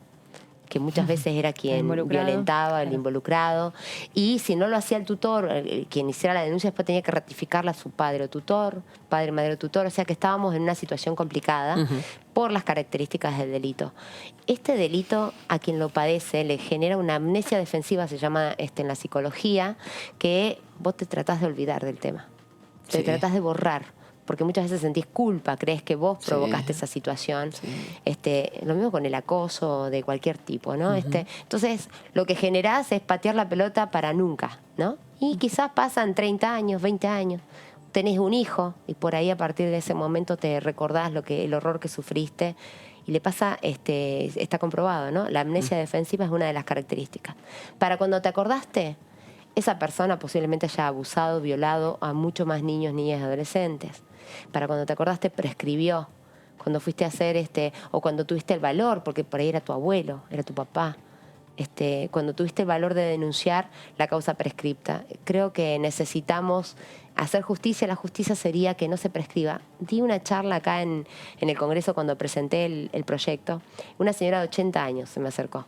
[SPEAKER 8] que muchas veces era quien violentaba, el involucrado, y si no lo hacía el tutor, quien hiciera la denuncia después tenía que ratificarla a su padre o tutor, padre, madre o tutor, o sea que estábamos en una situación complicada por las características del delito. Este delito a quien lo padece le genera una amnesia defensiva, se llama en la psicología, que vos te tratás de olvidar del tema, te tratás de borrar, porque muchas veces sentís culpa, crees que vos provocaste esa situación. Lo mismo con el acoso de cualquier tipo, ¿no? Entonces, lo que generás es patear la pelota para nunca, ¿no? Y quizás pasan 30 años, 20 años, tenés un hijo y por ahí a partir de ese momento te recordás el horror que sufriste y le pasa, está comprobado, ¿no? La amnesia defensiva es una de las características. Para cuando te acordaste, esa persona posiblemente haya abusado, violado a muchos más niños, niñas y adolescentes. Para cuando te acordaste, prescribió, cuando fuiste a hacer, o cuando tuviste el valor, porque por ahí era tu abuelo, era tu papá. Cuando tuviste el valor de denunciar la causa prescripta. Creo que necesitamos hacer justicia. La justicia sería que no se prescriba. Di una charla acá en el Congreso cuando presenté el proyecto. Una señora de 80 años se me acercó,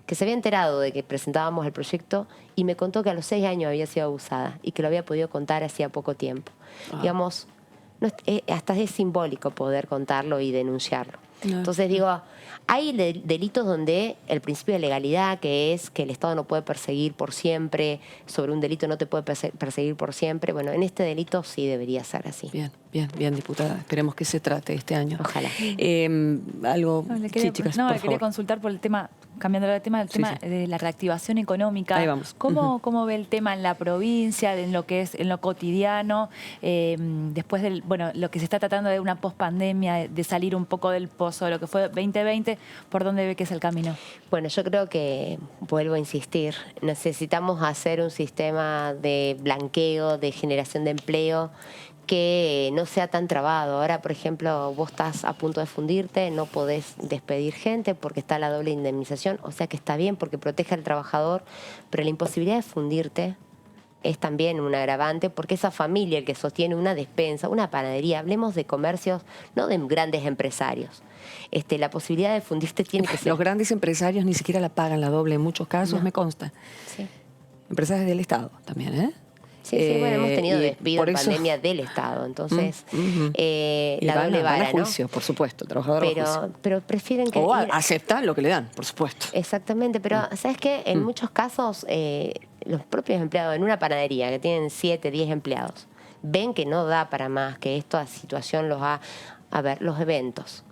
[SPEAKER 8] que se había enterado de que presentábamos el proyecto y me contó que a los 6 años había sido abusada y que lo había podido contar hacía poco tiempo. Digamos, hasta es simbólico poder contarlo y denunciarlo. Entonces digo, hay delitos donde el principio de legalidad, que es que el Estado no puede perseguir por siempre, sobre un delito no te puede perseguir por siempre. Bueno, en este delito sí debería ser así.
[SPEAKER 1] Bien, diputada. Esperemos que se trate este año.
[SPEAKER 8] Ojalá.
[SPEAKER 1] Algo.
[SPEAKER 2] No, le quería,
[SPEAKER 1] chicas,
[SPEAKER 2] no,
[SPEAKER 1] por
[SPEAKER 2] le quería
[SPEAKER 1] favor.
[SPEAKER 2] consultar por el tema, cambiando el tema, de la reactivación económica.
[SPEAKER 1] Ahí vamos.
[SPEAKER 2] ¿Cómo ve el tema en la provincia, en lo que es en lo cotidiano, después del, lo que se está tratando de una pospandemia, de salir un poco del pozo de lo que fue 2020, ¿por dónde ve que es el camino?
[SPEAKER 8] Bueno, yo creo que, vuelvo a insistir, necesitamos hacer un sistema de blanqueo, de generación de empleo, que no sea tan trabado. Ahora, por ejemplo, vos estás a punto de fundirte, no podés despedir gente porque está la doble indemnización, o sea que está bien porque protege al trabajador, pero la imposibilidad de fundirte es también un agravante porque esa familia, el que sostiene una despensa, una panadería, hablemos de comercios, no de grandes empresarios. La posibilidad de fundirte tiene que ser...
[SPEAKER 1] Los grandes empresarios ni siquiera la pagan la doble en muchos casos, me consta.
[SPEAKER 8] Sí.
[SPEAKER 1] Empresas del Estado también, ¿eh?
[SPEAKER 8] Sí, bueno, hemos tenido despido en pandemia del Estado, entonces la doble vara,
[SPEAKER 1] van a juicio,
[SPEAKER 8] ¿no?
[SPEAKER 1] Por supuesto, trabajador a juicio.
[SPEAKER 8] Pero prefieren que...
[SPEAKER 1] O aceptan lo que le dan, por supuesto.
[SPEAKER 8] Exactamente, pero ¿sabes qué? En muchos casos, los propios empleados en una panadería que tienen 7, 10 empleados, ven que no da para más, que esta situación los ha... A ver, los eventos.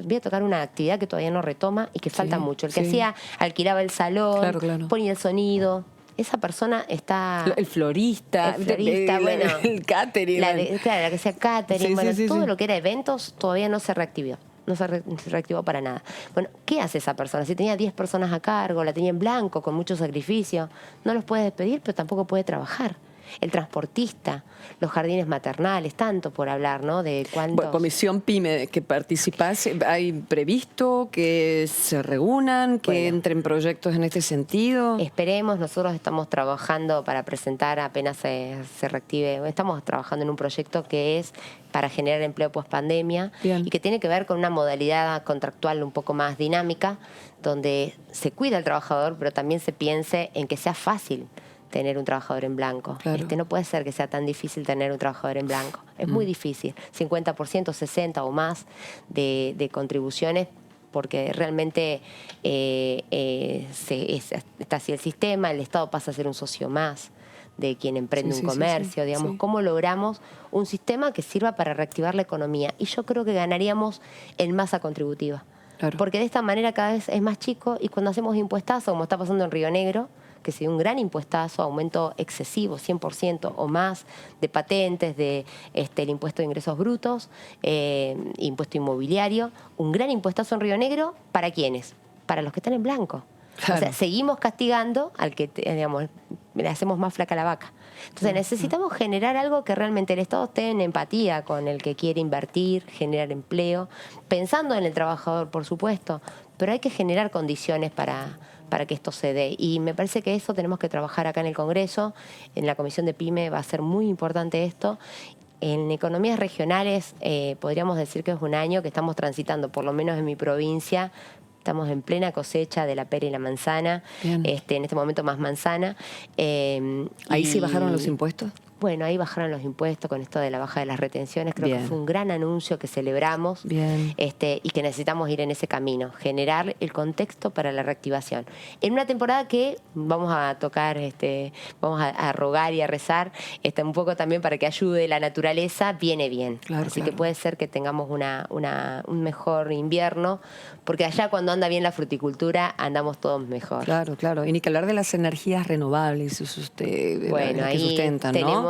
[SPEAKER 8] Voy a tocar una actividad que todavía no retoma y que falta mucho. El que alquilaba el salón, ponía el sonido... Esa persona está...
[SPEAKER 1] El florista,
[SPEAKER 8] bueno.
[SPEAKER 1] El catering.
[SPEAKER 8] La que sea catering, todo lo que era eventos todavía no se reactivó. No se reactivó para nada. Bueno, ¿qué hace esa persona? Si tenía 10 personas a cargo, la tenía en blanco, con mucho sacrificio, no los puede despedir, pero tampoco puede trabajar. El transportista, los jardines maternales, tanto por hablar, ¿no? De cuántos...
[SPEAKER 1] Bueno, Comisión PYME que participás, ¿hay previsto que se reúnan, que entren proyectos en este sentido?
[SPEAKER 8] Esperemos, nosotros estamos trabajando para presentar apenas se reactive, estamos trabajando en un proyecto que es para generar empleo post-pandemia y que tiene que ver con una modalidad contractual un poco más dinámica, donde se cuida al trabajador, pero también se piense en que sea fácil tener un trabajador en blanco. No puede ser que sea tan difícil tener un trabajador en blanco. Es muy difícil. 50%, 60% o más de contribuciones, porque realmente está así el sistema, el Estado pasa a ser un socio más de quien emprende un comercio, digamos. ¿Cómo logramos un sistema que sirva para reactivar la economía? Y yo creo que ganaríamos en masa contributiva. Porque de esta manera cada vez es más chico y cuando hacemos impuestazo, como está pasando en Río Negro, que se dio un gran impuestazo, aumento excesivo, 100% o más de patentes, de el impuesto de ingresos brutos, impuesto inmobiliario, un gran impuestazo en Río Negro, ¿para quiénes? Para los que están en blanco. O sea, seguimos castigando al que, digamos, le hacemos más flaca la vaca. Entonces necesitamos generar algo que realmente el Estado esté en empatía con el que quiere invertir, generar empleo, pensando en el trabajador, por supuesto, pero hay que generar condiciones para que esto se dé. Y me parece que eso tenemos que trabajar acá en el Congreso, en la Comisión de PYME va a ser muy importante esto. En economías regionales podríamos decir que es un año que estamos transitando, por lo menos en mi provincia, estamos en plena cosecha de la pera y la manzana, en este momento más manzana.
[SPEAKER 1] ¿Ahí sí bajaron los impuestos?
[SPEAKER 8] Bueno, ahí bajaron los impuestos con esto de la baja de las retenciones. Creo que fue un gran anuncio que celebramos y que necesitamos ir en ese camino, generar el contexto para la reactivación. En una temporada que vamos a tocar, vamos a rogar y a rezar un poco también para que ayude la naturaleza, viene bien. Así que puede ser que tengamos un mejor invierno, porque allá cuando anda bien la fruticultura andamos todos mejor.
[SPEAKER 1] Claro. Y ni que hablar de las energías renovables
[SPEAKER 8] bueno,
[SPEAKER 1] que sustentan,
[SPEAKER 8] tenemos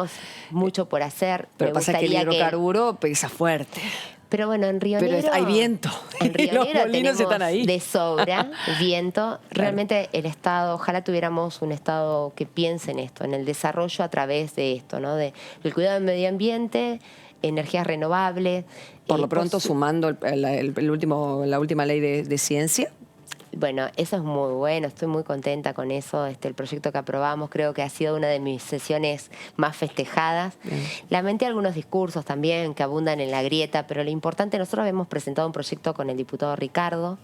[SPEAKER 8] mucho por hacer.
[SPEAKER 1] Pero pasa que el hidrocarburo pesa fuerte.
[SPEAKER 8] Pero bueno, en Río Negro...
[SPEAKER 1] Pero hay viento.
[SPEAKER 8] En Río Negro tenemos
[SPEAKER 1] están ahí.
[SPEAKER 8] de sobra viento. Realmente el Estado, ojalá tuviéramos un Estado que piense en esto, en el desarrollo a través de esto, ¿no? Del cuidado del medio ambiente, energías renovables.
[SPEAKER 1] Por lo pronto, sumando la última ley de ciencia.
[SPEAKER 8] Bueno, eso es muy bueno, estoy muy contenta con eso. El proyecto que aprobamos creo que ha sido una de mis sesiones más festejadas. Bien. Lamenté algunos discursos también que abundan en la grieta, pero lo importante, nosotros hemos presentado un proyecto con el diputado Ricardo.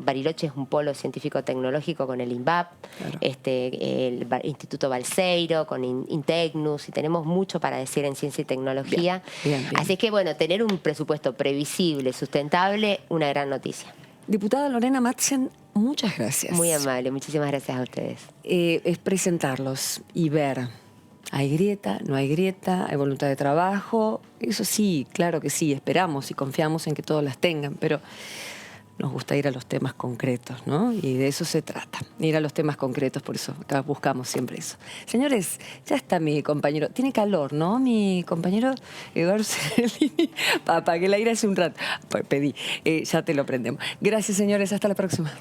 [SPEAKER 8] Bariloche es un polo científico-tecnológico con el INVAP, claro. El Instituto Balseiro, con Integnus, y tenemos mucho para decir en ciencia y tecnología. Bien. Así que, bueno, tener un presupuesto previsible, sustentable, una gran noticia.
[SPEAKER 1] Diputada Lorena Madsen, muchas gracias.
[SPEAKER 8] Muy amable, muchísimas gracias a ustedes.
[SPEAKER 1] Es presentarlos y ver, ¿hay grieta? ¿No hay grieta? ¿Hay voluntad de trabajo? Eso sí, claro que sí, esperamos y confiamos en que todos las tengan, pero nos gusta ir a los temas concretos, ¿no? Y de eso se trata, ir a los temas concretos, por eso acá buscamos siempre eso. Señores, ya está mi compañero, tiene calor, ¿no? Mi compañero Eduardo Cerellini, para que el aire hace un rato, pedí, ya te lo prendemos. Gracias, señores, hasta la próxima.